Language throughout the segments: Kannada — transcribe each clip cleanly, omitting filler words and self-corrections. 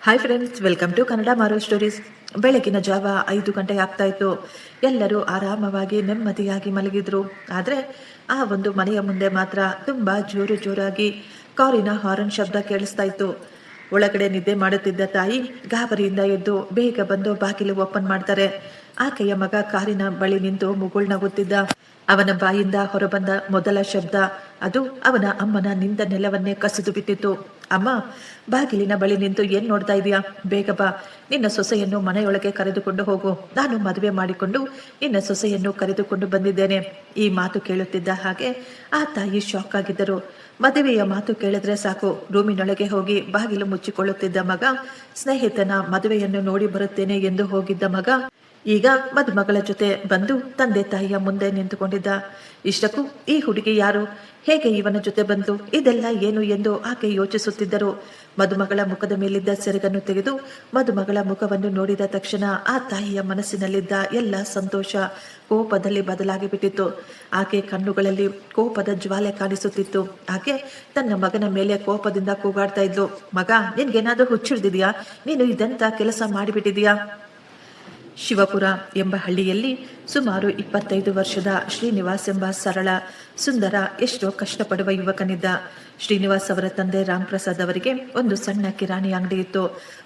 Hi friends, welcome to Kannada moral stories. ಬೆಳಗಿನ ಜಾವ 5 ಗಂಟೆ ಆಗ್ತಾ ಇತ್ತು. ಎಲ್ಲರೂ ಆರಾಮವಾಗಿ ನೆಮ್ಮದಿಯಾಗಿ ಮಲಗಿದ್ರು. ಆದರೆ ಆ ಒಂದು ಮನೆಯ ಮುಂದೆ ಮಾತ್ರ ತುಂಬಾ ಜೋರಾಗಿ ಕಾರಿನ ಹಾರನ್ ಶಬ್ದ ಕೇಳಿಸ್ತಾ ಇತ್ತು. ಒಳಗಡೆ ನಿದ್ದೆ ಮಾಡುತ್ತಿದ್ದ ತಾಯಿ ಗಾಬರಿಯಿಂದ ಎದ್ದು ಬೇಗ ಬಂದು ಬಾಗಿಲು ಓಪನ್ ಮಾಡ್ತಾರೆ. ಆಕೆಯ ಮಗ ಕಾರಿನ ಬಳಿ ನಿಂತು ಮುಗುಳ್ನಗುತ್ತಿದ್ದ. ಅವನ ಬಾಯಿಂದ ಹೊರಬಂದ ಮೊದಲ ಶಬ್ದ ಅದು ಅವನ ಅಮ್ಮನ ನಿಂತ ನೆಲವನ್ನೇ ಕಸಿದು ಬಿಟ್ಟಿತ್ತು. ಅಮ್ಮ, ಬಾಗಿಲಿನ ಬಳಿ ನಿಂತು ಏನ್ ನೋಡ್ತಾ ಇದೀಯಾ? ಬೇಗ ಬಾ, ನಿನ್ನ ಸೊಸೆಯನ್ನು ಮನೆಯೊಳಗೆ ಕರೆದುಕೊಂಡು ಹೋಗು. ನಾನು ಮದುವೆ ಮಾಡಿಕೊಂಡು ನಿನ್ನ ಸೊಸೆಯನ್ನು ಕರೆದುಕೊಂಡು ಬಂದಿದ್ದೇನೆ. ಈ ಮಾತು ಕೇಳುತ್ತಿದ್ದ ಹಾಗೆ ಆ ತಾಯಿ ಶಾಕ್ ಆಗಿದ್ದರು. ಮದುವೆಯ ಮಾತು ಕೇಳಿದ್ರೆ ಸಾಕು, ರೂಮಿನೊಳಗೆ ಹೋಗಿ ಬಾಗಿಲು ಮುಚ್ಚಿಕೊಳ್ಳುತ್ತಿದ್ದ ಮಗ, ಸ್ನೇಹಿತನ ಮದುವೆಯನ್ನು ನೋಡಿ ಬರುತ್ತೇನೆ ಎಂದು ಹೋಗಿದ್ದ ಮಗ ಈಗ ಮದುಮಗಳ ಜೊತೆ ಬಂದು ತಂದೆ ತಾಯಿಯ ಮುಂದೆ ನಿಂತುಕೊಂಡಿದ್ದ. ಇಷ್ಟಕ್ಕೂ ಈ ಹುಡುಗಿ ಯಾರು? ಹೇಗೆ ಇವನ ಜೊತೆ ಬಂತು? ಇದೆಲ್ಲ ಏನು ಎಂದು ಆಕೆ ಯೋಚಿಸುತ್ತಿದ್ದರು. ಮದುಮಗಳ ಮುಖದ ಮೇಲಿದ್ದ ಸೆರಗನ್ನು ತೆಗೆದು ಮದುಮಗಳ ಮುಖವನ್ನು ನೋಡಿದ ತಕ್ಷಣ ಆ ತಾಯಿಯ ಮನಸ್ಸಿನಲ್ಲಿದ್ದ ಎಲ್ಲ ಸಂತೋಷ ಕೋಪದಲ್ಲಿ ಬದಲಾಗಿ ಬಿಟ್ಟಿತ್ತು. ಆಕೆ ಕಣ್ಣುಗಳಲ್ಲಿ ಕೋಪದ ಜ್ವಾಲೆ ಕಾಣಿಸುತ್ತಿತ್ತು. ಆಕೆ ತನ್ನ ಮಗನ ಮೇಲೆ ಕೋಪದಿಂದ ಕೂಗಾಡ್ತಾ ಇದ್ಲು. ಮಗ, ನಿನ್ಗೇನಾದ್ರೂ ಹುಚ್ಚಿಡ್ದಿದ್ಯಾ? ನೀನು ಇದೆಂತ ಕೆಲಸ ಮಾಡಿಬಿಟ್ಟಿದೀಯಾ? ಶಿವಪುರ ಎಂಬ ಹಳ್ಳಿಯಲ್ಲಿ ಸುಮಾರು 25 ವರ್ಷದ ಶ್ರೀನಿವಾಸ್ ಎಂಬ ಸರಳ, ಸುಂದರ, ಎಷ್ಟೋ ಕಷ್ಟಪಡುವ ಯುವಕನಿದ್ದ. ಶ್ರೀನಿವಾಸ್ ಅವರ ತಂದೆ ರಾಮ್ಪ್ರಸಾದ್ ಅವರಿಗೆ ಒಂದು ಸಣ್ಣ ಕಿರಾಣಿ ಅಂಗಡಿ ಇತ್ತು.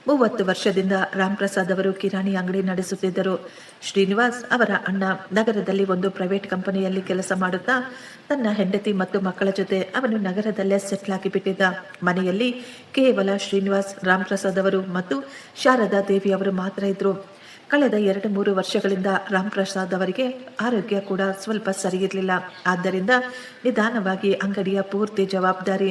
30 ವರ್ಷದಿಂದ ರಾಮ್ಪ್ರಸಾದ್ ಅವರು ಕಿರಾಣಿ ಅಂಗಡಿ ನಡೆಸುತ್ತಿದ್ದರು. ಶ್ರೀನಿವಾಸ್ ಅವರ ಅಣ್ಣ ನಗರದಲ್ಲಿ ಒಂದು ಪ್ರೈವೇಟ್ ಕಂಪನಿಯಲ್ಲಿ ಕೆಲಸ ಮಾಡುತ್ತಾ ತನ್ನ ಹೆಂಡತಿ ಮತ್ತು ಮಕ್ಕಳ ಜೊತೆ ಅವನು ನಗರದಲ್ಲೇ ಸೆಟ್ಲ್ ಆಗಿಬಿಟ್ಟಿದ್ದ. ಮನೆಯಲ್ಲಿ ಕೇವಲ ಶ್ರೀನಿವಾಸ್, ರಾಮ್ಪ್ರಸಾದ್ ಅವರು ಮತ್ತು ಶಾರದಾ ದೇವಿ ಅವರು ಮಾತ್ರ ಇದ್ರು. ಕಳೆದ 2-3 ವರ್ಷಗಳಿಂದ ರಾಮ್ಪ್ರಸಾದ್ ಅವರಿಗೆ ಆರೋಗ್ಯ ಕೂಡ ಸ್ವಲ್ಪ ಸರಿಯಿರಲಿಲ್ಲ. ಆದ್ದರಿಂದ ನಿಧಾನವಾಗಿ ಅಂಗಡಿಯ ಪೂರ್ತಿ ಜವಾಬ್ದಾರಿ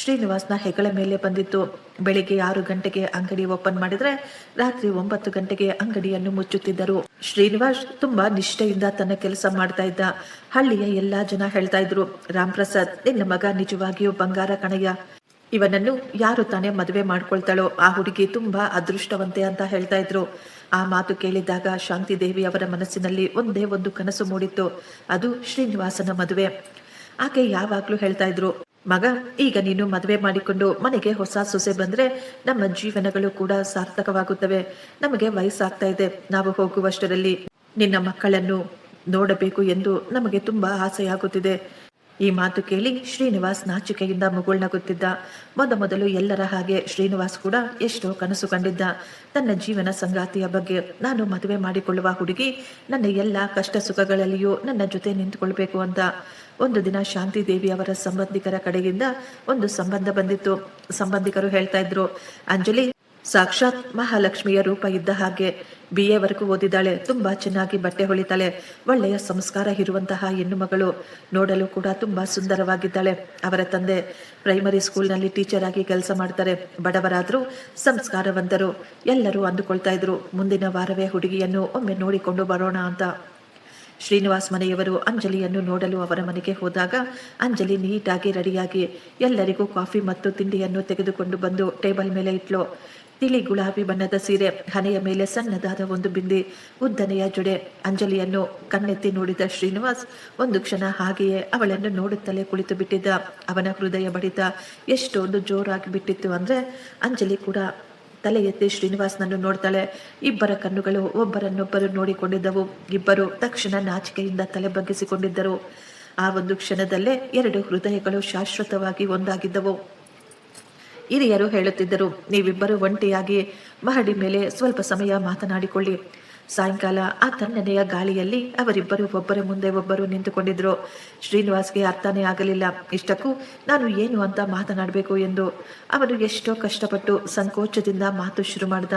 ಶ್ರೀನಿವಾಸ್ನ ಹೆಗಲ ಮೇಲೆ ಬಂದಿತ್ತು. ಬೆಳಿಗ್ಗೆ 6 ಗಂಟೆಗೆ ಅಂಗಡಿ ಓಪನ್ ಮಾಡಿದ್ರೆ ರಾತ್ರಿ 9 ಗಂಟೆಗೆ ಅಂಗಡಿಯನ್ನು ಮುಚ್ಚುತ್ತಿದ್ದರು. ಶ್ರೀನಿವಾಸ್ ತುಂಬಾ ನಿಷ್ಠೆಯಿಂದ ತನ್ನ ಕೆಲಸ ಮಾಡ್ತಾ ಇದ್ದ. ಹಳ್ಳಿಯ ಎಲ್ಲಾ ಜನ ಹೇಳ್ತಾ ಇದ್ರು, ರಾಮ್ಪ್ರಸಾದ್, ನಿನ್ನ ಮಗ ನಿಜವಾಗಿಯೂ ಬಂಗಾರ ಕಣಯ್ಯ. ಇವನನ್ನು ಯಾರು ತಾನೇ ಮದುವೆ ಮಾಡ್ಕೊಳ್ತಾಳೋ ಆ ಹುಡುಗಿ ತುಂಬಾ ಅದೃಷ್ಟವಂತೆ ಅಂತ ಹೇಳ್ತಾ ಇದ್ರು. ಆ ಮಾತು ಕೇಳಿದಾಗ ಶಾಂತಿ ದೇವಿ ಅವರ ಮನಸ್ಸಿನಲ್ಲಿ ಒಂದೇ ಒಂದು ಕನಸು ಮೂಡಿತ್ತು. ಅದು ಶ್ರೀನಿವಾಸನ ಮದುವೆ. ಆಕೆ ಯಾವಾಗ್ಲೂ ಹೇಳ್ತಾ ಇದ್ರು, ಮಗ, ಈಗ ನೀನು ಮದುವೆ ಮಾಡಿಕೊಂಡು ಮನೆಗೆ ಹೊಸ ಸೊಸೆ ಬಂದ್ರೆ ನಮ್ಮ ಜೀವನಗಳು ಕೂಡ ಸಾರ್ಥಕವಾಗುತ್ತವೆ. ನಮಗೆ ವಯಸ್ಸಾಗ್ತಾ ಇದೆ. ನಾವು ಹೋಗುವಷ್ಟರಲ್ಲಿ ನಿನ್ನ ಮಕ್ಕಳನ್ನು ನೋಡಬೇಕು ಎಂದು ನಮಗೆ ತುಂಬಾ ಆಸೆಯಾಗುತ್ತಿದೆ. ಈ ಮಾತು ಕೇಳಿ ಶ್ರೀನಿವಾಸ್ ನಾಚಿಕೆಯಿಂದ ಮುಗುಳ್ನಗುತ್ತಿದ್ದ. ಮೊದಲು ಎಲ್ಲರ ಹಾಗೆ ಶ್ರೀನಿವಾಸ್ ಕೂಡ ಎಷ್ಟೋ ಕನಸು ಕಂಡಿದ್ದ. ತನ್ನ ಜೀವನ ಸಂಗಾತಿಯ ಬಗ್ಗೆ, ನಾನು ಮದುವೆ ಮಾಡಿಕೊಳ್ಳುವ ಹುಡುಗಿ ನನ್ನ ಎಲ್ಲ ಕಷ್ಟ ಸುಖಗಳಲ್ಲಿಯೂ ನನ್ನ ಜೊತೆ ನಿಂತುಕೊಳ್ಬೇಕು ಅಂತ. ಒಂದು ದಿನ ಶಾಂತಿ ದೇವಿ ಅವರ ಸಂಬಂಧಿಕರ ಕಡೆಯಿಂದ ಒಂದು ಸಂಬಂಧ ಬಂದಿತ್ತು. ಸಂಬಂಧಿಕರು ಹೇಳ್ತಾ ಇದ್ರು, ಅಂಜಲಿ ಸಾಕ್ಷಾತ್ ಮಹಾಲಕ್ಷ್ಮಿಯ ರೂಪ ಇದ್ದ ಹಾಗೆ, BA ವರೆಗೂ ಓದಿದ್ದಾಳೆ, ತುಂಬಾ ಚೆನ್ನಾಗಿ ಬಟ್ಟೆ ಹೊಲಿತಾಳೆ, ಒಳ್ಳೆಯ ಸಂಸ್ಕಾರ ಇರುವಂತಹ ಹೆಣ್ಣು ಮಗಳು, ನೋಡಲು ಕೂಡ ತುಂಬಾ ಸುಂದರವಾಗಿದ್ದಾಳೆ. ಅವರ ತಂದೆ ಪ್ರೈಮರಿ ಸ್ಕೂಲ್ನಲ್ಲಿ ಟೀಚರ್ ಆಗಿ ಕೆಲಸ ಮಾಡ್ತಾರೆ. ಬಡವರಾದ್ರೂ ಸಂಸ್ಕಾರವಂತರು. ಎಲ್ಲರೂ ಅಂದುಕೊಳ್ತಾ ಇದ್ರು, ಮುಂದಿನ ವಾರವೇ ಹುಡುಗಿಯನ್ನು ಒಮ್ಮೆ ನೋಡಿಕೊಂಡು ಬರೋಣ ಅಂತ. ಶ್ರೀನಿವಾಸ್ ಮನೆಯವರು ಅಂಜಲಿಯನ್ನು ನೋಡಲು ಅವರ ಮನೆಗೆ ಹೋದಾಗ ಅಂಜಲಿ ನೀಟಾಗಿ ರೆಡಿಯಾಗಿ ಎಲ್ಲರಿಗೂ ಕಾಫಿ ಮತ್ತು ತಿಂಡಿಯನ್ನು ತೆಗೆದುಕೊಂಡು ಬಂದು ಟೇಬಲ್ ಮೇಲೆ ಇಟ್ಲು. ತಿಳಿ ಗುಲಾಬಿ ಬಣ್ಣದ ಸೀರೆ, ಹಣೆಯ ಮೇಲೆ ಸಣ್ಣದಾದ ಒಂದು ಬಿಂದಿ, ಉದ್ದನೆಯ ಜೊಡೆ. ಅಂಜಲಿಯನ್ನು ಕಣ್ಣೆತ್ತಿ ನೋಡಿದ ಶ್ರೀನಿವಾಸ್ ಒಂದು ಕ್ಷಣ ಹಾಗೆಯೇ ಅವಳನ್ನು ನೋಡುತ್ತಲೇ ಕುಳಿತು ಬಿಟ್ಟಿದ್ದ. ಅವನ ಹೃದಯ ಬಡಿತ ಎಷ್ಟೊಂದು ಜೋರಾಗಿ ಬಿಟ್ಟಿತ್ತು ಅಂದ್ರೆ ಅಂಜಲಿ ಕೂಡ ತಲೆ ಎತ್ತಿ ಶ್ರೀನಿವಾಸ್ನನ್ನು ನೋಡ್ತಾಳೆ. ಇಬ್ಬರ ಕಣ್ಣುಗಳು ಒಬ್ಬರನ್ನೊಬ್ಬರು ನೋಡಿಕೊಂಡಿದ್ದವು. ಇಬ್ಬರು ತಕ್ಷಣ ನಾಚಿಕೆಯಿಂದ ತಲೆ ಬಗ್ಗಿಸಿಕೊಂಡಿದ್ದರು. ಆ ಒಂದು ಕ್ಷಣದಲ್ಲೇ 2 ಹೃದಯಗಳು ಶಾಶ್ವತವಾಗಿ ಒಂದಾಗಿದ್ದವು. ಹಿರಿಯರು ಹೇಳುತ್ತಿದ್ದರು, ನೀವಿಬ್ಬರು ಒಂಟಿಯಾಗಿ ಮಹಡಿ ಮೇಲೆ ಸ್ವಲ್ಪ ಸಮಯ ಮಾತನಾಡಿಕೊಳ್ಳಿ. ಸಾಯಂಕಾಲ ಆ ತಣ್ಣನೆಯ ಗಾಳಿಯಲ್ಲಿ ಅವರಿಬ್ಬರು ಒಬ್ಬರ ಮುಂದೆ ಒಬ್ಬರು ನಿಂತುಕೊಂಡಿದ್ರು. ಶ್ರೀನಿವಾಸ್ಗೆ ಅರ್ಥನೇ ಆಗಲಿಲ್ಲ ಇಷ್ಟಕ್ಕೂ ನಾನು ಏನು ಅಂತ ಮಾತನಾಡಬೇಕು ಎಂದು. ಅವನು ಎಷ್ಟೋ ಕಷ್ಟಪಟ್ಟು ಸಂಕೋಚದಿಂದ ಮಾತು ಶುರು ಮಾಡಿದ.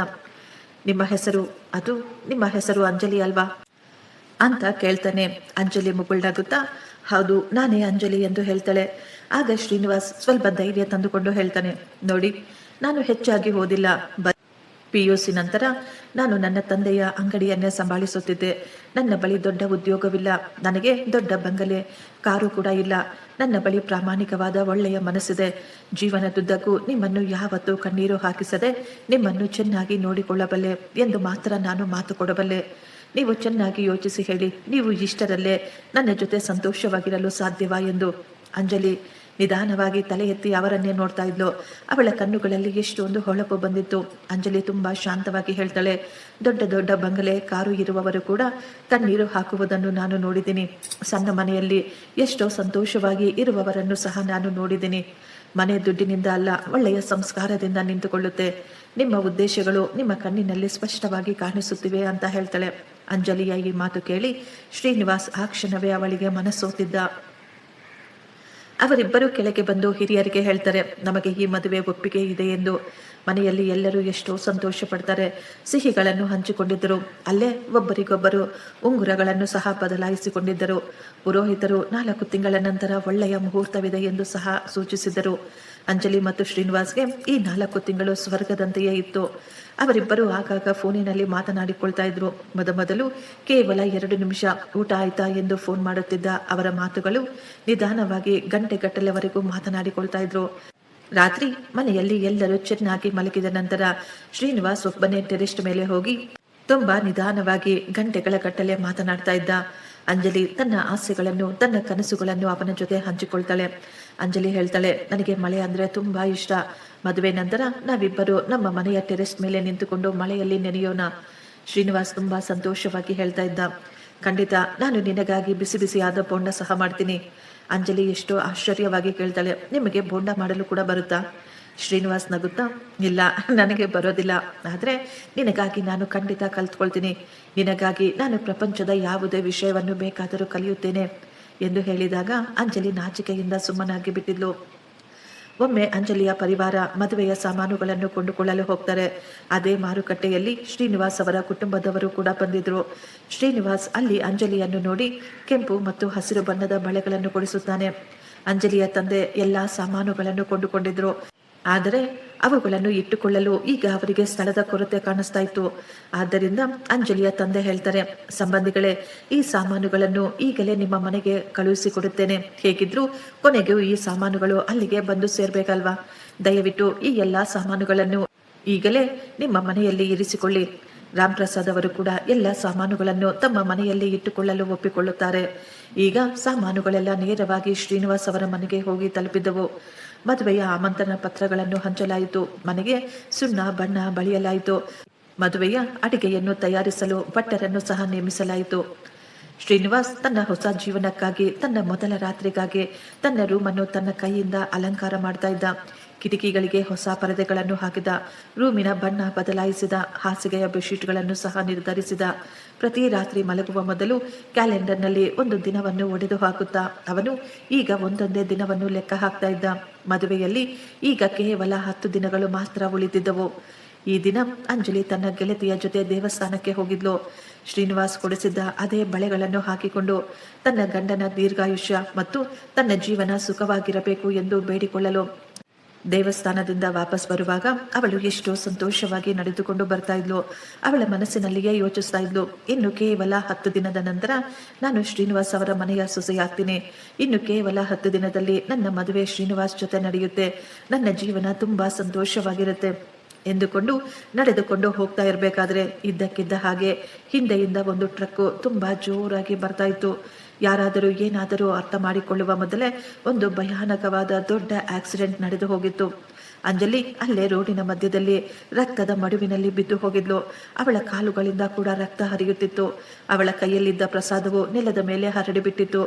ನಿಮ್ಮ ಹೆಸರು? ಅದು ನಿಮ್ಮ ಹೆಸರು ಅಂಜಲಿ ಅಲ್ವಾ ಅಂತ ಕೇಳ್ತಾನೆ. ಅಂಜಲಿ ಮುಗುಳ್ನಗುತ್ತಾ, ಹೌದು, ನಾನೇ ಅಂಜಲಿ ಎಂದು ಹೇಳ್ತಾಳೆ. ಆಗ ಶ್ರೀನಿವಾಸ್ ಸ್ವಲ್ಪ ಧೈರ್ಯ ತಂದುಕೊಂಡು ಹೇಳ್ತಾನೆ, ನೋಡಿ, ನಾನು ಹೆಚ್ಚಾಗಿ ಓದಿಲ್ಲ. PUC ನಂತರ ನಾನು ನನ್ನ ತಂದೆಯ ಅಂಗಡಿಯನ್ನೇ ಸಂಭಾಳಿಸುತ್ತಿದ್ದೆ. ನನ್ನ ಬಳಿ ದೊಡ್ಡ ಉದ್ಯೋಗವಿಲ್ಲ. ನನಗೆ ದೊಡ್ಡ ಬಂಗಲೆ, ಕಾರು ಕೂಡ ಇಲ್ಲ. ನನ್ನ ಬಳಿ ಪ್ರಾಮಾಣಿಕವಾದ ಒಳ್ಳೆಯ ಮನಸ್ಸಿದೆ. ಜೀವನದುದ್ದಕ್ಕೂ ನಿಮ್ಮನ್ನು ಯಾವತ್ತೂ ಕಣ್ಣೀರು ಹಾಕಿಸದೆ ನಿಮ್ಮನ್ನು ಚೆನ್ನಾಗಿ ನೋಡಿಕೊಳ್ಳಬಲ್ಲೆ ಎಂದು ಮಾತ್ರ ನಾನು ಮಾತು ಕೊಡಬಲ್ಲೆ. ನೀವು ಚೆನ್ನಾಗಿ ಯೋಚಿಸಿ ಹೇಳಿ, ನೀವು ಇಷ್ಟರಲ್ಲೇ ನನ್ನ ಜೊತೆ ಸಂತೋಷವಾಗಿರಲು ಸಾಧ್ಯವಾ ಎಂದು. ಅಂಜಲಿ ನಿಧಾನವಾಗಿ ತಲೆ ಎತ್ತಿ ಅವರನ್ನೇ ನೋಡ್ತಾ ಇದ್ಲು. ಅವಳ ಕಣ್ಣುಗಳಲ್ಲಿ ಎಷ್ಟೊಂದು ಹೊಳಪು ಬಂದಿತ್ತು. ಅಂಜಲಿ ತುಂಬಾ ಶಾಂತವಾಗಿ ಹೇಳ್ತಾಳೆ, ದೊಡ್ಡ ದೊಡ್ಡ ಬಂಗಲೆ, ಕಾರು ಇರುವವರು ಕೂಡ ಕಣ್ಣೀರು ಹಾಕುವುದನ್ನು ನಾನು ನೋಡಿದ್ದೀನಿ. ಸಣ್ಣ ಮನೆಯಲ್ಲಿ ಎಷ್ಟೋ ಸಂತೋಷವಾಗಿ ಇರುವವರನ್ನು ಸಹ ನಾನು ನೋಡಿದ್ದೀನಿ. ಮನೆ ದುಡ್ಡಿನಿಂದ ಅಲ್ಲ, ಒಳ್ಳೆಯ ಸಂಸ್ಕಾರದಿಂದ ನಿಂತುಕೊಳ್ಳುತ್ತೆ. ನಿಮ್ಮ ಉದ್ದೇಶಗಳು ನಿಮ್ಮ ಕಣ್ಣಿನಲ್ಲಿ ಸ್ಪಷ್ಟವಾಗಿ ಕಾಣಿಸುತ್ತಿವೆ ಅಂತ ಹೇಳ್ತಾಳೆ. ಅಂಜಲಿಯ ಈ ಮಾತು ಕೇಳಿ ಶ್ರೀನಿವಾಸ್ ಆ ಕ್ಷಣವೇ ಅವಳಿಗೆ ಮನಸ್ಸೋತಿದ್ದ. ಅವರಿಬ್ಬರು ಕೆಳಗೆ ಬಂದು ಹಿರಿಯರಿಗೆ ಹೇಳ್ತಾರೆ, ನಮಗೆ ಈ ಮದುವೆ ಒಪ್ಪಿಗೆ ಇದೆ ಎಂದು. ಮನೆಯಲ್ಲಿ ಎಲ್ಲರೂ ಎಷ್ಟೋ ಸಂತೋಷ ಪಡ್ತಾರೆ. ಸಿಹಿಗಳನ್ನು ಹಂಚಿಕೊಂಡಿದ್ದರು. ಅಲ್ಲೇ ಒಬ್ಬರಿಗೊಬ್ಬರು ಉಂಗುರಗಳನ್ನು ಸಹ ಬದಲಾಯಿಸಿಕೊಂಡಿದ್ದರು. ಪುರೋಹಿತರು 4 ತಿಂಗಳ ನಂತರ ಒಳ್ಳೆಯ ಮುಹೂರ್ತವಿದೆ ಎಂದು ಸಹ ಸೂಚಿಸಿದರು. ಅಂಜಲಿ ಮತ್ತು ಶ್ರೀನಿವಾಸ್ಗೆ ಈ 4 ತಿಂಗಳು ಸ್ವರ್ಗದಂತೆಯೇ ಇತ್ತು. ಅವರಿಬ್ಬರು ಆಗಾಗ ಫೋನಿನಲ್ಲಿ ಮಾತನಾಡಿಕೊಳ್ತಾ ಇದ್ರು. ಮೊದಲು ಕೇವಲ 2 ನಿಮಿಷ ಊಟ ಆಯ್ತಾ ಎಂದು ಫೋನ್ ಮಾಡುತ್ತಿದ್ದ ಅವರ ಮಾತುಗಳು ನಿಧಾನವಾಗಿ ಗಂಟೆಗಟ್ಟಲೆವರೆಗೂ ಮಾತನಾಡಿಕೊಳ್ತಾ ಇದ್ರು. ರಾತ್ರಿ ಮನೆಯಲ್ಲಿ ಎಲ್ಲರೂ ಚೆನ್ನಾಗಿ ಮಲಗಿದ ನಂತರ ಶ್ರೀನಿವಾಸ್ ಒಬ್ಬನೇ ಟೆರೆಸ್ಟ್ ಮೇಲೆ ಹೋಗಿ ತುಂಬಾ ನಿಧಾನವಾಗಿ ಗಂಟೆಗಳ ಗಟ್ಟಲೆ ಮಾತನಾಡ್ತಾ ಇದ್ದ. ಅಂಜಲಿ ತನ್ನ ಆಸೆಗಳನ್ನು, ತನ್ನ ಕನಸುಗಳನ್ನು ಅವನ ಜೊತೆ ಹಂಚಿಕೊಳ್ತಾಳೆ. ಅಂಜಲಿ ಹೇಳ್ತಾಳೆ, ನನಗೆ ಮಳೆ ಅಂದ್ರೆ ತುಂಬಾ ಇಷ್ಟ. ಮದುವೆ ನಂತರ ನಾವಿಬ್ಬರು ನಮ್ಮ ಮನೆಯ ಟೆರೆಸ್ ಮೇಲೆ ನಿಂತುಕೊಂಡು ಮಳೆಯಲ್ಲಿ ನೆನೆಯೋಣ. ಶ್ರೀನಿವಾಸ್ ತುಂಬಾ ಸಂತೋಷವಾಗಿ ಹೇಳ್ತಾ ಇದ್ದ. ಖಂಡಿತ, ನಾನು ನಿನಗಾಗಿ ಬಿಸಿ ಬಿಸಿಯಾದ ಬೋಂಡ ಸಹ ಮಾಡ್ತೀನಿ. ಅಂಜಲಿ ಎಷ್ಟೋ ಆಶ್ಚರ್ಯವಾಗಿ ಕೇಳ್ತಾಳೆ, ನಿಮಗೆ ಬೋಂಡ ಮಾಡಲು ಕೂಡ ಬರುತ್ತಾ? ಶ್ರೀನಿವಾಸ್ ನಗುತ್ತಾ, ಇಲ್ಲ, ನನಗೆ ಬರೋದಿಲ್ಲ. ಆದರೆ ನಿನಗಾಗಿ ನಾನು ಖಂಡಿತ ಕಲ್ತ್ಕೊಳ್ತೀನಿ. ನಿನಗಾಗಿ ನಾನು ಪ್ರಪಂಚದ ಯಾವುದೇ ವಿಷಯವನ್ನು ಬೇಕಾದರೂ ಕಲಿಯುತ್ತೇನೆ ಎಂದು ಹೇಳಿದಾಗ ಅಂಜಲಿ ನಾಚಿಕೆಯಿಂದ ಸುಮ್ಮನಾಗಿ ಬಿಟ್ಟಿದ್ಲು. ಒಮ್ಮೆ ಅಂಜಲಿಯ ಪರಿವಾರ ಮದುವೆಯ ಸಾಮಾನುಗಳನ್ನು ಕೊಂಡುಕೊಳ್ಳಲು ಹೋಗ್ತಾರೆ. ಅದೇ ಮಾರುಕಟ್ಟೆಯಲ್ಲಿ ಶ್ರೀನಿವಾಸ್ ಅವರ ಕುಟುಂಬದವರು ಕೂಡ ಬಂದಿದ್ರು. ಶ್ರೀನಿವಾಸ್ ಅಲ್ಲಿ ಅಂಜಲಿಯನ್ನು ನೋಡಿ ಕೆಂಪು ಮತ್ತು ಹಸಿರು ಬಣ್ಣದ ಬಳೆಗಳನ್ನು ಕೊಡಿಸುತ್ತಾನೆ. ಅಂಜಲಿಯ ತಂದೆ ಎಲ್ಲಾ ಸಾಮಾನುಗಳನ್ನು ಕೊಂಡುಕೊಂಡಿದ್ರು. ಆದರೆ ಅವುಗಳನ್ನು ಇಟ್ಟುಕೊಳ್ಳಲು ಈಗ ಅವರಿಗೆ ಸ್ಥಳದ ಕೊರತೆ ಕಾಣಿಸ್ತಾ ಇತ್ತು. ಆದ್ದರಿಂದ ಅಂಜಲಿಯ ತಂದೆ ಹೇಳ್ತಾರೆ, ಸಂಬಂಧಿಗಳೇ, ಈ ಸಾಮಾನುಗಳನ್ನು ಈಗಲೇ ನಿಮ್ಮ ಮನೆಗೆ ಕಳುಹಿಸಿಕೊಡುತ್ತೇನೆ. ಹೇಗಿದ್ರು ಕೊನೆಗೂ ಈ ಸಾಮಾನುಗಳು ಅಲ್ಲಿಗೆ ಬಂದು ಸೇರ್ಬೇಕಲ್ವಾ? ದಯವಿಟ್ಟು ಈ ಎಲ್ಲಾ ಸಾಮಾನುಗಳನ್ನು ಈಗಲೇ ನಿಮ್ಮ ಮನೆಯಲ್ಲಿ ಇರಿಸಿಕೊಳ್ಳಿ. ರಾಮ್ ಪ್ರಸಾದ್ ಅವರು ಕೂಡ ಎಲ್ಲ ಸಾಮಾನುಗಳನ್ನು ತಮ್ಮ ಮನೆಯಲ್ಲಿ ಇಟ್ಟುಕೊಳ್ಳಲು ಒಪ್ಪಿಕೊಳ್ಳುತ್ತಾರೆ. ಈಗ ಸಾಮಾನುಗಳೆಲ್ಲ ನೇರವಾಗಿ ಶ್ರೀನಿವಾಸ್ ಅವರ ಮನೆಗೆ ಹೋಗಿ ತಲುಪಿದ್ದವು. ಮದುವೆಯ ಆಮಂತ್ರಣ ಪತ್ರಗಳನ್ನು ಹಂಚಲಾಯಿತು. ಮನೆಗೆ ಸುಣ್ಣ ಬಣ್ಣ ಬಳಿಯಲಾಯಿತು. ಮದುವೆಯ ಅಡಿಗೆಯನ್ನು ತಯಾರಿಸಲು ಭಟ್ಟರನ್ನು ಸಹ ನೇಮಿಸಲಾಯಿತು. ಶ್ರೀನಿವಾಸ್ ತನ್ನ ಹೊಸ ಜೀವನಕ್ಕಾಗಿ, ತನ್ನ ಮೊದಲ ರಾತ್ರಿಗಾಗಿ ತನ್ನ ರೂಮನ್ನು ತನ್ನ ಕೈಯಿಂದ ಅಲಂಕಾರ ಮಾಡ್ತಾ ಇದ್ದ. ಕಿಟಕಿಗಳಿಗೆ ಹೊಸ ಪರದೆಗಳನ್ನು ಹಾಕಿದ. ರೂಮಿನ ಬಣ್ಣ ಬದಲಾಯಿಸಿದ. ಹಾಸಿಗೆಯ ಬೆಡ್ಶೀಟ್ಗಳನ್ನು ಸಹ ನಿರ್ಧರಿಸಿದ. ಪ್ರತಿ ರಾತ್ರಿ ಮಲಗುವ ಮೊದಲು ಕ್ಯಾಲೆಂಡರ್ನಲ್ಲಿ ಒಂದು ದಿನವನ್ನು ಒಡೆದು ಹಾಕುತ್ತಾ ಅವನು ಈಗ ಒಂದೊಂದೇ ದಿನವನ್ನು ಲೆಕ್ಕ ಹಾಕ್ತಾ ಇದ್ದ. ಮದುವೆಯಲ್ಲಿ ಈಗ ಕೇವಲ 10 ದಿನಗಳು ಮಾತ್ರ ಉಳಿದಿದ್ದವು. ಈ ದಿನ ಅಂಜಲಿ ತನ್ನ ಗೆಳತಿಯ ಜೊತೆ ದೇವಸ್ಥಾನಕ್ಕೆ ಹೋಗಿದ್ಲು. ಶ್ರೀನಿವಾಸ್ ಕೊಡಿಸಿದ್ದ ಅದೇ ಬಳೆಗಳನ್ನು ಹಾಕಿಕೊಂಡು ತನ್ನ ಗಂಡನ ದೀರ್ಘಾಯುಷ್ಯ ಮತ್ತು ತನ್ನ ಜೀವನ ಸುಖವಾಗಿರಬೇಕು ಎಂದು ಬೇಡಿಕೊಳ್ಳಲು ದೇವಸ್ಥಾನದಿಂದ ವಾಪಸ್ ಬರುವಾಗ ಅವಳು ಎಷ್ಟೋ ಸಂತೋಷವಾಗಿ ನಡೆದುಕೊಂಡು ಬರ್ತಾ ಇದ್ಲು. ಅವಳ ಮನಸ್ಸಿನಲ್ಲಿಯೇ ಯೋಚಿಸ್ತಾ ಇದ್ಲು, ಇನ್ನು ಕೇವಲ 10 ದಿನದ ನಂತರ ನಾನು ಶ್ರೀನಿವಾಸ್ ಅವರ ಮನೆಯ ಸೊಸೆಯಾಗ್ತೀನಿ. ಇನ್ನು ಕೇವಲ 10 ದಿನದಲ್ಲಿ ನನ್ನ ಮದುವೆ ಶ್ರೀನಿವಾಸ್ ಜೊತೆ ನಡೆಯುತ್ತೆ. ನನ್ನ ಜೀವನ ತುಂಬಾ ಸಂತೋಷವಾಗಿರುತ್ತೆ ಎಂದುಕೊಂಡು ನಡೆದುಕೊಂಡು ಹೋಗ್ತಾ ಇರಬೇಕಾದ್ರೆ ಇದ್ದಕ್ಕಿದ್ದ ಹಾಗೆ ಹಿಂದೆಯಿಂದ ಒಂದು ಟ್ರಕ್ಕು ತುಂಬಾ ಜೋರಾಗಿ ಬರ್ತಾ ಇತ್ತು. ಯಾರಾದರೂ ಏನಾದರೂ ಅರ್ಥ ಮಾಡಿಕೊಳ್ಳುವ ಮೊದಲೇ ಒಂದು ಭಯಾನಕವಾದ ದೊಡ್ಡ ಆಕ್ಸಿಡೆಂಟ್ ನಡೆದು ಹೋಗಿತ್ತು. ಅಂಜಲಿ ಅಲ್ಲೇ ರೋಡಿನ ಮಧ್ಯದಲ್ಲಿ ರಕ್ತದ ಮಡುವಿನಲ್ಲಿ ಬಿದ್ದು ಹೋಗಿದ್ಲು. ಅವಳ ಕಾಲುಗಳಿಂದ ಕೂಡ ರಕ್ತ ಹರಿಯುತ್ತಿತ್ತು. ಅವಳ ಕೈಯಲ್ಲಿದ್ದ ಪ್ರಸಾದವು ನೆಲದ ಮೇಲೆ ಹರಡಿಬಿಟ್ಟಿತ್ತು.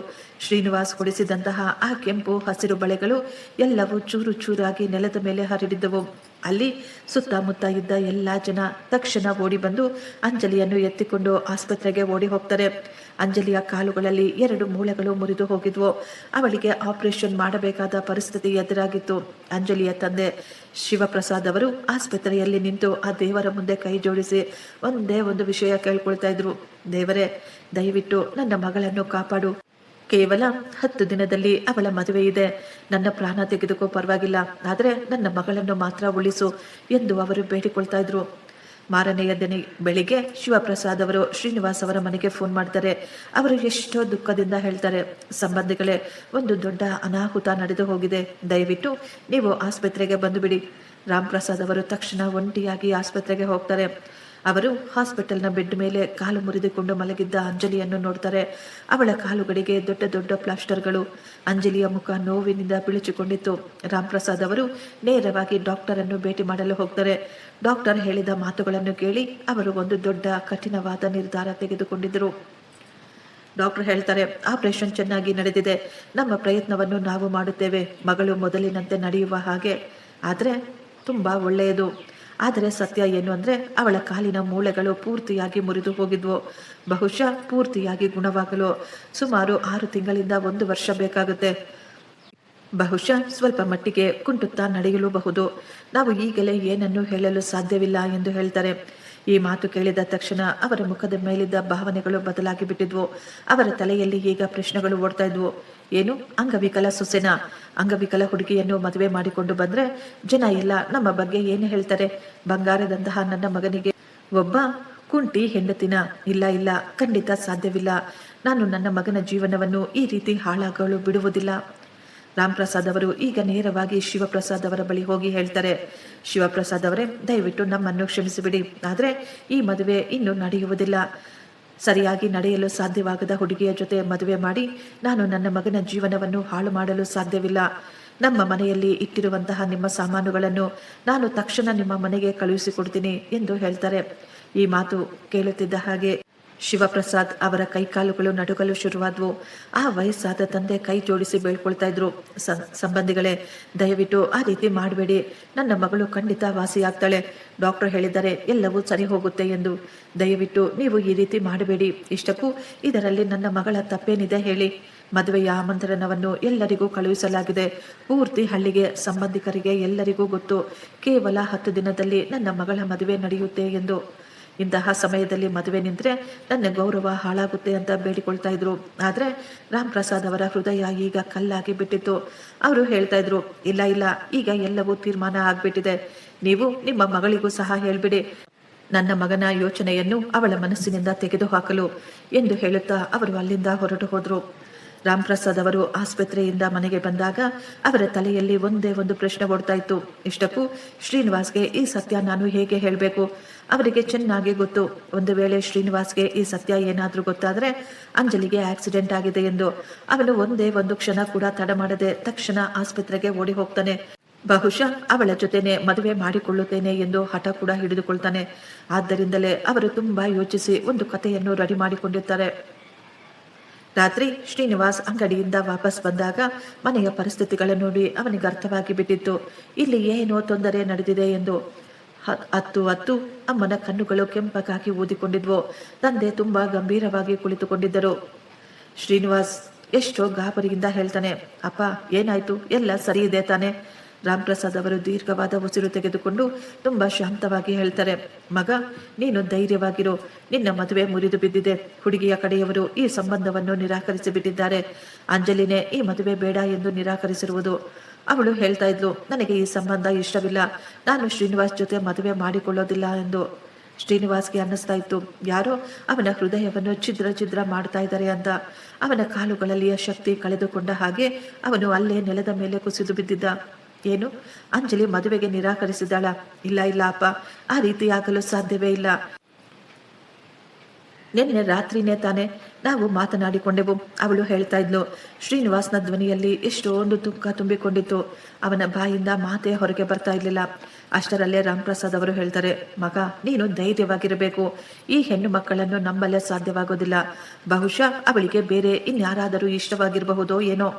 ಶ್ರೀನಿವಾಸ್ ಕೊಡಿಸಿದಂತಹ ಆ ಕೆಂಪು ಹಸಿರು ಬಳೆಗಳು ಎಲ್ಲವೂ ಚೂರು ಚೂರಾಗಿ ನೆಲದ ಮೇಲೆ ಹರಡಿದ್ದವು. ಅಲ್ಲಿ ಸುತ್ತಮುತ್ತ ಇದ್ದ ಎಲ್ಲಾ ಜನ ತಕ್ಷಣ ಓಡಿ ಬಂದು ಅಂಜಲಿಯನ್ನು ಎತ್ತಿಕೊಂಡು ಆಸ್ಪತ್ರೆಗೆ ಓಡಿ ಹೋಗ್ತಾರೆ. ಅಂಜಲಿಯ ಕಾಲುಗಳಲ್ಲಿ 2 ಮೂಳೆಗಳು ಮುರಿದು ಹೋಗಿದ್ವು. ಅವಳಿಗೆ ಆಪರೇಷನ್ ಮಾಡಬೇಕಾದ ಪರಿಸ್ಥಿತಿ ಎದುರಾಗಿತ್ತು. ಅಂಜಲಿಯ ತಂದೆ ಶಿವಪ್ರಸಾದ್ ಅವರು ಆಸ್ಪತ್ರೆಯಲ್ಲಿ ನಿಂತು ಆ ದೇವರ ಮುಂದೆ ಕೈ ಜೋಡಿಸಿ ಒಂದೇ ಒಂದು ವಿಷಯ ಕೇಳ್ಕೊಳ್ತಾ ಇದ್ರು, ದೇವರೇ, ದಯವಿಟ್ಟು ನನ್ನ ಮಗಳನ್ನು ಕಾಪಾಡು. ಕೇವಲ 10 ದಿನದಲ್ಲಿ ಅವಳ ಮದುವೆ ಇದೆ. ನನ್ನ ಪ್ರಾಣ ತೆಗೆದುಕೋ ಪರವಾಗಿಲ್ಲ, ಆದರೆ ನನ್ನ ಮಗಳನ್ನು ಮಾತ್ರ ಉಳಿಸು ಎಂದು ಅವರು ಬೇಡಿಕೊಳ್ತಾ ಇದ್ರು. ಮಾರನೆಯ ದಿನ ಬೆಳಿಗ್ಗೆ ಶಿವಪ್ರಸಾದ್ ಅವರು ಶ್ರೀನಿವಾಸ್ ಅವರ ಮನೆಗೆ ಫೋನ್ ಮಾಡ್ತಾರೆ. ಅವರು ಎಷ್ಟೋ ದುಃಖದಿಂದ ಹೇಳ್ತಾರೆ, ಸಂಬಂಧಿಗಳೇ, ಒಂದು ದೊಡ್ಡ ಅನಾಹುತ ನಡೆದು ಹೋಗಿದೆ. ದಯವಿಟ್ಟು ನೀವು ಆಸ್ಪತ್ರೆಗೆ ಬಂದು ಬಿಡಿ. ರಾಮ್ ಪ್ರಸಾದ್ ಅವರು ತಕ್ಷಣ ಒಂಟಿಯಾಗಿ ಆಸ್ಪತ್ರೆಗೆ ಹೋಗ್ತಾರೆ. ಅವರು ಹಾಸ್ಪಿಟಲ್ನ ಬೆಡ್ ಮೇಲೆ ಕಾಲು ಮುರಿದುಕೊಂಡು ಮಲಗಿದ್ದ ಅಂಜಲಿಯನ್ನು ನೋಡ್ತಾರೆ. ಅವಳ ಕಾಲುಗಳಿಗೆ ದೊಡ್ಡ ದೊಡ್ಡ ಪ್ಲಾಸ್ಟರ್ಗಳು. ಅಂಜಲಿಯ ಮುಖ ನೋವಿನಿಂದ ಬಿಳಿಚಿಕೊಂಡಿತ್ತು. ರಾಮ್ ಪ್ರಸಾದ್ ಅವರು ನೇರವಾಗಿ ಡಾಕ್ಟರ್ ಅನ್ನು ಭೇಟಿ ಮಾಡಲು ಹೋಗ್ತಾರೆ. ಡಾಕ್ಟರ್ ಹೇಳಿದ ಮಾತುಗಳನ್ನು ಕೇಳಿ ಅವರು ಒಂದು ದೊಡ್ಡ ಕಠಿಣವಾದ ನಿರ್ಧಾರ ತೆಗೆದುಕೊಂಡಿದ್ದರು. ಡಾಕ್ಟರ್ ಹೇಳ್ತಾರೆ, ಆಪರೇಷನ್ ಚೆನ್ನಾಗಿ ನಡೆದಿದೆ, ನಮ್ಮ ಪ್ರಯತ್ನವನ್ನು ನಾವು ಮಾಡುತ್ತೇವೆ, ಮಗಳು ಮೊದಲಿನಂತೆ ನಡೆಯುವ ಹಾಗೆ ಆದರೆ ತುಂಬಾ ಒಳ್ಳೆಯದು. ಆದರೆ ಸತ್ಯ ಏನು ಅಂದರೆ ಅವಳ ಕಾಲಿನ ಮೂಳೆಗಳು ಪೂರ್ತಿಯಾಗಿ ಮುರಿದು ಹೋಗಿದ್ವು. ಬಹುಶಃ ಪೂರ್ತಿಯಾಗಿ ಗುಣವಾಗಲು ಸುಮಾರು 6 ತಿಂಗಳಿಂದ 1 ವರ್ಷ ಬೇಕಾಗುತ್ತೆ. ಬಹುಶಃ ಸ್ವಲ್ಪ ಮಟ್ಟಿಗೆ ಕುಂಟುತ್ತಾ ನಡೆಯಲೂಬಹುದು. ನಾವು ಈಗಲೇ ಏನನ್ನೂ ಹೇಳಲು ಸಾಧ್ಯವಿಲ್ಲ ಎಂದು ಹೇಳ್ತಾರೆ. ಈ ಮಾತು ಕೇಳಿದ ತಕ್ಷಣ ಅವರ ಮುಖದ ಮೇಲಿದ್ದ ಭಾವನೆಗಳು ಬದಲಾಗಿ ಬಿಟ್ಟಿದ್ವು. ಅವರ ತಲೆಯಲ್ಲಿ ಈಗ ಪ್ರಶ್ನೆಗಳು ಓಡ್ತಾ ಇದ್ವು. ಏನು, ಅಂಗವಿಕಲ ಸೊಸೆನ, ಅಂಗವಿಕಲ ಹುಡುಗಿಯನ್ನು ಮದುವೆ ಮಾಡಿಕೊಂಡು ಬಂದ್ರೆ ಜನ ಎಲ್ಲ ನಮ್ಮ ಬಗ್ಗೆ ಏನು ಹೇಳ್ತಾರೆ? ಬಂಗಾರದಂತಹ ನನ್ನ ಮಗನಿಗೆ ಒಬ್ಬ ಕುಂಟಿ ಹೆಂಡತಿನ? ಇಲ್ಲ ಇಲ್ಲ, ಖಂಡಿತ ಸಾಧ್ಯವಿಲ್ಲ. ನಾನು ನನ್ನ ಮಗನ ಜೀವನವನ್ನು ಈ ರೀತಿ ಹಾಳಾಗಲು ಬಿಡುವುದಿಲ್ಲ. ರಾಮ್ ಪ್ರಸಾದ್ ಅವರು ಈಗ ನೇರವಾಗಿ ಶಿವಪ್ರಸಾದ್ ಅವರ ಬಳಿ ಹೋಗಿ ಹೇಳ್ತಾರೆ, ಶಿವಪ್ರಸಾದ್ ಅವರೇ, ದಯವಿಟ್ಟು ನಮ್ಮನ್ನು ಕ್ಷಮಿಸಿಬಿಡಿ, ಆದರೆ ಈ ಮದುವೆ ಇನ್ನೂ ನಡೆಯುವುದಿಲ್ಲ. ಸರಿಯಾಗಿ ನಡೆಯಲು ಸಾಧ್ಯವಾಗದ ಹುಡುಗಿಯ ಜೊತೆ ಮದುವೆ ಮಾಡಿ ನಾನು ನನ್ನ ಮಗನ ಜೀವನವನ್ನು ಹಾಳು ಮಾಡಲು ಸಾಧ್ಯವಿಲ್ಲ. ನಮ್ಮ ಮನೆಯಲ್ಲಿ ಇಟ್ಟಿರುವಂತಹ ನಿಮ್ಮ ಸಾಮಾನುಗಳನ್ನು ನಾನು ತಕ್ಷಣ ನಿಮ್ಮ ಮನೆಗೆ ಕಳುಹಿಸಿಕೊಡ್ತೀನಿ ಎಂದು ಹೇಳ್ತಾರೆ. ಈ ಮಾತು ಕೇಳುತ್ತಿದ್ದ ಹಾಗೆ ಶಿವಪ್ರಸಾದ್ ಅವರ ಕೈಕಾಲುಗಳು ನಡುಗಲು ಶುರುವಾದ್ವು. ಆ ವಯಸ್ಸಾದ ತಂದೆ ಕೈ ಜೋಡಿಸಿ ಬೇಳ್ಕೊಳ್ತಾ ಇದ್ರು. ಸಂಬಂಧಿಗಳೇ, ದಯವಿಟ್ಟು ಆ ರೀತಿ ಮಾಡಬೇಡಿ, ನನ್ನ ಮಗಳು ಖಂಡಿತ ವಾಸಿಯಾಗ್ತಾಳೆ. ಡಾಕ್ಟರ್ ಹೇಳಿದ್ದಾರೆ ಎಲ್ಲವೂ ಸರಿ ಹೋಗುತ್ತೆ ಎಂದು. ದಯವಿಟ್ಟು ನೀವು ಈ ರೀತಿ ಮಾಡಬೇಡಿ. ಇಷ್ಟಕ್ಕೂ ಇದರಲ್ಲಿ ನನ್ನ ಮಗಳ ತಪ್ಪೇನಿದೆ ಹೇಳಿ? ಮದುವೆಯ ಆಮಂತ್ರಣವನ್ನು ಎಲ್ಲರಿಗೂ ಕಳುಹಿಸಲಾಗಿದೆ. ಪೂರ್ತಿ ಹಳ್ಳಿಗೆ, ಸಂಬಂಧಿಕರಿಗೆ ಎಲ್ಲರಿಗೂ ಗೊತ್ತು. ಕೇವಲ 10 ದಿನದಲ್ಲಿ ನನ್ನ ಮಗಳ ಮದುವೆ ನಡೆಯುತ್ತೆ ಎಂದು. ಇಂತಹ ಸಮಯದಲ್ಲಿ ಮದುವೆ ನಿಂತರೆ ನನ್ನ ಗೌರವ ಹಾಳಾಗುತ್ತೆ ಅಂತ ಬೇಡಿಕೊಳ್ತಾ ಇದ್ರು. ಆದರೆ ರಾಮ್ ಪ್ರಸಾದ್ ಅವರ ಹೃದಯ ಈಗ ಕಲ್ಲಾಗಿ ಬಿಟ್ಟಿತ್ತು. ಅವರು ಹೇಳ್ತಾ ಇದ್ರು, ಇಲ್ಲ ಇಲ್ಲ, ಈಗ ಎಲ್ಲವೂ ತೀರ್ಮಾನ ಆಗ್ಬಿಟ್ಟಿದೆ. ನೀವು ನಿಮ್ಮ ಮಗಳಿಗೂ ಸಹ ಹೇಳ್ಬಿಡಿ, ನನ್ನ ಮಗನ ಯೋಚನೆಯನ್ನು ಅವಳ ಮನಸ್ಸಿನಿಂದ ತೆಗೆದುಹಾಕಲು ಎಂದು ಹೇಳುತ್ತಾ ಅವರು ಅಲ್ಲಿಂದ ಹೊರಟು ಹೋದ್ರು. ರಾಮ್ ಪ್ರಸಾದ್ ಅವರು ಆಸ್ಪತ್ರೆಯಿಂದ ಮನೆಗೆ ಬಂದಾಗ ಅವರ ತಲೆಯಲ್ಲಿ ಒಂದೇ ಒಂದು ಪ್ರಶ್ನೆ ಓಡ್ತಾ ಇತ್ತು. ಇಷ್ಟಕ್ಕೂ ಶ್ರೀನಿವಾಸ್ಗೆ ಈ ಸತ್ಯ ನಾನು ಹೇಗೆ ಹೇಳಬೇಕು? ಅವರಿಗೆ ಚೆನ್ನಾಗಿ ಗೊತ್ತು, ಒಂದು ವೇಳೆ ಶ್ರೀನಿವಾಸ್ಗೆ ಈ ಸತ್ಯ ಏನಾದರೂ ಗೊತ್ತಾದರೆ ಅಂಜಲಿಗೆ ಆಕ್ಸಿಡೆಂಟ್ ಆಗಿದೆ ಎಂದು. ಅವನು ಒಂದೇ ಒಂದು ಕ್ಷಣ ಕೂಡ ತಡ ಮಾಡದೆ ತಕ್ಷಣ ಆಸ್ಪತ್ರೆಗೆ ಓಡಿ ಹೋಗ್ತಾನೆ. ಬಹುಶಃ ಅವಳ ಜೊತೆನೆ ಮದುವೆ ಮಾಡಿಕೊಳ್ಳುತ್ತೇನೆ ಎಂದು ಹಠ ಕೂಡ ಹಿಡಿದುಕೊಳ್ತಾನೆ. ಆದ್ದರಿಂದಲೇ ಅವರು ತುಂಬಾ ಯೋಚಿಸಿ ಒಂದು ಕಥೆಯನ್ನು ರೆಡಿ ಮಾಡಿಕೊಂಡಿರ್ತಾರೆ. ರಾತ್ರಿ ಶ್ರೀನಿವಾಸ್ ಅಂಗಡಿಯಿಂದ ವಾಪಸ್ ಬಂದಾಗ ಮನೆಯ ಪರಿಸ್ಥಿತಿಗಳನ್ನು ನೋಡಿ ಅವನಿಗೆ ಅರ್ಥವಾಗಿ ಬಿಟ್ಟಿತ್ತು, ಇಲ್ಲಿ ಏನೋ ತೊಂದರೆ ನಡೆದಿದೆ ಎಂದು. ಹತ್ತು ಅಮ್ಮನ ಕಣ್ಣುಗಳು ಕೆಂಪಗಾಗಿ ಊದಿಕೊಂಡಿದ್ವು. ತಂದೆ ತುಂಬಾ ಗಂಭೀರವಾಗಿ ಕುಳಿತುಕೊಂಡಿದ್ದರು. ಶ್ರೀನಿವಾಸ್ ಎಷ್ಟೋ ಗಾಬರಿಯಿಂದ ಹೇಳ್ತಾನೆ, ಅಪ್ಪ ಏನಾಯ್ತು? ಎಲ್ಲ ಸರಿ ಇದೆ ತಾನೆ? ರಾಮ್ ಪ್ರಸಾದ್ ಅವರು ದೀರ್ಘವಾದ ಉಸಿರು ತೆಗೆದುಕೊಂಡು ತುಂಬಾ ಶಾಂತವಾಗಿ ಹೇಳ್ತಾರೆ, ಮಗ ನೀನು ಧೈರ್ಯವಾಗಿರು, ನಿನ್ನ ಮದುವೆ ಮುರಿದು ಬಿದ್ದಿದೆ. ಹುಡುಗಿಯ ಕಡೆಯವರು ಈ ಸಂಬಂಧವನ್ನು ನಿರಾಕರಿಸಿ ಬಿಟ್ಟಿದ್ದಾರೆ. ಅಂಜಲಿನೇ ಈ ಮದುವೆ ಬೇಡ ಎಂದು ನಿರಾಕರಿಸಿರುವುದು. ಅವಳು ಹೇಳ್ತಾ ಇದ್ಲು, ನನಗೆ ಈ ಸಂಬಂಧ ಇಷ್ಟವಿಲ್ಲ, ನಾನು ಶ್ರೀನಿವಾಸ್ ಜೊತೆ ಮದುವೆ ಮಾಡಿಕೊಳ್ಳೋದಿಲ್ಲ ಎಂದು. ಶ್ರೀನಿವಾಸ್ಗೆ ಅನ್ನಿಸ್ತಾ ಇತ್ತು, ಯಾರೋ ಅವನ ಹೃದಯವನ್ನು ಛಿದ್ರ ಮಾಡ್ತಾ ಇದ್ದಾರೆ ಅಂತ. ಅವನ ಕಾಲುಗಳಲ್ಲಿಯ ಶಕ್ತಿ ಕಳೆದುಕೊಂಡ ಹಾಗೆ ಅವನು ಅಲ್ಲೇ ನೆಲದ ಮೇಲೆ ಕುಸಿದು ಬಿದ್ದಿದ್ದ. ಏನು, ಅಂಜಲಿ ಮದುವೆಗೆ ನಿರಾಕರಿಸಿದಾಳ? ಇಲ್ಲ ಇಲ್ಲ ಅಪ್ಪ, ಆ ರೀತಿ ಆಗಲು ಸಾಧ್ಯವೇ ಇಲ್ಲ. ನಿನ್ನೆ ರಾತ್ರಿನೇ ತಾನೆ ನಾವು ಮಾತನಾಡಿಕೊಂಡೆವು. ಅವಳು ಹೇಳ್ತಾ ಇದ್ಲು. ಶ್ರೀನಿವಾಸ್ನ ಧ್ವನಿಯಲ್ಲಿ ಎಷ್ಟೊಂದು ದುಃಖ ತುಂಬಿಕೊಂಡಿತ್ತು. ಅವನ ಬಾಯಿಂದ ಮಾತೇ ಹೊರಗೆ ಬರ್ತಾ ಇರಲಿಲ್ಲ. ಅಷ್ಟರಲ್ಲೇ ರಾಮ್ ಪ್ರಸಾದ್ ಅವರು ಹೇಳ್ತಾರೆ, ಮಗ ನೀನು ಧೈರ್ಯವಾಗಿರಬೇಕು, ಈ ಹೆಣ್ಣು ಮಕ್ಕಳನ್ನು ನಂಬಲೇ ಸಾಧ್ಯವಾಗೋದಿಲ್ಲ. ಬಹುಶಃ ಅವಳಿಗೆ ಬೇರೆ ಇನ್ಯಾರಾದರೂ ಇಷ್ಟವಾಗಿರಬಹುದೋ ಏನೋ.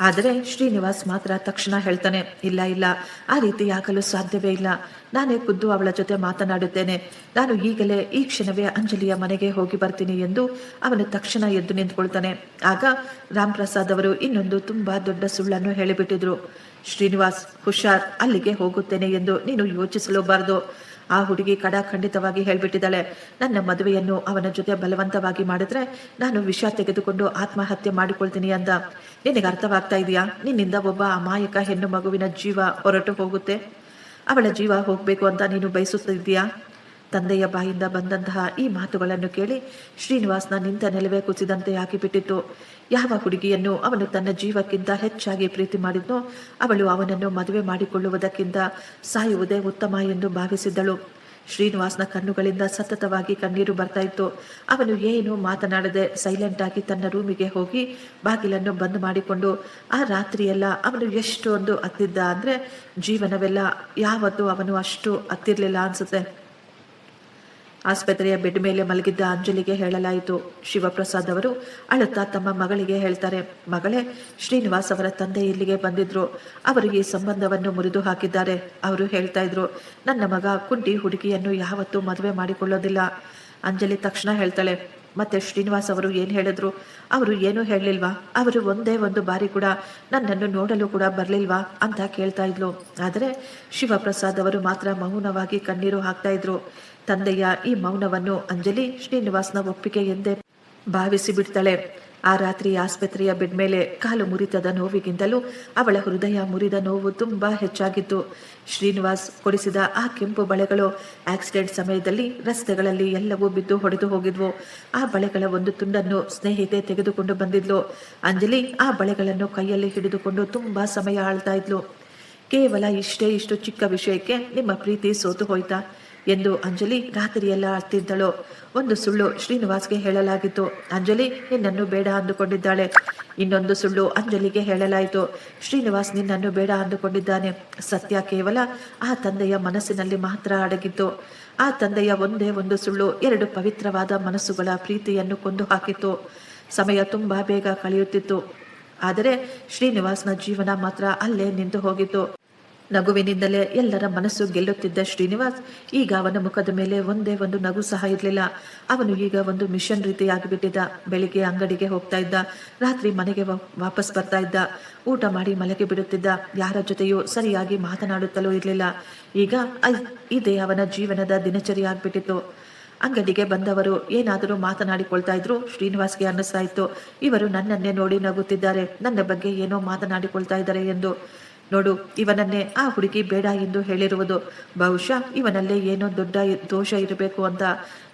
ಆದರೆ ಶ್ರೀನಿವಾಸ್ ಮಾತ್ರ ತಕ್ಷಣ ಹೇಳ್ತಾನೆ, ಇಲ್ಲ ಇಲ್ಲ, ಆ ರೀತಿ ಆಗಲು ಸಾಧ್ಯವೇ ಇಲ್ಲ. ನಾನೇ ಖುದ್ದು ಅವಳ ಜೊತೆ ಮಾತನಾಡುತ್ತೇನೆ. ನಾನು ಈಗಲೇ ಈ ಕ್ಷಣವೇ ಅಂಜಲಿಯ ಮನೆಗೆ ಹೋಗಿ ಬರ್ತೀನಿ ಎಂದು ಅವನು ತಕ್ಷಣ ಎದ್ದು ನಿಂತ್ಕೊಳ್ತಾನೆ. ಆಗ ರಾಮ್ ಪ್ರಸಾದ್ ಅವರು ಇನ್ನೊಂದು ತುಂಬಾ ದೊಡ್ಡ ಸುಳ್ಳನ್ನು ಹೇಳಿಬಿಟ್ಟಿದ್ರು. ಶ್ರೀನಿವಾಸ್ ಹುಷಾರ್, ಅಲ್ಲಿಗೆ ಹೋಗುತ್ತೇನೆ ಎಂದು ನೀನು ಯೋಚಿಸಲೂಬಾರದು. ಆ ಹುಡುಗಿ ಖಂಡಿತವಾಗಿ ಹೇಳ್ಬಿಟ್ಟಿದ್ದಾಳೆ, ನನ್ನ ಮದುವೆಯನ್ನು ಅವನ ಜೊತೆ ಬಲವಂತವಾಗಿ ಮಾಡಿದ್ರೆ ನಾನು ವಿಷ ತೆಗೆದುಕೊಂಡು ಆತ್ಮಹತ್ಯೆ ಮಾಡಿಕೊಳ್ತೀನಿ ಅಂತ. ನಿನಗೆ ಅರ್ಥವಾಗ್ತಾ ಇದೆಯಾ? ನಿನ್ನಿಂದ ಒಬ್ಬ ಅಮಾಯಕ ಹೆಣ್ಣು ಮಗುವಿನ ಜೀವ ಹೊರಟು ಹೋಗುತ್ತೆ. ಅವಳ ಜೀವ ಹೋಗಬೇಕು ಅಂತ ನೀನು ಬಯಸುತ್ತಿದ್ದೀಯಾ? ತಂದೆಯ ಬಾಯಿಂದ ಬಂದಂತಹ ಈ ಮಾತುಗಳನ್ನು ಕೇಳಿ ಶ್ರೀನಿವಾಸ್ನ ನಿಂತ ನೆಲವೇ ಕುಸಿದಂತೆ ಆಗಿಬಿಟ್ಟಿತ್ತು. ಯಾವ ಹುಡುಗಿಯನ್ನು ಅವನು ತನ್ನ ಜೀವಕ್ಕಿಂತ ಹೆಚ್ಚಾಗಿ ಪ್ರೀತಿ ಮಾಡಿದ್ನೋ ಅವಳು ಅವನನ್ನು ಮದುವೆ ಮಾಡಿಕೊಳ್ಳುವುದಕ್ಕಿಂತ ಸಾಯುವುದೇ ಉತ್ತಮ ಎಂದು ಭಾವಿಸಿದ್ದಳು. ಶ್ರೀನಿವಾಸ್ನ ಕಣ್ಣುಗಳಿಂದ ಸತತವಾಗಿ ಕಣ್ಣೀರು ಬರ್ತಾ ಇತ್ತು. ಅವನು ಏನು ಮಾತನಾಡದೆ ಸೈಲೆಂಟ್ ಆಗಿ ತನ್ನ ರೂಮಿಗೆ ಹೋಗಿ ಬಾಗಿಲನ್ನು ಬಂದ್ ಮಾಡಿಕೊಂಡು ಆ ರಾತ್ರಿಯೆಲ್ಲ ಅವನು ಎಷ್ಟೊಂದು ಅತ್ತಿದ್ದ ಅಂದರೆ ಜೀವನವೆಲ್ಲ ಯಾವತ್ತೂ ಅವನು ಅಷ್ಟು ಅತ್ತಿರಲಿಲ್ಲ ಅನ್ಸುತ್ತೆ. ಆಸ್ಪತ್ರೆಯ ಬೆಡ್ ಮೇಲೆ ಮಲಗಿದ್ದ ಅಂಜಲಿಗೆ ಹೇಳಲಾಯಿತು. ಶಿವಪ್ರಸಾದ್ ಅವರು ಅಳುತ್ತಾ ತಮ್ಮ ಮಗಳಿಗೆ ಹೇಳ್ತಾರೆ, ಮಗಳೇ, ಶ್ರೀನಿವಾಸ್ ಅವರ ತಂದೆ ಇಲ್ಲಿಗೆ ಬಂದಿದ್ರು. ಅವರು ಈ ಸಂಬಂಧವನ್ನು ಮುರಿದು ಹಾಕಿದ್ದಾರೆ. ಅವರು ಹೇಳ್ತಾ ಇದ್ರು, ನನ್ನ ಮಗ ಕುಂಟಿ ಹುಡುಗಿಯನ್ನು ಯಾವತ್ತೂ ಮದುವೆ ಮಾಡಿಕೊಳ್ಳೋದಿಲ್ಲ. ಅಂಜಲಿ ತಕ್ಷಣ ಹೇಳ್ತಾಳೆ, ಮತ್ತೆ ಶ್ರೀನಿವಾಸ್ ಅವರು ಏನು ಹೇಳಿದ್ರು? ಅವರು ಏನೂ ಹೇಳಲಿಲ್ವಾ? ಅವರು ಒಂದೇ ಒಂದು ಬಾರಿ ಕೂಡ ನನ್ನನ್ನು ನೋಡಲು ಕೂಡ ಬರಲಿಲ್ವಾ ಅಂತ ಕೇಳ್ತಾ ಇದ್ಲು. ಆದರೆ ಶಿವಪ್ರಸಾದ್ ಅವರು ಮಾತ್ರ ಮೌನವಾಗಿ ಕಣ್ಣೀರು ಹಾಕ್ತಾ ಇದ್ರು. ತಂದೆಯ ಈ ಮೌನವನ್ನು ಅಂಜಲಿ ಶ್ರೀನಿವಾಸ್ನ ಒಪ್ಪಿಗೆ ಎಂದೇ ಭಾವಿಸಿ ಬಿಡ್ತಾಳೆ. ಆ ರಾತ್ರಿ ಆಸ್ಪತ್ರೆಯ ಬೆಡ್ ಮೇಲೆ ಕಾಲು ಮುರಿತದ ನೋವಿಗಿಂತಲೂ ಅವಳ ಹೃದಯ ಮುರಿದ ನೋವು ತುಂಬಾ ಹೆಚ್ಚಾಗಿತ್ತು. ಶ್ರೀನಿವಾಸ್ ಕೊಡಿಸಿದ ಆ ಕೆಂಪು ಬಳೆಗಳು ಆಕ್ಸಿಡೆಂಟ್ ಸಮಯದಲ್ಲಿ ರಸ್ತೆಗಳಲ್ಲಿ ಎಲ್ಲವೂ ಬಿದ್ದು ಹೊಡೆದು ಹೋಗಿದ್ವು. ಆ ಬಳೆಗಳ ಒಂದು ತುಂಡನ್ನು ಸ್ನೇಹಿತೆ ತೆಗೆದುಕೊಂಡು ಬಂದಿದ್ಲು. ಅಂಜಲಿ ಆ ಬಳೆಗಳನ್ನು ಕೈಯಲ್ಲಿ ಹಿಡಿದುಕೊಂಡು ತುಂಬಾ ಸಮಯ ಆಳ್ತಾ ಇದ್ಲು. ಕೇವಲ ಇಷ್ಟು ಚಿಕ್ಕ ವಿಷಯಕ್ಕೆ ನಿಮ್ಮ ಪ್ರೀತಿ ಸೋತು ಹೋಯ್ತಾ ಎಂದು ಅಂಜಲಿ ರಾತ್ರಿಯೆಲ್ಲ ಅಳ್ತಿದ್ದಳು. ಒಂದು ಸುಳ್ಳು ಶ್ರೀನಿವಾಸ್ಗೆ ಹೇಳಲಾಗಿತ್ತು. ಅಂಜಲಿ ನಿನ್ನನ್ನು ಬೇಡ ಅಂದುಕೊಂಡಿದ್ದಾಳೆ. ಇನ್ನೊಂದು ಸುಳ್ಳು ಅಂಜಲಿಗೆ ಹೇಳಲಾಯಿತು. ಶ್ರೀನಿವಾಸ್ ನಿನ್ನನ್ನು ಬೇಡ ಅಂದುಕೊಂಡಿದ್ದಾನೆ. ಸತ್ಯ ಕೇವಲ ಆ ತಂದೆಯ ಮನಸ್ಸಿನಲ್ಲಿ ಮಾತ್ರ ಅಡಗಿತ್ತು. ಆ ತಂದೆಯ ಒಂದೇ ಒಂದು ಸುಳ್ಳು ಎರಡು ಪವಿತ್ರವಾದ ಮನಸ್ಸುಗಳ ಪ್ರೀತಿಯನ್ನು ಕೊಂದು ಹಾಕಿತ್ತು. ಸಮಯ ತುಂಬಾ ಬೇಗ ಕಳೆಯುತ್ತಿತ್ತು. ಆದರೆ ಶ್ರೀನಿವಾಸ್ನ ಜೀವನ ಮಾತ್ರ ಅಲ್ಲೇ ನಿಂತು ಹೋಗಿತ್ತು. ನಗುವಿನಿಂದಲೇ ಎಲ್ಲರ ಮನಸ್ಸು ಗೆಲ್ಲುತ್ತಿದ್ದ ಶ್ರೀನಿವಾಸ್ ಈಗ ಅವನ ಮುಖದ ಮೇಲೆ ಒಂದೇ ಒಂದು ನಗು ಸಹ ಇರಲಿಲ್ಲ. ಅವನು ಈಗ ಒಂದು ಮಿಷನ್ ರೀತಿ ಆಗಿಬಿಟ್ಟಿದ್ದ. ಬೆಳಿಗ್ಗೆ ಅಂಗಡಿಗೆ ಹೋಗ್ತಾ ಇದ್ದ, ರಾತ್ರಿ ಮನೆಗೆ ವಾಪಸ್ ಬರ್ತಾ ಇದ್ದ, ಊಟ ಮಾಡಿ ಮಲಗಿ ಬಿಡುತ್ತಿದ್ದ, ಯಾರ ಜೊತೆಯೂ ಸರಿಯಾಗಿ ಮಾತನಾಡುತ್ತಲೂ ಇರಲಿಲ್ಲ. ಈಗ ಇದೇ ಅವನ ಜೀವನದ ದಿನಚರಿ ಆಗ್ಬಿಟ್ಟಿತ್ತು. ಅಂಗಡಿಗೆ ಬಂದವರು ಏನಾದರೂ ಮಾತನಾಡಿಕೊಳ್ತಾ ಇದ್ರು. ಶ್ರೀನಿವಾಸ್ಗೆ ಅನ್ನಿಸ್ತಾ ಇತ್ತು, ಇವರು ನನ್ನನ್ನೇ ನೋಡಿ ನಗುತ್ತಿದ್ದಾರೆ, ನನ್ನ ಬಗ್ಗೆ ಏನೋ ಮಾತನಾಡಿಕೊಳ್ತಾ ಇದ್ದಾರೆ ಎಂದು. ನೋಡು, ಇವನನ್ನೇ ಆ ಹುಡುಗಿ ಬೇಡ ಎಂದು ಹೇಳಿರುವುದು. ಬಹುಶಃ ಇವನಲ್ಲೇ ಏನೋ ದೊಡ್ಡ ದೋಷ ಇರಬೇಕು ಅಂತ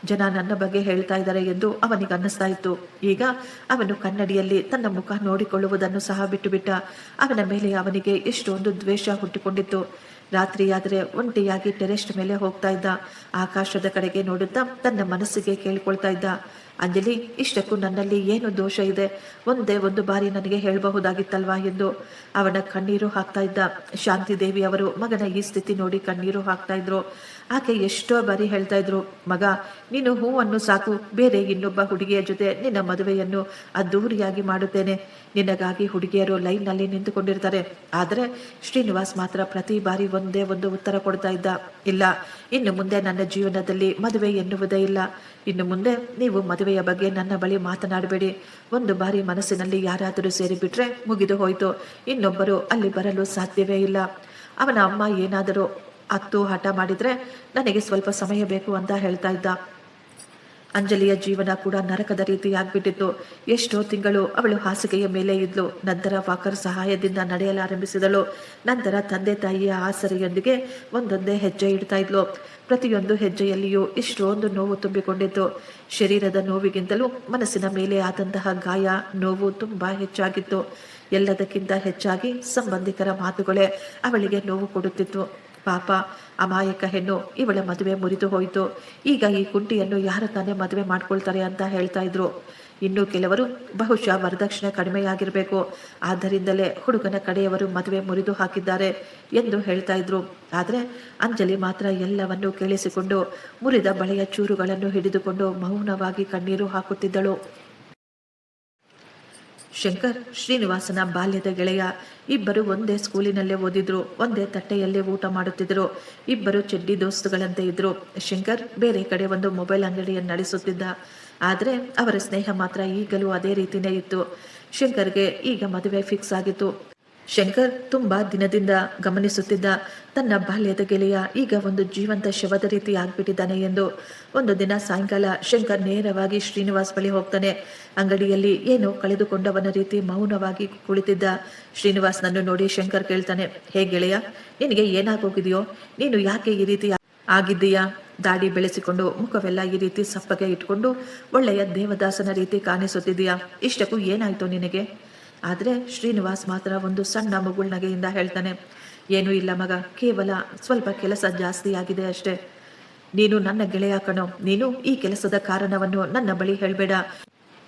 ಜನ ನನ್ನ ಬಗ್ಗೆ ಹೇಳ್ತಾ ಇದ್ದಾರೆ ಎಂದು ಅವನಿಗೆ ಅನ್ನಿಸ್ತಾ ಇತ್ತು. ಈಗ ಅವನು ಕನ್ನಡಿಯಲ್ಲಿ ತನ್ನ ಮುಖ ನೋಡಿಕೊಳ್ಳುವುದನ್ನು ಸಹ ಬಿಟ್ಟುಬಿಟ್ಟ. ಅವನ ಮೇಲೆ ಅವನಿಗೆ ಎಷ್ಟೊಂದು ದ್ವೇಷ ಹುಟ್ಟಿಕೊಂಡಿತ್ತು. ರಾತ್ರಿಯಾದರೆ ಒಂಟಿಯಾಗಿ ಟೆರೆಸ್ಟ್ ಮೇಲೆ ಹೋಗ್ತಾ ಇದ್ದ. ಆಕಾಶದ ಕಡೆಗೆ ನೋಡುತ್ತಾ ತನ್ನ ಮನಸ್ಸಿಗೆ ಕೇಳಿಕೊಳ್ತಾ ಇದ್ದ, ಅಂಜಲಿ, ಇಷ್ಟಕ್ಕೂ ನನ್ನಲ್ಲಿ ಏನು ದೋಷ ಇದೆ? ಒಂದೇ ಒಂದು ಬಾರಿ ನನಗೆ ಹೇಳಬಹುದಾಗಿತ್ತಲ್ವಾ ಎಂದು ಅವನ ಕಣ್ಣೀರು ಹಾಕ್ತಾ ಇದ್ದ. ಶಾಂತಿದೇವಿ ಅವರು ಮಗನ ಈ ಸ್ಥಿತಿ ನೋಡಿ ಕಣ್ಣೀರು ಹಾಕ್ತಾ ಇದ್ರು. ಆಕೆ ಎಷ್ಟೋ ಬಾರಿ ಹೇಳ್ತಾ ಇದ್ರು, ಮಗ, ನೀನು ಹೂವನ್ನು ಸಾಕು, ಬೇರೆ ಇನ್ನೊಬ್ಬ ಹುಡುಗಿಯ ಜೊತೆ ನಿನ್ನ ಮದುವೆಯನ್ನು ಅದ್ದೂರಿಯಾಗಿ ಮಾಡುತ್ತೇನೆ. ನಿನಗಾಗಿ ಹುಡುಗಿಯರು ಲೈನ್ನಲ್ಲಿ ನಿಂತುಕೊಂಡಿರ್ತಾರೆ. ಆದರೆ ಶ್ರೀನಿವಾಸ್ ಮಾತ್ರ ಪ್ರತಿ ಬಾರಿ ಒಂದೇ ಒಂದು ಉತ್ತರ ಕೊಡ್ತಾ ಇದ್ದ, ಇಲ್ಲ, ಇನ್ನು ಮುಂದೆ ನನ್ನ ಜೀವನದಲ್ಲಿ ಮದುವೆ ಎನ್ನುವುದೇ ಇಲ್ಲ. ಇನ್ನು ಮುಂದೆ ನೀವು ಮದುವೆಯ ಬಗ್ಗೆ ನನ್ನ ಬಳಿ ಮಾತನಾಡಬೇಡಿ. ಒಂದು ಬಾರಿ ಮನಸ್ಸಿನಲ್ಲಿ ಯಾರಾದರೂ ಸೇರಿಬಿಟ್ರೆ ಮುಗಿದು ಹೋಯಿತು. ಇನ್ನೊಬ್ಬರು ಅಲ್ಲಿ ಬರಲು ಸಾಧ್ಯವೇ ಇಲ್ಲ. ಅವನ ಅಮ್ಮ ಏನಾದರೂ ಹಠ ಮಾಡಿದ್ರೆ ನನಗೆ ಸ್ವಲ್ಪ ಸಮಯ ಬೇಕು ಅಂತ ಹೇಳ್ತಾ ಇದ್ದ. ಅಂಜಲಿಯ ಜೀವನ ಕೂಡ ನರಕದ ರೀತಿ ಆಗ್ಬಿಟ್ಟಿತ್ತು. ಎಷ್ಟೋ ತಿಂಗಳು ಅವಳು ಹಾಸಿಗೆಯ ಮೇಲೆ ಇದ್ಲು. ನಂತರ ವಾಕರ್ ಸಹಾಯದಿಂದ ನಡೆಯಲಾರಂಭಿಸಿದಳು. ನಂತರ ತಂದೆ ತಾಯಿಯ ಆಸರೆಯೊಂದಿಗೆ ಒಂದೊಂದೇ ಹೆಜ್ಜೆ ಇಡ್ತಾ ಇದ್ಲು. ಪ್ರತಿಯೊಂದು ಹೆಜ್ಜೆಯಲ್ಲಿಯೂ ಇಷ್ಟೊಂದು ನೋವು ತುಂಬಿಕೊಂಡಿತ್ತು. ಶರೀರದ ನೋವಿಗಿಂತಲೂ ಮನಸ್ಸಿನ ಮೇಲೆ ಆದಂತಹ ಗಾಯ, ನೋವು ತುಂಬಾ ಹೆಚ್ಚಾಗಿತ್ತು. ಎಲ್ಲದಕ್ಕಿಂತ ಹೆಚ್ಚಾಗಿ ಸಂಬಂಧಿಕರ ಮಾತುಗಳೇ ಅವಳಿಗೆ ನೋವು ಕೊಡುತ್ತಿತ್ತು. ಪಾಪ, ಅಮಾಯಕ ಹೆಣ್ಣು, ಇವಳ ಮದುವೆ ಮುರಿದು ಹೋಯಿತು. ಈಗ ಈ ಕುಂಟಿಯನ್ನು ಯಾರು ತಾನೇ ಮದುವೆ ಮಾಡ್ಕೊಳ್ತಾರೆ ಅಂತ ಹೇಳ್ತಾ ಇದ್ರು. ಇನ್ನು ಕೆಲವರು ಬಹುಶಃ ವರದಕ್ಷಿಣೆ ಕಡಿಮೆಯಾಗಿರಬೇಕು, ಆದ್ದರಿಂದಲೇ ಹುಡುಗನ ಕಡೆಯವರು ಮದುವೆ ಮುರಿದು ಹಾಕಿದ್ದಾರೆ ಎಂದು ಹೇಳ್ತಾ ಇದ್ರು. ಆದರೆ ಅಂಜಲಿ ಮಾತ್ರ ಎಲ್ಲವನ್ನೂ ಕೇಳಿಸಿಕೊಂಡು ಮುರಿದ ಬಳೆಯ ಚೂರುಗಳನ್ನು ಹಿಡಿದುಕೊಂಡು ಮೌನವಾಗಿ ಕಣ್ಣೀರು ಹಾಕುತ್ತಿದ್ದಳು. ಶಂಕರ್ ಶ್ರೀನಿವಾಸನ ಬಾಲ್ಯದ ಗೆಳೆಯ. ಇಬ್ಬರು ಒಂದೇ ಸ್ಕೂಲಿನಲ್ಲೇ ಓದಿದ್ರು, ಒಂದೇ ತಟ್ಟೆಯಲ್ಲೇ ಊಟ ಮಾಡುತ್ತಿದ್ದರು. ಇಬ್ಬರು ಚಡ್ಡಿ ದೋಸ್ತುಗಳಂತೆ ಇದ್ರು. ಶಂಕರ್ ಬೇರೆ ಕಡೆ ಒಂದು ಮೊಬೈಲ್ ಅಂಗಡಿಯನ್ನು ನಡೆಸುತ್ತಿದ್ದ. ಆದರೆ ಅವರ ಸ್ನೇಹ ಮಾತ್ರ ಈಗಲೂ ಅದೇ ರೀತಿಯೇ ಇತ್ತು. ಶಂಕರ್ಗೆ ಈಗ ಮದುವೆ ಫಿಕ್ಸ್ ಆಗಿತ್ತು. ಶಂಕರ್ ತುಂಬಾ ದಿನದಿಂದ ಗಮನಿಸುತ್ತಿದ್ದ ತನ್ನ ಬಾಲ್ಯದ ಗೆಳೆಯ ಈಗ ಒಂದು ಜೀವಂತ ಶವದ ರೀತಿ ಆಗ್ಬಿಟ್ಟಿದ್ದಾನೆ ಎಂದು. ಒಂದು ದಿನ ಸಾಯಂಕಾಲ ಶಂಕರ್ ನೇರವಾಗಿ ಶ್ರೀನಿವಾಸ್ ಬಳಿ ಹೋಗ್ತಾನೆ. ಅಂಗಡಿಯಲ್ಲಿ ಏನೋ ಕಳೆದುಕೊಂಡವನ ರೀತಿ ಮೌನವಾಗಿ ಕುಳಿತಿದ್ದ ಶ್ರೀನಿವಾಸ್ನನ್ನು ನೋಡಿ ಶಂಕರ್ ಕೇಳ್ತಾನೆ, ಹೇ ಗೆಳೆಯ, ನಿನಗೆ ಏನಾಗೋಗಿದೆಯೋ? ನೀನು ಯಾಕೆ ಈ ರೀತಿ ಆಗಿದ್ದೀಯಾ? ದಾಡಿ ಬೆಳೆಸಿಕೊಂಡು ಮುಖವೆಲ್ಲ ಈ ರೀತಿ ಸಪ್ಪಗೆ ಇಟ್ಕೊಂಡು ಒಳ್ಳೆಯ ದೇವದಾಸನ ರೀತಿ ಕಾಣಿಸುತ್ತಿದೆಯಾ? ಇಷ್ಟಕ್ಕೂ ಏನಾಯ್ತು ನಿನಗೆ? ಆದರೆ ಶ್ರೀನಿವಾಸ್ ಮಾತ್ರ ಒಂದು ಸಣ್ಣ ಮುಗುಳ್ನಗೆಯಿಂದ ಹೇಳ್ತಾನೆ, ಏನೂ ಇಲ್ಲ ಮಗ, ಕೇವಲ ಸ್ವಲ್ಪ ಕೆಲಸ ಜಾಸ್ತಿ ಆಗಿದೆ ಅಷ್ಟೇ. ನೀನು ನನ್ನ ಗೆಳೆಯ ಕಣೋ. ನೀನು ಈ ಕೆಲಸದ ಕಾರಣವನ್ನು ನನ್ನ ಬಳಿ ಹೇಳಬೇಡ.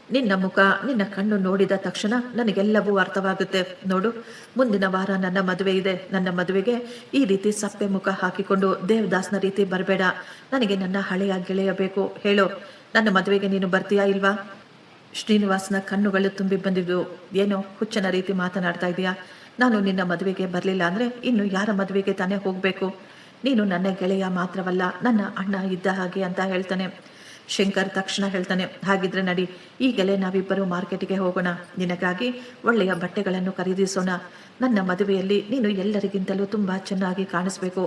ನಿನ್ನ ಮುಖ, ನಿನ್ನ ಕಣ್ಣು ನೋಡಿದ ತಕ್ಷಣ ನನಗೆಲ್ಲವೂ ಅರ್ಥವಾಗುತ್ತೆ. ನೋಡು, ಮುಂದಿನ ವಾರ ನನ್ನ ಮದುವೆ ಇದೆ. ನನ್ನ ಮದುವೆಗೆ ಈ ರೀತಿ ಸಪ್ಪೆ ಮುಖ ಹಾಕಿಕೊಂಡು ದೇವದಾಸ್ನ ರೀತಿ ಬರಬೇಡ. ನನಗೆ ನನ್ನ ಹಳೆಯ ಗೆಳೆಯ ಬೇಕು. ಹೇಳು, ನನ್ನ ಮದುವೆಗೆ ನೀನು ಬರ್ತೀಯಾ ಇಲ್ವಾ? ಶ್ರೀನಿವಾಸ್ನ ಕಣ್ಣುಗಳು ತುಂಬಿ ಬಂದಿದ್ವು. ಏನೋ ಹುಚ್ಚನ ರೀತಿ ಮಾತನಾಡ್ತಾ ಇದೆಯಾ? ನಾನು ನಿನ್ನ ಮದುವೆಗೆ ಬರಲಿಲ್ಲ ಅಂದರೆ ಇನ್ನು ಯಾರ ಮದುವೆಗೆ ತಾನೇ ಹೋಗಬೇಕು? ನೀನು ನನ್ನ ಗೆಳೆಯ ಮಾತ್ರವಲ್ಲ, ನನ್ನ ಅಣ್ಣ ಇದ್ದ ಹಾಗೆ ಅಂತ ಹೇಳ್ತಾನೆ. ಶಂಕರ್ ತಕ್ಷಣ ಹೇಳ್ತಾನೆ, ಹಾಗಿದ್ರೆ ನಡಿ, ಈಗಲೇ ನಾವಿಬ್ಬರು ಮಾರ್ಕೆಟಿಗೆ ಹೋಗೋಣ. ನಿನಗಾಗಿ ಒಳ್ಳೆಯ ಬಟ್ಟೆಗಳನ್ನು ಖರೀದಿಸೋಣ. ನನ್ನ ಮದುವೆಯಲ್ಲಿ ನೀನು ಎಲ್ಲರಿಗಿಂತಲೂ ತುಂಬ ಚೆನ್ನಾಗಿ ಕಾಣಿಸ್ಬೇಕು.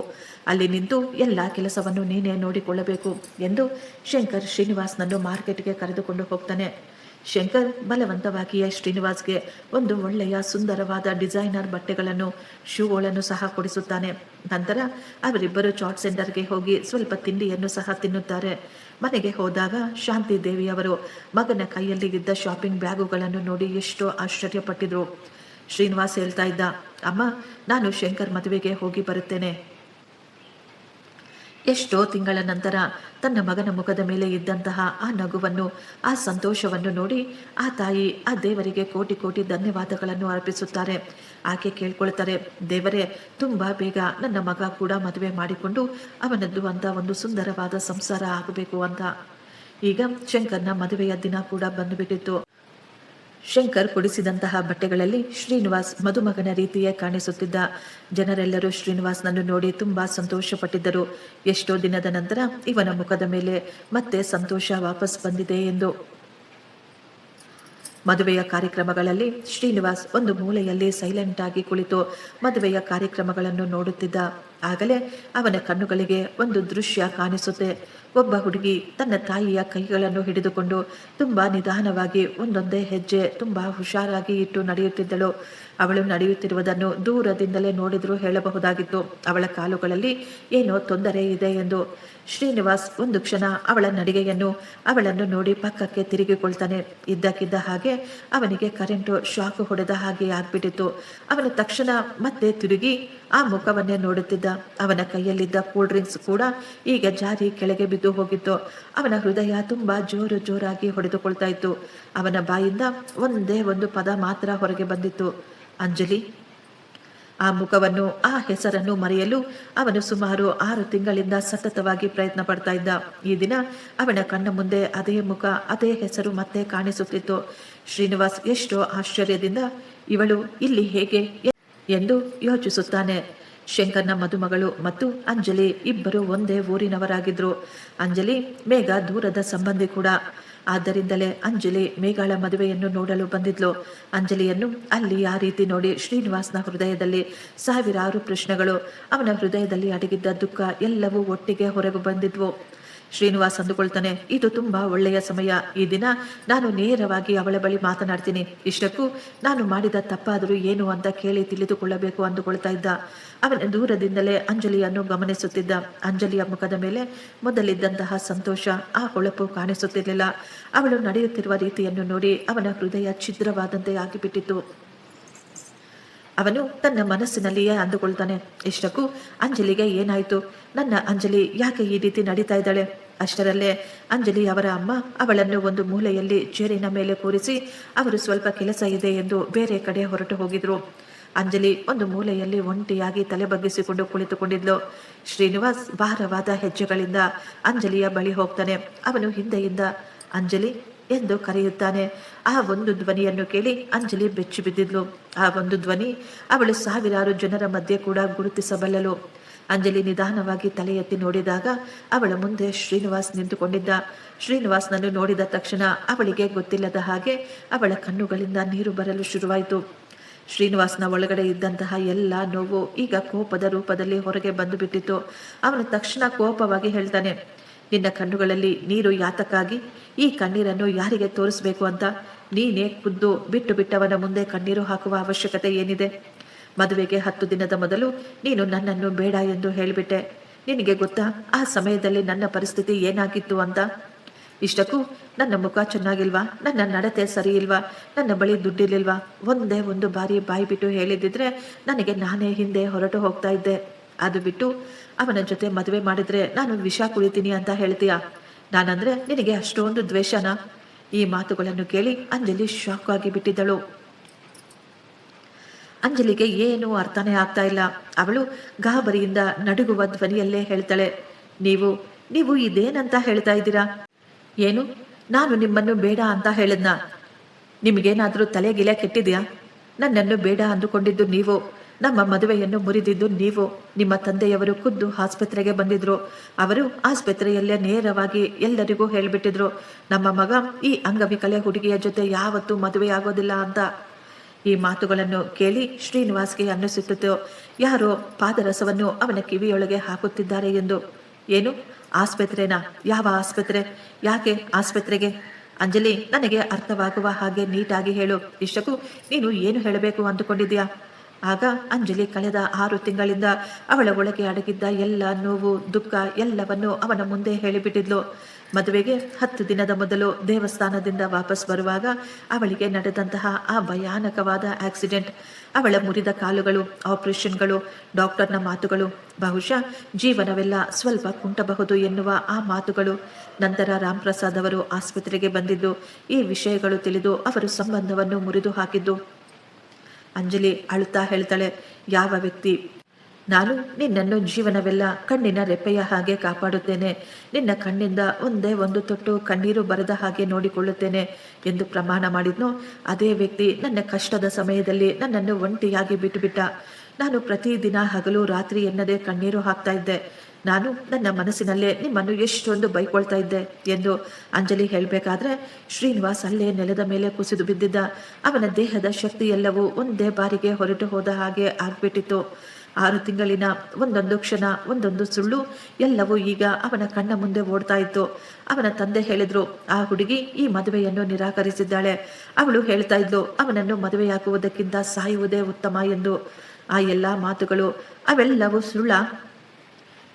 ಅಲ್ಲಿ ನಿಂತು ಎಲ್ಲ ಕೆಲಸವನ್ನು ನೀನೇ ನೋಡಿಕೊಳ್ಳಬೇಕು ಎಂದು ಶಂಕರ್ ಶ್ರೀನಿವಾಸ್ನನ್ನು ಮಾರ್ಕೆಟ್ಗೆ ಕರೆದುಕೊಂಡು ಹೋಗ್ತಾನೆ. ಶಂಕರ್ ಬಲವಂತವಾಗಿಯೇ ಶ್ರೀನಿವಾಸ್ಗೆ ಒಂದು ಒಳ್ಳೆಯ ಸುಂದರವಾದ ಡಿಸೈನರ್ ಬಟ್ಟೆಗಳನ್ನು, ಶೂಗಳನ್ನು ಸಹ ಕೊಡಿಸುತ್ತಾನೆ. ನಂತರ ಅವರಿಬ್ಬರು ಚಾಟ್ ಸೆಂಟರ್ಗೆ ಹೋಗಿ ಸ್ವಲ್ಪ ತಿಂಡಿಯನ್ನು ಸಹ ತಿನ್ನುತ್ತಾರೆ. ಮನೆಗೆ ಹೋದಾಗ ಶಾಂತಿ ದೇವಿಯವರು ಮಗನ ಕೈಯಲ್ಲಿ ಇದ್ದ ಶಾಪಿಂಗ್ ಬ್ಯಾಗುಗಳನ್ನು ನೋಡಿ ಎಷ್ಟೋ ಆಶ್ಚರ್ಯಪಟ್ಟಿದ್ರು. ಶ್ರೀನಿವಾಸ್ ಹೇಳ್ತಾ ಇದ್ದ, ಅಮ್ಮ, ನಾನು ಶಂಕರ್ ಮದುವೆಗೆ ಹೋಗಿ ಬರುತ್ತೇನೆ. ಎಷ್ಟೋ ತಿಂಗಳ ನಂತರ ತನ್ನ ಮಗನ ಮುಖದ ಮೇಲೆ ಇದ್ದಂತಹ ಆ ನಗುವನ್ನು, ಆ ಸಂತೋಷವನ್ನು ನೋಡಿ ಆ ತಾಯಿ ಆ ದೇವರಿಗೆ ಕೋಟಿ ಕೋಟಿ ಧನ್ಯವಾದಗಳನ್ನು ಅರ್ಪಿಸುತ್ತಾರೆ. ಆಕೆ ಕೇಳ್ಕೊಳ್ತಾರೆ, ದೇವರೇ, ತುಂಬ ಬೇಗ ನನ್ನ ಮಗ ಕೂಡ ಮದುವೆ ಮಾಡಿಕೊಂಡು ಅವನದ್ದು ಅಂತ ಒಂದು ಸುಂದರವಾದ ಸಂಸಾರ ಆಗಬೇಕು ಅಂತ. ಈಗ ಶಂಕರ್ನ ಮದುವೆಯ ದಿನ ಕೂಡ ಬಂದುಬಿಟ್ಟಿತ್ತು. ಶಂಕರ್ ಕೊಡಿಸಿದಂತಹ ಬಟ್ಟೆಗಳಲ್ಲಿ ಶ್ರೀನಿವಾಸ್ ಮದುಮಗನ ರೀತಿಯೇ ಕಾಣಿಸುತ್ತಿದ್ದ. ಜನರೆಲ್ಲರೂ ಶ್ರೀನಿವಾಸ್ನನ್ನು ನೋಡಿ ತುಂಬಾ ಸಂತೋಷಪಟ್ಟಿದ್ದರು. ಎಷ್ಟೋ ದಿನದ ನಂತರ ಇವನ ಮುಖದ ಮೇಲೆ ಮತ್ತೆ ಸಂತೋಷ ವಾಪಸ್ ಬಂದಿದೆ ಎಂದು. ಮದುವೆಯ ಕಾರ್ಯಕ್ರಮಗಳಲ್ಲಿ ಶ್ರೀನಿವಾಸ್ ಒಂದು ಮೂಲೆಯಲ್ಲಿ ಸೈಲೆಂಟ್ ಆಗಿ ಕುಳಿತು ಮದುವೆಯ ಕಾರ್ಯಕ್ರಮಗಳನ್ನು ನೋಡುತ್ತಿದ್ದ. ಆಗಲೇ ಅವನ ಕಣ್ಣುಗಳಿಗೆ ಒಂದು ದೃಶ್ಯ ಕಾಣಿಸುತ್ತೆ. ಒಬ್ಬ ಹುಡುಗಿ ತನ್ನ ತಾಯಿಯ ಕೈಗಳನ್ನು ಹಿಡಿದುಕೊಂಡು ತುಂಬಾ ನಿಧಾನವಾಗಿ ಒಂದೊಂದೇ ಹೆಜ್ಜೆ ತುಂಬಾ ಹುಷಾರಾಗಿ ಇಟ್ಟು ನಡೆಯುತ್ತಿದ್ದಳು. ಅವಳು ನಡೆಯುತ್ತಿರುವುದನ್ನು ದೂರದಿಂದಲೇ ನೋಡಿದ್ರೂ ಹೇಳಬಹುದಾಗಿತ್ತು ಅವಳ ಕಾಲುಗಳಲ್ಲಿ ಏನೋ ತೊಂದರೆ ಇದೆ ಎಂದು. ಶ್ರೀನಿವಾಸ್ ಒಂದು ಕ್ಷಣ ಅವಳ ನಡಿಗೆಯನ್ನು, ಅವಳನ್ನು ನೋಡಿ ಪಕ್ಕಕ್ಕೆ ತಿರುಗಿಕೊಳ್ತಾನೆ. ಇದ್ದಕ್ಕಿದ್ದ ಹಾಗೆ ಅವನಿಗೆ ಕರೆಂಟು ಶಾಕ್ ಹೊಡೆದ ಹಾಗೆ ಆಗ್ಬಿಟ್ಟಿತ್ತು. ಅವನು ತಕ್ಷಣ ಮತ್ತೆ ತಿರುಗಿ ಆ ಮುಖವನ್ನೇ ನೋಡುತ್ತಿದ್ದ. ಅವನ ಕೈಯಲ್ಲಿದ್ದ ಕೂಲ್ ಡ್ರಿಂಕ್ಸ್ ಕೂಡ ಈಗ ಜಾರಿ ಕೆಳಗೆ ಬಿದ್ದು ಹೋಗಿತ್ತು. ಅವನ ಹೃದಯ ತುಂಬಾ ಜೋರು ಜೋರಾಗಿ ಹೊಡೆದುಕೊಳ್ತಾ ಇತ್ತು. ಅವನ ಬಾಯಿಂದ ಒಂದೇ ಒಂದು ಪದ ಮಾತ್ರ ಹೊರಗೆ ಬಂದಿತ್ತು, ಅಂಜಲಿ. ಆ ಮುಖವನ್ನು, ಆ ಹೆಸರನ್ನು ಮರೆಯಲು ಅವನು ಸುಮಾರು 6 ತಿಂಗಳಿಂದ ಸತತವಾಗಿ ಪ್ರಯತ್ನ ಪಡ್ತಾ ಇದ್ದ. ಈ ದಿನ ಅವನ ಕಣ್ಣ ಮುಂದೆ ಅದೇ ಮುಖ, ಅದೇ ಹೆಸರು ಮತ್ತೆ ಕಾಣಿಸುತ್ತಿತ್ತು. ಶ್ರೀನಿವಾಸ್ ಎಷ್ಟೋ ಆಶ್ಚರ್ಯದಿಂದ ಇವಳು ಇಲ್ಲಿ ಹೇಗೆ ಎಂದು ಯೋಚಿಸುತ್ತಾನೆ. ಶಂಕರ್ನ ಮದುಮಗಳು ಮತ್ತು ಅಂಜಲಿ ಇಬ್ಬರು ಒಂದೇ ಊರಿನವರಾಗಿದ್ರು. ಅಂಜಲಿ ಮೇಘ ದೂರದ ಸಂಬಂಧಿ ಕೂಡ. ಆದ್ದರಿಂದಲೇ ಅಂಜಲಿ ಮೇಘಾಳ ಮದುವೆಯನ್ನು ನೋಡಲು ಬಂದಿದ್ಲು. ಅಂಜಲಿಯನ್ನು ಅಲ್ಲಿ ಆ ರೀತಿ ನೋಡಿ ಶ್ರೀನಿವಾಸ್ನ ಹೃದಯದಲ್ಲಿ ಸಾವಿರಾರು ಪ್ರಶ್ನೆಗಳು, ಅವನ ಹೃದಯದಲ್ಲಿ ಅಡಗಿದ್ದ ದುಃಖ ಎಲ್ಲವೂ ಒಟ್ಟಿಗೆ ಹೊರಗೆ ಬಂದಿದ್ವು. ಶ್ರೀನಿವಾಸ್ ಅಂದುಕೊಳ್ತಾನೆ, ಇದು ತುಂಬಾ ಒಳ್ಳೆಯ ಸಮಯ. ಈ ದಿನ ನಾನು ನೇರವಾಗಿ ಅವಳ ಬಳಿ ಮಾತನಾಡ್ತೀನಿ. ಇಷ್ಟಕ್ಕೂ ನಾನು ಮಾಡಿದ ತಪ್ಪಾದರೂ ಏನು ಅಂತ ಕೇಳಿ ತಿಳಿದುಕೊಳ್ಳಬೇಕು ಅಂದುಕೊಳ್ತಾ ಇದ್ದ. ಅವನ ದೂರದಿಂದಲೇ ಅಂಜಲಿಯನ್ನು ಗಮನಿಸುತ್ತಿದ್ದ. ಅಂಜಲಿಯ ಮುಖದ ಮೇಲೆ ಮೊದಲಿದ್ದಂತಹ ಸಂತೋಷ, ಆ ಹೊಳಪು ಕಾಣಿಸುತ್ತಿರಲಿಲ್ಲ. ಅವಳು ನಡೆಯುತ್ತಿರುವ ರೀತಿಯನ್ನು ನೋಡಿ ಅವನ ಹೃದಯ ಛಿದ್ರವಾದಂತೆ ಆಗಿಬಿಟ್ಟಿತ್ತು. ಅವನು ತನ್ನ ಮನಸ್ಸಿನಲ್ಲಿಯೇ ಅಂದುಕೊಳ್ತಾನೆ, ಇಷ್ಟಕ್ಕೂ ಅಂಜಲಿಗೆ ಏನಾಯಿತು? ನನ್ನ ಅಂಜಲಿ ಯಾಕೆ ಈ ರೀತಿ ನಡೀತಾ ಇದ್ದಾಳೆ? ಅಷ್ಟರಲ್ಲೇ ಅಂಜಲಿ ಅವರ ಅಮ್ಮ ಅವಳನ್ನು ಒಂದು ಮೂಲೆಯಲ್ಲಿ ಚೇರಿನ ಮೇಲೆ ಕೂರಿಸಿ ಅವರು ಸ್ವಲ್ಪ ಕೆಲಸ ಇದೆ ಎಂದು ಬೇರೆ ಕಡೆ ಹೊರಟು ಹೋಗಿದ್ರು. ಅಂಜಲಿ ಒಂದು ಮೂಲೆಯಲ್ಲಿ ಒಂಟಿಯಾಗಿ ತಲೆ ಬಗ್ಗಿಸಿಕೊಂಡು ಕುಳಿತುಕೊಂಡಿದ್ಲು. ಶ್ರೀನಿವಾಸ್ ಭಾರವಾದ ಹೆಜ್ಜೆಗಳಿಂದ ಅಂಜಲಿಯ ಬಳಿ ಹೋಗ್ತಾನೆ. ಅವನು ಹಿಂದೆಯಿಂದ ಅಂಜಲಿ ಎಂದು ಕರೆಯುತ್ತಾನೆ. ಆ ಒಂದು ಧ್ವನಿಯನ್ನು ಕೇಳಿ ಅಂಜಲಿ ಬೆಚ್ಚಿ ಬಿದ್ದಿದ್ಲು. ಆ ಒಂದು ಧ್ವನಿ ಅವಳು ಸಾವಿರಾರು ಜನರ ಮಧ್ಯೆ ಕೂಡ ಗುರುತಿಸಬಲ್ಲಳು. ಅಂಜಲಿ ನಿಧಾನವಾಗಿ ತಲೆ ಎತ್ತಿ ನೋಡಿದಾಗ ಅವಳ ಮುಂದೆ ಶ್ರೀನಿವಾಸ್ ನಿಂತುಕೊಂಡಿದ್ದ. ಶ್ರೀನಿವಾಸ್ನನ್ನು ನೋಡಿದ ತಕ್ಷಣ ಅವಳಿಗೆ ಗೊತ್ತಿಲ್ಲದ ಹಾಗೆ ಅವಳ ಕಣ್ಣುಗಳಿಂದ ನೀರು ಬರಲು ಶುರುವಾಯಿತು. ಶ್ರೀನಿವಾಸ್ನ ಒಳಗಡೆ ಇದ್ದಂತಹ ಎಲ್ಲ ನೋವು ಈಗ ಕೋಪದ ರೂಪದಲ್ಲಿ ಹೊರಗೆ ಬಂದು ಬಿಟ್ಟಿತ್ತು. ಅವನು ತಕ್ಷಣ ಕೋಪವಾಗಿ ಹೇಳ್ತಾನೆ, ನಿನ್ನ ಕಣ್ಣುಗಳಲ್ಲಿ ನೀರು ಯಾತಕ್ಕಾಗಿ? ಈ ಕಣ್ಣೀರನ್ನು ಯಾರಿಗೆ ತೋರಿಸ್ಬೇಕು ಅಂತ? ನೀನೇ ಖುದ್ದು ಬಿಟ್ಟು ಬಿಟ್ಟವನ ಮುಂದೆ ಕಣ್ಣೀರು ಹಾಕುವ ಅವಶ್ಯಕತೆ ಏನಿದೆ? ಮದುವೆಗೆ 10 ದಿನದ ಮೊದಲು ನೀನು ನನ್ನನ್ನು ಬೇಡ ಎಂದು ಹೇಳಿಬಿಟ್ಟೆ. ನಿನಗೆ ಗೊತ್ತಾ ಆ ಸಮಯದಲ್ಲಿ ನನ್ನ ಪರಿಸ್ಥಿತಿ ಏನಾಗಿತ್ತು ಅಂತ? ಇಷ್ಟಕ್ಕೂ ನನ್ನ ಮುಖ ಚೆನ್ನಾಗಿಲ್ವಾ? ನನ್ನ ನಡತೆ ಸರಿ ಇಲ್ವಾ? ನನ್ನ ಬಳಿ ದುಡ್ಡಿರ್ಲಿಲ್ವಾ? ಒಂದೇ ಒಂದು ಬಾರಿ ಬಾಯಿ ಬಿಟ್ಟು ಹೇಳಿದ್ದಿದ್ರೆ ನನಗೆ ನಾನೇ ಹಿಂದೆ ಹೊರಟು ಹೋಗ್ತಾ ಇದ್ದೆ. ಅದು ಬಿಟ್ಟು ಅವನ ಜೊತೆ ಮದುವೆ ಮಾಡಿದ್ರೆ ನಾನು ವಿಷ ಕುಡಿತೀನಿ ಅಂತ ಹೇಳ್ತೀಯ? ನಾನಂದ್ರೆ ನಿನಗೆ ಅಷ್ಟೊಂದು ದ್ವೇಷನಾ? ಈ ಮಾತುಗಳನ್ನು ಕೇಳಿ ಅಂಜಲಿ ಶಾಕ್ ಆಗಿ ಬಿಟ್ಟಿದ್ದಳು. ಅಂಜಲಿಗೆ ಏನೂ ಅರ್ಥನೇ ಆಗ್ತಾ ಇಲ್ಲ. ಅವಳು ಗಾಬರಿಯಿಂದ ನಡುಗುವ ಧ್ವನಿಯಲ್ಲೇ ಹೇಳ್ತಾಳೆ, ನೀವು ನೀವು ಇದೇನಂತ ಹೇಳ್ತಾ ಇದ್ದೀರಾ? ಏನು, ನಾನು ನಿಮ್ಮನ್ನು ಬೇಡ ಅಂತ ಹೇಳಿದ್ನಾ? ನಿಮಗೇನಾದರೂ ತಲೆಗಿಲೆ ಕೆಟ್ಟಿದ್ಯಾ? ನನ್ನನ್ನು ಬೇಡ ಅಂದುಕೊಂಡಿದ್ದು ನೀವು, ನಮ್ಮ ಮದುವೆಯನ್ನು ಮುರಿದಿದ್ದು ನೀವು. ನಿಮ್ಮ ತಂದೆಯವರು ಖುದ್ದು ಆಸ್ಪತ್ರೆಗೆ ಬಂದಿದ್ರು. ಅವರು ಆಸ್ಪತ್ರೆಯಲ್ಲೇ ನೇರವಾಗಿ ಎಲ್ಲರಿಗೂ ಹೇಳಿಬಿಟ್ಟಿದ್ರು, ನಮ್ಮ ಮಗ ಈ ಅಂಗವಿಕಲೆ ಹುಡುಗಿಯ ಜೊತೆ ಯಾವತ್ತೂ ಮದುವೆಯಾಗೋದಿಲ್ಲ ಅಂತ. ಈ ಮಾತುಗಳನ್ನು ಕೇಳಿ ಶ್ರೀನಿವಾಸ್ಗೆ ಅನ್ನಿಸುತ್ತಿತ್ತು, ಯಾರೋ ಪಾದರಸವನ್ನು ಅವನ ಕಿವಿಯೊಳಗೆ ಹಾಕುತ್ತಿದ್ದಾರೆ ಎಂದು. ಏನು, ಆಸ್ಪತ್ರೆನಾ? ಯಾವ ಆಸ್ಪತ್ರೆ? ಯಾಕೆ ಆಸ್ಪತ್ರೆಗೆ? ಅಂಜಲಿ, ನನಗೆ ಅರ್ಥವಾಗುವ ಹಾಗೆ ನೀಟಾಗಿ ಹೇಳು. ಇಷ್ಟಕ್ಕೂ ನೀನು ಏನು ಹೇಳಬೇಕು ಅಂದುಕೊಂಡಿದ್ಯಾ? ಆಗ ಅಂಜಲಿ ಕಳೆದ 6 ತಿಂಗಳಿಂದ ಅವಳ ಒಳಗೆ ಅಡಗಿದ್ದ ಎಲ್ಲ ನೋವು, ದುಃಖ ಎಲ್ಲವನ್ನು ಅವನ ಮುಂದೆ ಹೇಳಿಬಿಟ್ಟಿದ್ಲು. ಮದುವೆಗೆ 10 ದಿನದ ಮೊದಲು ದೇವಸ್ಥಾನದಿಂದ ವಾಪಸ್ ಬರುವಾಗ ಅವಳಿಗೆ ನಡೆದಂತಹ ಆ ಭಯಾನಕವಾದ ಆಕ್ಸಿಡೆಂಟ್, ಅವಳ ಮುರಿದ ಕಾಲುಗಳು, ಆಪರೇಷನ್ಗಳು, ಡಾಕ್ಟರ್ನ ಮಾತುಗಳು, ಬಹುಶಃ ಜೀವನವೆಲ್ಲ ಸ್ವಲ್ಪ ಕುಂಟಬಹುದು ಎನ್ನುವ ಆ ಮಾತುಗಳು, ನಂತರ ರಾಮ್ ಪ್ರಸಾದ್ ಅವರು ಆಸ್ಪತ್ರೆಗೆ ಬಂದಿದ್ದು, ಈ ವಿಷಯಗಳು ತಿಳಿದು ಅವರು ಸಂಬಂಧವನ್ನು ಮುರಿದು ಹಾಕಿದ್ದು. ಅಂಜಲಿ ಅಳುತ್ತಾ ಹೇಳ್ತಾಳೆ, ಯಾವ ವ್ಯಕ್ತಿ? ನಾನು ನಿನ್ನನ್ನು ಜೀವನವೆಲ್ಲ ಕಣ್ಣಿನ ರೆಪ್ಪೆಯ ಹಾಗೆ ಕಾಪಾಡುತ್ತೇನೆ, ನಿನ್ನ ಕಣ್ಣಿಂದ ಒಂದೇ ಒಂದು ತೊಟ್ಟು ಕಣ್ಣೀರು ಬರದ ಹಾಗೆ ನೋಡಿಕೊಳ್ಳುತ್ತೇನೆ ಎಂದು ಪ್ರಮಾಣ ಮಾಡಿದ್ನೋ, ಅದೇ ವ್ಯಕ್ತಿ ನನ್ನ ಕಷ್ಟದ ಸಮಯದಲ್ಲಿ ನನ್ನನ್ನು ಒಂಟಿಯಾಗಿ ಬಿಟ್ಟುಬಿಟ್ಟ. ನಾನು ಪ್ರತಿದಿನ ಹಗಲು ರಾತ್ರಿ ಎನ್ನದೇ ಕಣ್ಣೀರು ಹಾಕ್ತಾ ಇದ್ದೆ. ನಾನು ನನ್ನ ಮನಸ್ಸಿನಲ್ಲೇ ನಿಮ್ಮನ್ನು ಎಷ್ಟೊಂದು ಬೈಕೊಳ್ತಾ ಇದ್ದೆ ಎಂದು ಅಂಜಲಿ ಹೇಳಬೇಕಾದ್ರೆ ಶ್ರೀನಿವಾಸ್ ಅಲ್ಲೇ ನೆಲದ ಮೇಲೆ ಕುಸಿದು ಬಿದ್ದಿದ್ದ. ಅವನ ದೇಹದ ಶಕ್ತಿ ಎಲ್ಲವೂ ಒಂದೇ ಬಾರಿಗೆ ಹೊರಟು ಹೋದ ಹಾಗೆ ಆಗ್ಬಿಟ್ಟಿತ್ತು. 6 ತಿಂಗಳಿನ ಒಂದೊಂದು ಕ್ಷಣ, ಒಂದೊಂದು ಸುಳ್ಳು ಎಲ್ಲವೂ ಈಗ ಅವನ ಕಣ್ಣ ಮುಂದೆ ಓಡ್ತಾ ಇತ್ತು. ಅವನ ತಂದೆ ಹೇಳಿದ್ರು, ಆ ಹುಡುಗಿ ಈ ಮದುವೆಯನ್ನು ನಿರಾಕರಿಸಿದ್ದಾಳೆ. ಅವಳು ಹೇಳ್ತಾ ಇದ್ಲು, ಅವನನ್ನು ಮದುವೆಯಾಗುವುದಕ್ಕಿಂತ ಸಾಯುವುದೇ ಉತ್ತಮ ಎಂದು. ಆ ಎಲ್ಲ ಮಾತುಗಳು ಅವೆಲ್ಲವೂ ಸುಳ್ಳ?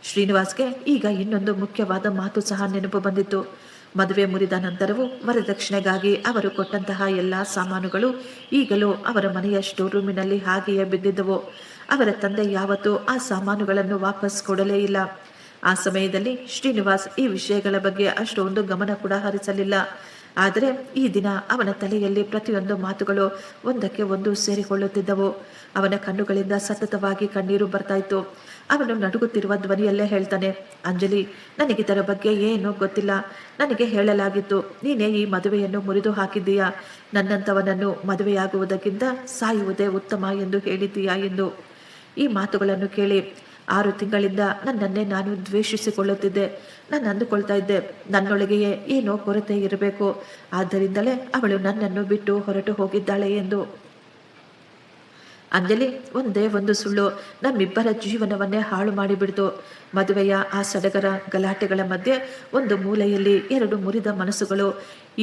ಶ್ರೀನಿವಾಸ್ಗೆ ಈಗ ಇನ್ನೊಂದು ಮುಖ್ಯವಾದ ಮಾತು ಸಹ ನೆನಪು ಬಂದಿತ್ತು. ಮದುವೆ ಮುರಿದ ನಂತರವೂ ವರದಕ್ಷಿಣೆಗಾಗಿ ಅವರು ಕೊಟ್ಟಂತಹ ಎಲ್ಲ ಸಾಮಾನುಗಳು ಈಗಲೂ ಅವರ ಮನೆಯ ಸ್ಟೋರ್ ರೂಮಿನಲ್ಲಿ ಹಾಗೆಯೇ ಬಿದ್ದಿದ್ದವು. ಅವರ ತಂದೆ ಯಾವತ್ತೂ ಆ ಸಾಮಾನುಗಳನ್ನು ವಾಪಸ್ ಕೊಡಲೇ ಇಲ್ಲ. ಆ ಸಮಯದಲ್ಲಿ ಶ್ರೀನಿವಾಸ್ ಈ ವಿಷಯಗಳ ಬಗ್ಗೆ ಅಷ್ಟೊಂದು ಗಮನ ಕೂಡ ಹರಿಸಲಿಲ್ಲ. ಆದರೆ ಈ ದಿನ ಅವನ ತಲೆಯಲ್ಲಿ ಪ್ರತಿಯೊಂದು ಮಾತುಗಳು ಒಂದಕ್ಕೆ ಒಂದು ಸೇರಿಕೊಳ್ಳುತ್ತಿದ್ದವು. ಅವನ ಕಣ್ಣುಗಳಿಂದ ಸತತವಾಗಿ ಕಣ್ಣೀರು ಬರ್ತಾ ಇತ್ತು. ಅವನು ನಡುಗುತ್ತಿರುವ ಧ್ವನಿಯಲ್ಲೇ ಹೇಳ್ತಾನೆ, ಅಂಜಲಿ, ನನಗಿದರ ಬಗ್ಗೆ ಏನೂ ಗೊತ್ತಿಲ್ಲ. ನನಗೆ ಹೇಳಲಾಗಿತ್ತು, ನೀನೇ ಈ ಮದುವೆಯನ್ನು ಮುರಿದು ಹಾಕಿದ್ದೀಯಾ, ನನ್ನಂಥವನನ್ನು ಮದುವೆಯಾಗುವುದಕ್ಕಿಂತ ಸಾಯುವುದೇ ಉತ್ತಮ ಎಂದು ಹೇಳಿದ್ದೀಯಾ ಎಂದು. ಈ ಮಾತುಗಳನ್ನು ಕೇಳಿ 6 ತಿಂಗಳಿಂದ ನನ್ನನ್ನೇ ನಾನು ದ್ವೇಷಿಸಿಕೊಳ್ಳುತ್ತಿದ್ದೆ. ನಾನು ಅಂದುಕೊಳ್ತಾ ಇದ್ದೆ, ನನ್ನೊಳಗೆಯೇ ಏನೋ ಕೊರತೆ ಇರಬೇಕು, ಆದ್ದರಿಂದಲೇ ಅವಳು ನನ್ನನ್ನು ಬಿಟ್ಟು ಹೊರಟು ಹೋಗಿದ್ದಾಳೆ ಎಂದು. ಅಂಜಲಿ, ಒಂದೇ ಒಂದು ಸುಳ್ಳು ನಮ್ಮಿಬ್ಬರ ಜೀವನವನ್ನೇ ಹಾಳು ಮಾಡಿಬಿಡ್ತು. ಮದುವೆಯ ಆ ಸಡಗರ ಗಲಾಟೆಗಳ ಮಧ್ಯೆ ಒಂದು ಮೂಲೆಯಲ್ಲಿ 2 ಮುರಿದ ಮನಸ್ಸುಗಳು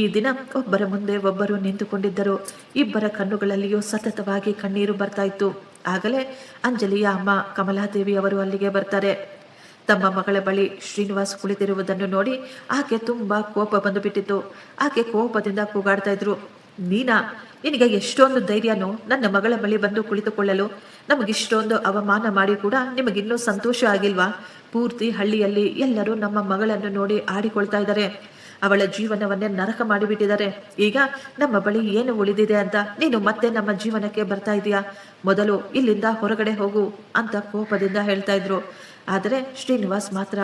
ಈ ದಿನ ಒಬ್ಬರ ಮುಂದೆ ಒಬ್ಬರು ನಿಂತುಕೊಂಡಿದ್ದರು. ಇಬ್ಬರ ಕಣ್ಣುಗಳಲ್ಲಿಯೂ ಸತತವಾಗಿ ಕಣ್ಣೀರು ಬರ್ತಾ ಇತ್ತು. ಆಗಲೇ ಅಂಜಲಿಯ ಅಮ್ಮ ಕಮಲಾದೇವಿ ಅವರು ಅಲ್ಲಿಗೆ ಬರ್ತಾರೆ. ತಮ್ಮ ಮಗಳ ಬಳಿ ಶ್ರೀನಿವಾಸ್ ಕುಳಿತಿರುವುದನ್ನು ನೋಡಿ ಆಕೆ ತುಂಬಾ ಕೋಪ ಬಂದುಬಿಟ್ಟಿತ್ತು. ಆಕೆ ಕೋಪದಿಂದ ಕೂಗಾಡ್ತಾ ಇದ್ರು, ನೀನಾ? ನಿನಗೆ ಎಷ್ಟೊಂದು ಧೈರ್ಯನೋ ನನ್ನ ಮಗಳ ಬಳಿ ಬಂದು ಕುಳಿತುಕೊಳ್ಳಲು? ನಮಗಿಷ್ಟೊಂದು ಅವಮಾನ ಮಾಡಿ ಕೂಡ ನಿಮಗಿನ್ನೂ ಸಂತೋಷ ಆಗಿಲ್ವಾ? ಪೂರ್ತಿ ಹಳ್ಳಿಯಲ್ಲಿ ಎಲ್ಲರೂ ನಮ್ಮ ಮಗಳನ್ನು ನೋಡಿ ಆಡಿಕೊಳ್ತಾ ಇದ್ದಾರೆ. ಅವಳ ಜೀವನವನ್ನೇ ನರಕ ಮಾಡಿಬಿಟ್ಟಿದ್ದಾರೆ. ಈಗ ನಮ್ಮ ಬಳಿ ಏನು ಉಳಿದಿದೆ ಅಂತ ನೀನು ಮತ್ತೆ ನಮ್ಮ ಜೀವನಕ್ಕೆ ಬರ್ತಾ ಇದೀಯಾ? ಮೊದಲು ಇಲ್ಲಿಂದ ಹೊರಗಡೆ ಹೋಗು ಅಂತ ಕೋಪದಿಂದ ಹೇಳ್ತಾ ಇದ್ರು. ಆದರೆ ಶ್ರೀನಿವಾಸ್ ಮಾತ್ರ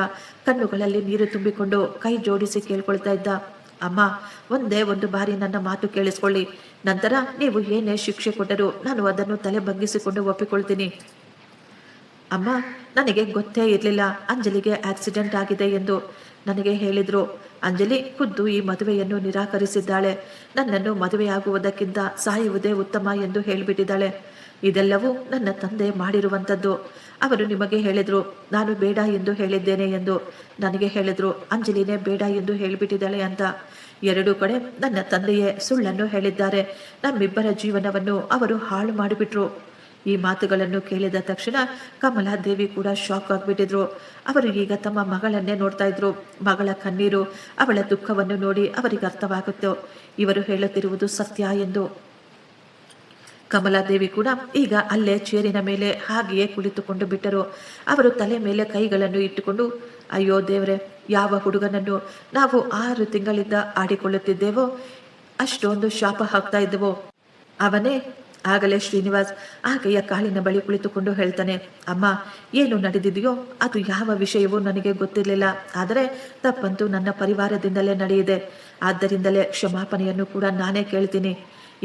ಕಣ್ಣುಗಳಲ್ಲಿ ನೀರು ತುಂಬಿಕೊಂಡು ಕೈ ಜೋಡಿಸಿ ಕೇಳ್ಕೊಳ್ತಾ ಇದ್ದ, ಅಮ್ಮ, ಒಂದೇ ಒಂದು ಬಾರಿ ನನ್ನ ಮಾತು ಕೇಳಿಸ್ಕೊಳ್ಳಿ. ನಂತರ ನೀವು ಏನೇ ಶಿಕ್ಷೆ ಕೊಟ್ಟರೂ ನಾನು ಅದನ್ನು ತಲೆ ಬಗ್ಗಿಸಿಕೊಂಡು ಒಪ್ಪಿಕೊಳ್ತೀನಿ. ಅಮ್ಮ, ನನಗೆ ಗೊತ್ತೇ ಇರಲಿಲ್ಲ ಅಂಜಲಿಗೆ ಆಕ್ಸಿಡೆಂಟ್ ಆಗಿದೆ ಎಂದು. ನನಗೆ ಹೇಳಿದ್ರು, ಅಂಜಲಿ ಖುದ್ದು ಈ ಮದುವೆಯನ್ನು ನಿರಾಕರಿಸಿದ್ದಾಳೆ. ನನ್ನನ್ನು ಮದುವೆಯಾಗುವುದಕ್ಕಿಂತ ಸಾಯುವುದೇ ಉತ್ತಮ ಎಂದು ಹೇಳಿಬಿಟ್ಟಿದ್ದಾಳೆ. ಇದೆಲ್ಲವೂ ನನ್ನ ತಂದೆ ಮಾಡಿರುವಂಥದ್ದು. ಅವರು ನಿಮಗೆ ಹೇಳಿದ್ರು ನಾನು ಬೇಡ ಎಂದು ಹೇಳಿದ್ದೇನೆ ಎಂದು. ನನಗೆ ಹೇಳಿದ್ರು ಅಂಜಲಿನೇ ಬೇಡ ಎಂದು ಹೇಳಿಬಿಟ್ಟಿದ್ದಾಳೆ ಅಂತ. 2 ಕಡೆ ನನ್ನ ತಂದೆಯೇ ಸುಳ್ಳನ್ನು ಹೇಳಿದ್ದಾರೆ. ನಮ್ಮಿಬ್ಬರ ಜೀವನವನ್ನು ಅವರು ಹಾಳು ಮಾಡಿಬಿಟ್ರು. ಈ ಮಾತುಗಳನ್ನು ಕೇಳಿದ ತಕ್ಷಣ ಕಮಲಾದೇವಿ ಕೂಡ ಶಾಕ್ ಆಗಿಬಿಟ್ಟಿದ್ರು. ಅವರು ಈಗ ತಮ್ಮ ಮಗಳನ್ನೇ ನೋಡ್ತಾ ಇದ್ರು. ಮಗಳ ಕಣ್ಣೀರು, ಅವಳ ದುಃಖವನ್ನು ನೋಡಿ ಅವರಿಗೆ ಅರ್ಥವಾಗುತ್ತೋ ಇವರು ಹೇಳುತ್ತಿರುವುದು ಸತ್ಯ ಎಂದು. ಕಮಲಾದೇವಿ ಕೂಡ ಈಗ ಅಲ್ಲೇ ಚೇರಿನ ಮೇಲೆ ಹಾಗೆಯೇ ಕುಳಿತುಕೊಂಡು ಬಿಟ್ಟರು. ಅವರು ತಲೆ ಮೇಲೆ ಕೈಗಳನ್ನು ಇಟ್ಟುಕೊಂಡು, ಅಯ್ಯೋ ದೇವರೇ, ಯಾವ ಹುಡುಗನನ್ನು ನಾವು 6 ತಿಂಗಳಿಂದ ಆಡಿಕೊಳ್ಳುತ್ತಿದ್ದೇವೋ, ಅಷ್ಟೊಂದು ಶಾಪ ಹಾಕ್ತಾ ಇದ್ದವೋ ಅವನೇ. ಆಗಲೇ ಶ್ರೀನಿವಾಸ್ ಆಕೆಯ ಕಾಲಿನ ಬಳಿ ಕುಳಿತುಕೊಂಡು ಹೇಳ್ತಾನೆ, ಅಮ್ಮ, ಏನು ನಡೆದಿದೆಯೋ ಅದು ಯಾವ ವಿಷಯವೂ ನನಗೆ ಗೊತ್ತಿರಲಿಲ್ಲ. ಆದರೆ ತಪ್ಪಂತೂ ನನ್ನ ಪರಿವಾರದಿಂದಲೇ ನಡೆಯಿದೆ. ಆದ್ದರಿಂದಲೇ ಕ್ಷಮಾಪಣೆಯನ್ನು ಕೂಡ ನಾನೇ ಕೇಳ್ತೀನಿ.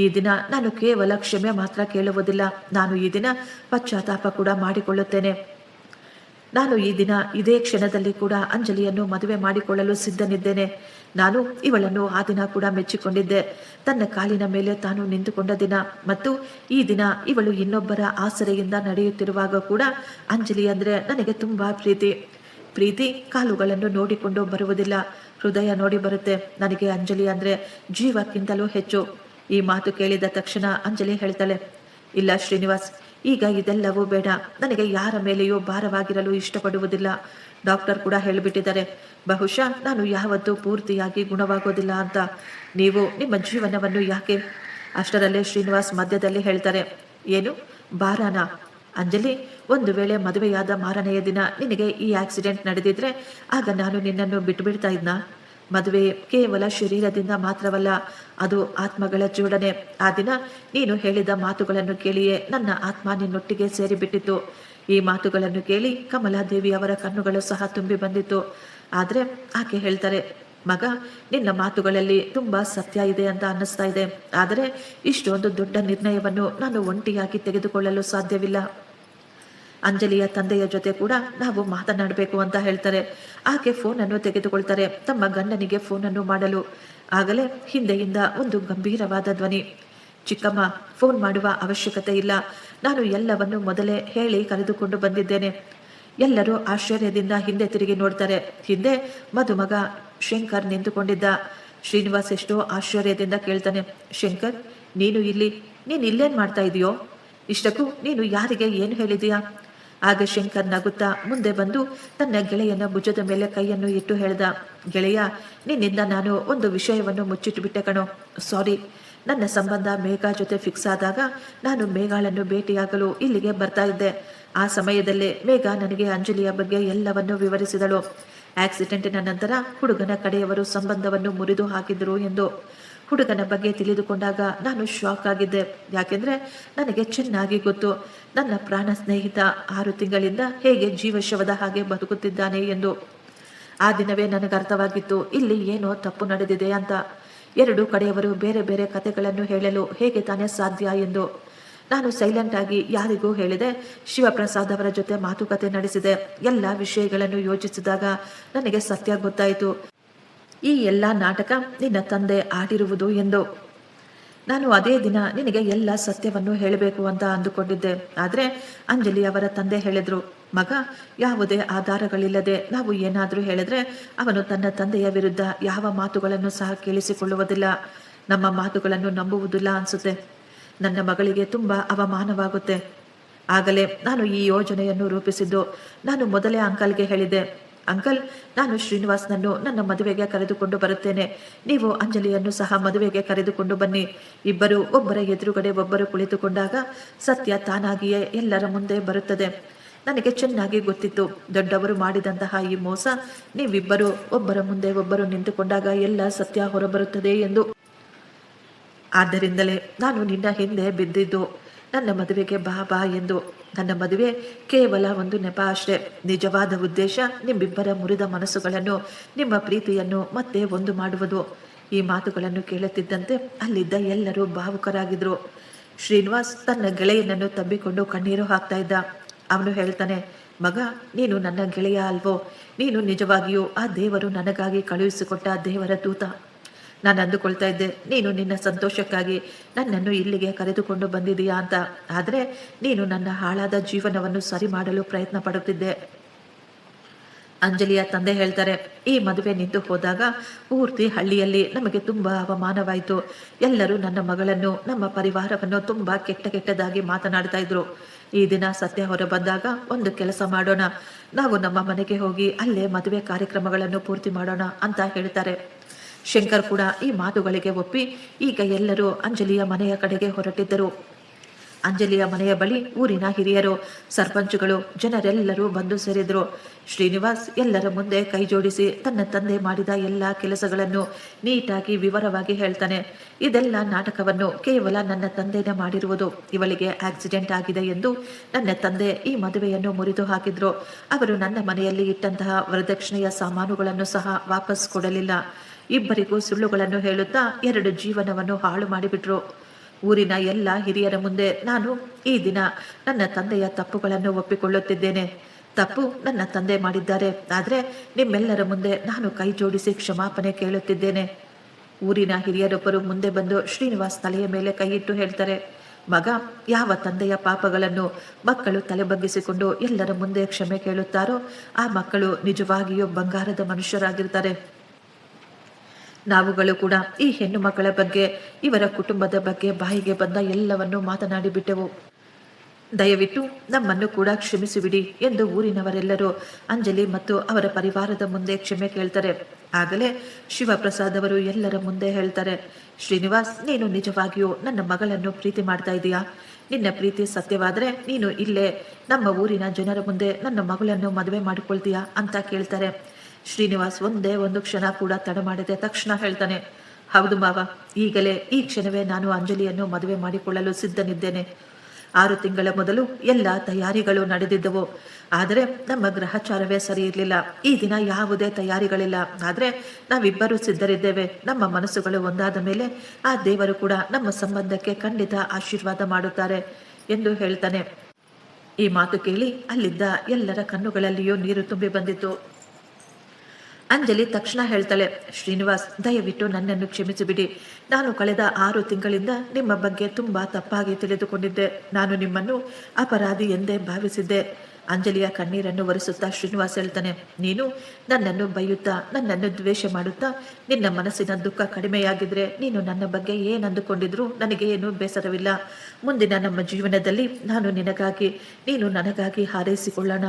ಈ ದಿನ ನಾನು ಕೇವಲ ಕ್ಷಮೆ ಮಾತ್ರ ಕೇಳುವುದಿಲ್ಲ, ನಾನು ಈ ದಿನ ಪಶ್ಚಾತ್ತಾಪ ಕೂಡ ಮಾಡಿಕೊಳ್ಳುತ್ತೇನೆ. ನಾನು ಈ ದಿನ ಇದೇ ಕ್ಷಣದಲ್ಲಿ ಕೂಡ ಅಂಜಲಿಯನ್ನು ಮದುವೆ ಮಾಡಿಕೊಳ್ಳಲು ಸಿದ್ಧನಿದ್ದೇನೆ. ನಾನು ಇವಳನ್ನು ಆ ದಿನ ಕೂಡ ಮೆಚ್ಚಿಕೊಂಡಿದ್ದೆ. ತನ್ನ ಕಾಲಿನ ಮೇಲೆ ತಾನು ನಿಂತುಕೊಂಡ ದಿನ ಮತ್ತು ಈ ದಿನ ಇವಳು ಇನ್ನೊಬ್ಬರ ಆಸರೆಯಿಂದ ನಡೆಯುತ್ತಿರುವಾಗ ಕೂಡ ಅಂಜಲಿ ಅಂದರೆ ನನಗೆ ತುಂಬ ಪ್ರೀತಿ ಕಾಲುಗಳನ್ನು ನೋಡಿಕೊಂಡು ಬರುವುದಿಲ್ಲ, ಹೃದಯ ನೋಡಿ ಬರುತ್ತೆ. ನನಗೆ ಅಂಜಲಿ ಅಂದರೆ ಜೀವಕ್ಕಿಂತಲೂ ಹೆಚ್ಚು. ಈ ಮಾತು ಕೇಳಿದ ತಕ್ಷಣ ಅಂಜಲಿ ಹೇಳ್ತಾಳೆ, ಇಲ್ಲ ಶ್ರೀನಿವಾಸ್, ಈಗ ಇದೆಲ್ಲವೂ ಬೇಡ. ನನಗೆ ಯಾರ ಮೇಲೆಯೂ ಭಾರವಾಗಿರಲು ಇಷ್ಟಪಡುವುದಿಲ್ಲ. ಡಾಕ್ಟರ್ ಕೂಡ ಹೇಳಿಬಿಟ್ಟಿದ್ದಾರೆ, ಬಹುಶಃ ನಾನು ಯಾವತ್ತೂ ಪೂರ್ತಿಯಾಗಿ ಗುಣವಾಗೋದಿಲ್ಲ ಅಂತ. ನೀವು ನಿಮ್ಮ ಜೀವನವನ್ನು ಯಾಕೆ? ಅಷ್ಟರಲ್ಲೇ ಶ್ರೀನಿವಾಸ್ ಮಧ್ಯದಲ್ಲಿ ಹೇಳ್ತಾರೆ, ಏನು ಭಾರನ? ಅಂಜಲಿ, ಒಂದು ವೇಳೆ ಮದುವೆಯಾದ ಮಾರನೆಯ ದಿನ ನಿನಗೆ ಈ ಆಕ್ಸಿಡೆಂಟ್ ನಡೆದಿದ್ರೆ ಆಗ ನಾನು ನಿನ್ನನ್ನು ಬಿಟ್ಟುಬಿಡ್ತಾ ಇದ್ನಾ? ಮದುವೆ ಕೇವಲ ಶರೀರದಿಂದ ಮಾತ್ರವಲ್ಲ, ಅದು ಆತ್ಮಗಳ ಜೋಡಣೆ. ಆ ದಿನ ನೀನು ಹೇಳಿದ ಮಾತುಗಳನ್ನು ಕೇಳಿಯೇ ನನ್ನ ಆತ್ಮ ನಿನ್ನೊಟ್ಟಿಗೆ ಸೇರಿಬಿಟ್ಟಿತ್ತು. ಈ ಮಾತುಗಳನ್ನು ಕೇಳಿ ಕಮಲಾದೇವಿ ಅವರ ಕಣ್ಣುಗಳು ಸಹ ತುಂಬಿ ಬಂದಿತ್ತು. ಆದರೆ ಆಕೆ ಹೇಳ್ತಾರೆ, ಮಗ, ನಿನ್ನ ಮಾತುಗಳಲ್ಲಿ ತುಂಬಾ ಸತ್ಯ ಇದೆ ಅಂತ ಅನ್ನಿಸ್ತಾ ಇದೆ. ಆದರೆ ಇಷ್ಟೊಂದು ದೊಡ್ಡ ನಿರ್ಣಯವನ್ನು ನಾನು ಒಂಟಿಯಾಗಿ ತೆಗೆದುಕೊಳ್ಳಲು ಸಾಧ್ಯವಿಲ್ಲ. ಅಂಜಲಿಯ ತಂದೆಯ ಜೊತೆ ಕೂಡ ನಾವು ಮಾತನಾಡಬೇಕು ಅಂತ ಹೇಳ್ತಾರೆ. ಆಕೆ ಫೋನನ್ನು ತೆಗೆದುಕೊಳ್ತಾರೆ ತಮ್ಮ ಗಂಡನಿಗೆ ಫೋನನ್ನು ಮಾಡಲು. ಆಗಲೇ ಹಿಂದೆಯಿಂದ ಒಂದು ಗಂಭೀರವಾದ ಧ್ವನಿ, ಚಿಕ್ಕಮ್ಮ, ಫೋನ್ ಮಾಡುವ ಅವಶ್ಯಕತೆ ಇಲ್ಲ. ನಾನು ಎಲ್ಲವನ್ನು ಮೊದಲೇ ಹೇಳಿ ಕರೆದುಕೊಂಡು ಬಂದಿದ್ದೇನೆ. ಎಲ್ಲರೂ ಆಶ್ಚರ್ಯದಿಂದ ಹಿಂದೆ ತಿರುಗಿ ನೋಡ್ತಾರೆ. ಹಿಂದೆ ಮದುಮಗ ಶಂಕರ್ ನಿಂತುಕೊಂಡಿದ್ದ. ಶ್ರೀನಿವಾಸ್ ಎಷ್ಟೋ ಆಶ್ಚರ್ಯದಿಂದ ಕೇಳ್ತಾನೆ, ಶಂಕರ್, ನೀನು ಇಲ್ಲೇನ್ ಮಾಡ್ತಾ ಇದೆಯೋ? ಇಷ್ಟಕ್ಕೂ ನೀನು ಯಾರಿಗೆ ಏನು ಹೇಳಿದೀಯಾ? ಆಗ ಶಂಕರ್ ನಗುತ್ತಾ ಮುಂದೆ ಬಂದು ತನ್ನ ಗೆಳೆಯನ ಭುಜದ ಮೇಲೆ ಕೈಯನ್ನು ಇಟ್ಟು ಹೇಳ್ದ, ಗೆಳೆಯ, ನಿನ್ನಿಂದ ನಾನು ಒಂದು ವಿಷಯವನ್ನು ಮುಚ್ಚಿಟ್ಟುಬಿಟ್ಟೆ ಕಣೋ. ಸಾರಿ. ನನ್ನ ಸಂಬಂಧ ಮೇಘಾ ಜೊತೆ ಫಿಕ್ಸ್ ಆದಾಗ ನಾನು ಮೇಘಾಳನ್ನು ಭೇಟಿಯಾಗಲು ಇಲ್ಲಿಗೆ ಬರ್ತಾ ಇದ್ದೆ. ಆ ಸಮಯದಲ್ಲೇ ಮೇಘಾ ನನಗೆ ಅಂಜಲಿಯ ಬಗ್ಗೆ ಎಲ್ಲವನ್ನೂ ವಿವರಿಸಿದಳು. ಆಕ್ಸಿಡೆಂಟಿನ ನಂತರ ಹುಡುಗನ ಕಡೆಯವರು ಸಂಬಂಧವನ್ನು ಮುರಿದು ಹಾಕಿದ್ರು ಎಂದು. ಹುಡುಗನ ಬಗ್ಗೆ ತಿಳಿದುಕೊಂಡಾಗ ನಾನು ಶಾಕ್ ಆಗಿದ್ದೆ. ಯಾಕೆಂದ್ರೆ ನನಗೆ ಚೆನ್ನಾಗಿ ಗೊತ್ತು ನನ್ನ ಪ್ರಾಣ ಸ್ನೇಹಿತ 6 ತಿಂಗಳಿಂದ ಹೇಗೆ ಜೀವಶವದ ಹಾಗೆ ಬದುಕುತ್ತಿದ್ದಾನೆ ಎಂದು. ಆ ದಿನವೇ ನನಗೆ ಅರ್ಥವಾಗಿತ್ತು, ಇಲ್ಲಿ ಏನೋ ತಪ್ಪು ನಡೆದಿದೆ ಅಂತ. 2 ಕಡೆಯವರು ಬೇರೆ ಬೇರೆ ಕಥೆಗಳನ್ನು ಹೇಳಲು ಹೇಗೆ ತಾನೇ ಸಾಧ್ಯ ಎಂದು. ನಾನು ಸೈಲೆಂಟ್ ಆಗಿ ಯಾರಿಗೂ ಹೇಳಿದೆ. ಶಿವಪ್ರಸಾದ್ ಅವರ ಜೊತೆ ಮಾತುಕತೆ ನಡೆಸಿದೆ. ಎಲ್ಲ ವಿಷಯಗಳನ್ನು ಯೋಚಿಸಿದಾಗ ನನಗೆ ಸತ್ಯ ಗೊತ್ತಾಯಿತು. ಈ ಎಲ್ಲ ನಾಟಕ ನಿನ್ನ ತಂದೆ ಆಡಿರುವುದು ಎಂದು. ನಾನು ಅದೇ ದಿನ ನಿನಗೆ ಎಲ್ಲ ಸತ್ಯವನ್ನು ಹೇಳಬೇಕು ಅಂತ ಅಂದುಕೊಂಡಿದ್ದೆ. ಆದರೆ ಅಂಜಲಿ ಅವರ ತಂದೆ ಹೇಳಿದ್ರು, ಮಗ, ಯಾವುದೇ ಆಧಾರಗಳಿಲ್ಲದೆ ನಾವು ಏನಾದರೂ ಹೇಳಿದ್ರೆ ಅವನು ತನ್ನ ತಂದೆಯ ವಿರುದ್ಧ ಯಾವ ಮಾತುಗಳನ್ನು ಸಹ ಕೇಳಿಸಿಕೊಳ್ಳುವುದಿಲ್ಲ. ನಮ್ಮ ಮಾತುಗಳನ್ನು ನಂಬುವುದಿಲ್ಲ ಅನ್ಸುತ್ತೆ. ನನ್ನ ಮಗಳಿಗೆ ತುಂಬ ಅವಮಾನವಾಗುತ್ತೆ. ಆಗಲೇ ನಾನು ಈ ಯೋಜನೆಯನ್ನು ರೂಪಿಸಿದ್ದು. ನಾನು ಮೊದಲೇ ಅಂಕಲ್ಗೆ ಹೇಳಿದ್ದೆ, ಅಂಕಲ್, ನಾನು ಶ್ರೀನಿವಾಸ್ನನ್ನು ನನ್ನ ಮದುವೆಗೆ ಕರೆದುಕೊಂಡು ಬರುತ್ತೇನೆ. ನೀವು ಅಂಜಲಿಯನ್ನು ಸಹ ಮದುವೆಗೆ ಕರೆದುಕೊಂಡು ಬನ್ನಿ. ಇಬ್ಬರು ಒಬ್ಬರ ಎದುರುಗಡೆ ಒಬ್ಬರು ಕುಳಿತುಕೊಂಡಾಗ ಸತ್ಯ ತಾನಾಗಿಯೇ ಎಲ್ಲರ ಮುಂದೆ ಬರುತ್ತದೆ. ನನಗೆ ಚೆನ್ನಾಗಿ ಗೊತ್ತಿತ್ತು, ದೊಡ್ಡವರು ಮಾಡಿದಂತಹ ಈ ಮೋಸ ನೀವಿಬ್ಬರು ಒಬ್ಬರ ಮುಂದೆ ಒಬ್ಬರು ನಿಂತುಕೊಂಡಾಗ ಎಲ್ಲ ಸತ್ಯ ಹೊರಬರುತ್ತದೆ ಎಂದು. ಆದ್ದರಿಂದಲೇ ನಾನು ನಿನ್ನ ಹಿಂದೆ ಬಿದ್ದಿದ್ದು, ನನ್ನ ಮದುವೆಗೆ ಬಾ ಬಾ ಎಂದು. ನನ್ನ ಮದುವೆ ಕೇವಲ ಒಂದು ನೆಪ ಅಷ್ಟೇ. ನಿಜವಾದ ಉದ್ದೇಶ ನಿಮ್ಮಿಬ್ಬರ ಮುರಿದ ಮನಸ್ಸುಗಳನ್ನು, ನಿಮ್ಮ ಪ್ರೀತಿಯನ್ನು ಮತ್ತೆ ಒಂದು ಮಾಡುವುದು. ಈ ಮಾತುಗಳನ್ನು ಕೇಳುತ್ತಿದ್ದಂತೆ ಅಲ್ಲಿದ್ದ ಎಲ್ಲರೂ ಭಾವುಕರಾಗಿದ್ರು. ಶ್ರೀನಿವಾಸ್ ತನ್ನ ಗೆಳೆಯನನ್ನು ತಬ್ಬಿಕೊಂಡು ಕಣ್ಣೀರು ಹಾಕ್ತಾ ಇದ್ದ. ಅವನು ಹೇಳ್ತಾನೆ, ಮಗ, ನೀನು ನನ್ನ ಗೆಳೆಯ ಅಲ್ವೋ? ನೀನು ನಿಜವಾಗಿಯೂ ಆ ದೇವರು ನನಗಾಗಿ ಕಳುಹಿಸಿಕೊಟ್ಟ ದೇವರ ದೂತ. ನಾನು ಅಂದುಕೊಳ್ತಾ ಇದ್ದೆ ನೀನು ನಿನ್ನ ಸಂತೋಷಕ್ಕಾಗಿ ನನ್ನನ್ನು ಇಲ್ಲಿಗೆ ಕರೆದುಕೊಂಡು ಬಂದಿದೀಯಾ ಅಂತ. ಆದರೆ ನೀನು ನನ್ನ ಹಾಳಾದ ಜೀವನವನ್ನು ಸರಿ ಮಾಡಲು ಪ್ರಯತ್ನ ಪಡುತ್ತಿದ್ದೆ. ಅಂಜಲಿಯ ತಂದೆ ಹೇಳ್ತಾರೆ, ಈ ಮದುವೆ ನಿಂತು ಹೋದಾಗ ಪೂರ್ತಿ ಹಳ್ಳಿಯಲ್ಲಿ ನಮಗೆ ತುಂಬ ಅವಮಾನವಾಯಿತು. ಎಲ್ಲರೂ ನನ್ನ ಮಗಳನ್ನು, ನಮ್ಮ ಪರಿವಾರವನ್ನು ತುಂಬ ಕೆಟ್ಟದಾಗಿ ಮಾತನಾಡ್ತಾ ಇದ್ರು. ಈ ದಿನ ಸತ್ಯ ಹೊರಬಂದಾಗ ಒಂದು ಕೆಲಸ ಮಾಡೋಣ, ನಾವು ನಮ್ಮ ಮನೆಗೆ ಹೋಗಿ ಅಲ್ಲೇ ಮದುವೆ ಕಾರ್ಯಕ್ರಮಗಳನ್ನು ಪೂರ್ತಿ ಮಾಡೋಣ ಅಂತ ಹೇಳ್ತಾರೆ. ಶಂಕರ್ ಕೂಡ ಈ ಮಾತುಗಳಿಗೆ ಒಪ್ಪಿ ಈಗ ಎಲ್ಲರೂ ಅಂಜಲಿಯ ಮನೆಯ ಕಡೆಗೆ ಹೊರಟಿದ್ದರು. ಅಂಜಲಿಯ ಮನೆಯ ಬಳಿ ಊರಿನ ಹಿರಿಯರು, ಸರ್ಪಂಚುಗಳು, ಜನರೆಲ್ಲರೂ ಬಂದು ಸೇರಿದ್ರು. ಶ್ರೀನಿವಾಸ್ ಎಲ್ಲರ ಮುಂದೆ ಕೈ ಜೋಡಿಸಿ ತನ್ನ ತಂದೆ ಮಾಡಿದ ಎಲ್ಲ ಕೆಲಸಗಳನ್ನು ನೀಟಾಗಿ ವಿವರವಾಗಿ ಹೇಳ್ತಾನೆ. ಇದೆಲ್ಲ ನಾಟಕವನ್ನು ಕೇವಲ ನನ್ನ ತಂದೆನೇ ಮಾಡಿರುವುದು. ಇವಳಿಗೆ ಆಕ್ಸಿಡೆಂಟ್ ಆಗಿದೆ ಎಂದು ನನ್ನ ತಂದೆ ಈ ಮದುವೆಯನ್ನು ಮುರಿದು ಹಾಕಿದ್ರು. ಅವರು ನನ್ನ ಮನೆಯಲ್ಲಿ ಇಟ್ಟಂತಹ ವರದಕ್ಷಿಣೆಯ ಸಾಮಾನುಗಳನ್ನು ಸಹ ವಾಪಸ್ ಕೊಡಲಿಲ್ಲ. ಇಬ್ಬರಿಗೂ ಸುಳ್ಳುಗಳನ್ನು ಹೇಳುತ್ತಾ 2 ಜೀವನವನ್ನು ಹಾಳು ಮಾಡಿಬಿಟ್ರು. ಊರಿನ ಎಲ್ಲ ಹಿರಿಯರ ಮುಂದೆ ನಾನು ಈ ದಿನ ನನ್ನ ತಂದೆಯ ತಪ್ಪುಗಳನ್ನು ಒಪ್ಪಿಕೊಳ್ಳುತ್ತಿದ್ದೇನೆ. ತಪ್ಪು ನನ್ನ ತಂದೆ ಮಾಡಿದ್ದಾರೆ. ಆದರೆ ನಿಮ್ಮೆಲ್ಲರ ಮುಂದೆ ನಾನು ಕೈ ಜೋಡಿಸಿ ಕ್ಷಮಾಪಣೆ ಕೇಳುತ್ತಿದ್ದೇನೆ. ಊರಿನ ಹಿರಿಯರೊಬ್ಬರು ಮುಂದೆ ಬಂದು ಶ್ರೀನಿವಾಸ್ ತಲೆಯ ಮೇಲೆ ಕೈಯಿಟ್ಟು ಹೇಳ್ತಾರೆ, ಮಗ, ಯಾವ ತಂದೆಯ ಪಾಪಗಳನ್ನು ಮಕ್ಕಳು ತಲೆ ಬಗ್ಗಿಸಿಕೊಂಡು ಎಲ್ಲರ ಮುಂದೆ ಕ್ಷಮೆ ಕೇಳುತ್ತಾರೋ ಆ ಮಕ್ಕಳು ನಿಜವಾಗಿಯೂ ಬಂಗಾರದ ಮನುಷ್ಯರಾಗಿರ್ತಾರೆ. ನಾವುಗಳು ಕೂಡ ಈ ಹೆಣ್ಣು ಮಕ್ಕಳ ಬಗ್ಗೆ, ಇವರ ಕುಟುಂಬದ ಬಗ್ಗೆ ಬಾಯಿಗೆ ಬಂದ ಎಲ್ಲವನ್ನೂ ಮಾತನಾಡಿಬಿಟ್ಟೆವು. ದಯವಿಟ್ಟು ನಮ್ಮನ್ನು ಕೂಡ ಕ್ಷಮಿಸಿಬಿಡಿ ಎಂದು ಊರಿನವರೆಲ್ಲರೂ ಅಂಜಲಿ ಮತ್ತು ಅವರ ಪರಿವಾರದ ಮುಂದೆ ಕ್ಷಮೆ ಕೇಳ್ತಾರೆ. ಆಗಲೇ ಶಿವಪ್ರಸಾದ್ ಅವರು ಎಲ್ಲರ ಮುಂದೆ ಹೇಳ್ತಾರೆ, ಶ್ರೀನಿವಾಸ್, ನೀನು ನಿಜವಾಗಿಯೂ ನನ್ನ ಮಗಳನ್ನು ಪ್ರೀತಿ ಮಾಡ್ತಾ ಇದೀಯಾ? ನಿನ್ನ ಪ್ರೀತಿ ಸತ್ಯವಾದರೆ ನೀನು ಇಲ್ಲೇ ನಮ್ಮ ಊರಿನ ಜನರ ಮುಂದೆ ನನ್ನ ಮಗಳನ್ನು ಮದುವೆ ಮಾಡಿಕೊಳ್ತೀಯಾ ಅಂತ ಕೇಳ್ತಾರೆ. ಶ್ರೀನಿವಾಸ್ ಒಂದೇ ಒಂದು ಕ್ಷಣ ಕೂಡ ತಡ ಮಾಡದೆ ತಕ್ಷಣ ಹೇಳ್ತಾನೆ, ಹೌದು ಮಾವ, ಈಗಲೇ ಈ ಕ್ಷಣವೇ ನಾನು ಅಂಜಲಿಯನ್ನು ಮದುವೆ ಮಾಡಿಕೊಳ್ಳಲು ಸಿದ್ಧನಿದ್ದೇನೆ. 6 ತಿಂಗಳ ಮೊದಲು ಎಲ್ಲ ತಯಾರಿಗಳು ನಡೆದಿದ್ದವು. ಆದರೆ ನಮ್ಮ ಗ್ರಹಚಾರವೇ ಸರಿ ಇರಲಿಲ್ಲ. ಈ ದಿನ ಯಾವುದೇ ತಯಾರಿಗಳಿಲ್ಲ. ಆದರೆ ನಾವಿಬ್ಬರೂ ಸಿದ್ಧರಿದ್ದೇವೆ. ನಮ್ಮ ಮನಸ್ಸುಗಳು ಒಂದಾದ ಮೇಲೆ ಆ ದೇವರು ಕೂಡ ನಮ್ಮ ಸಂಬಂಧಕ್ಕೆ ಖಂಡಿತ ಆಶೀರ್ವಾದ ಮಾಡುತ್ತಾರೆ ಎಂದು ಹೇಳ್ತಾನೆ. ಈ ಮಾತು ಕೇಳಿ ಅಲ್ಲಿದ್ದ ಎಲ್ಲರ ಕಣ್ಣುಗಳಲ್ಲಿಯೂ ನೀರು ತುಂಬಿ ಬಂದಿತ್ತು. ಅಂಜಲಿ ತಕ್ಷಣ ಹೇಳ್ತಾಳೆ, ಶ್ರೀನಿವಾಸ್, ದಯವಿಟ್ಟು ನನ್ನನ್ನು ಕ್ಷಮಿಸಿಬಿಡಿ. ನಾನು ಕಳೆದ 6 ತಿಂಗಳಿಂದ ನಿಮ್ಮ ಬಗ್ಗೆ ತುಂಬಾ ತಪ್ಪಾಗಿ ತಿಳಿದುಕೊಂಡಿದ್ದೆ. ನಾನು ನಿಮ್ಮನ್ನು ಅಪರಾಧಿ ಎಂದೇ ಭಾವಿಸಿದ್ದೆ. ಅಂಜಲಿಯ ಕಣ್ಣೀರನ್ನು ಒರೆಸುತ್ತಾ ಶ್ರೀನಿವಾಸ್ ಹೇಳ್ತಾನೆ, ನೀನು ನನ್ನನ್ನು ಬೈಯುತ್ತಾ, ನನ್ನನ್ನು ದ್ವೇಷ ಮಾಡುತ್ತಾ, ನಿನ್ನ ಮನಸ್ಸಿನ ದುಃಖ ಕಡಿಮೆಯಾಗಿದ್ರೆ ನೀನು ನನ್ನ ಬಗ್ಗೆ ಏನಂದುಕೊಂಡಿದ್ರು ನನಗೆ ಏನೂ ಬೇಸರವಿಲ್ಲ. ಮುಂದಿನ ನಮ್ಮ ಜೀವನದಲ್ಲಿ ನಾನು ನಿನಗಾಗಿ, ನೀನು ನನಗಾಗಿ ಹಾರೈಸಿಕೊಳ್ಳೋಣ.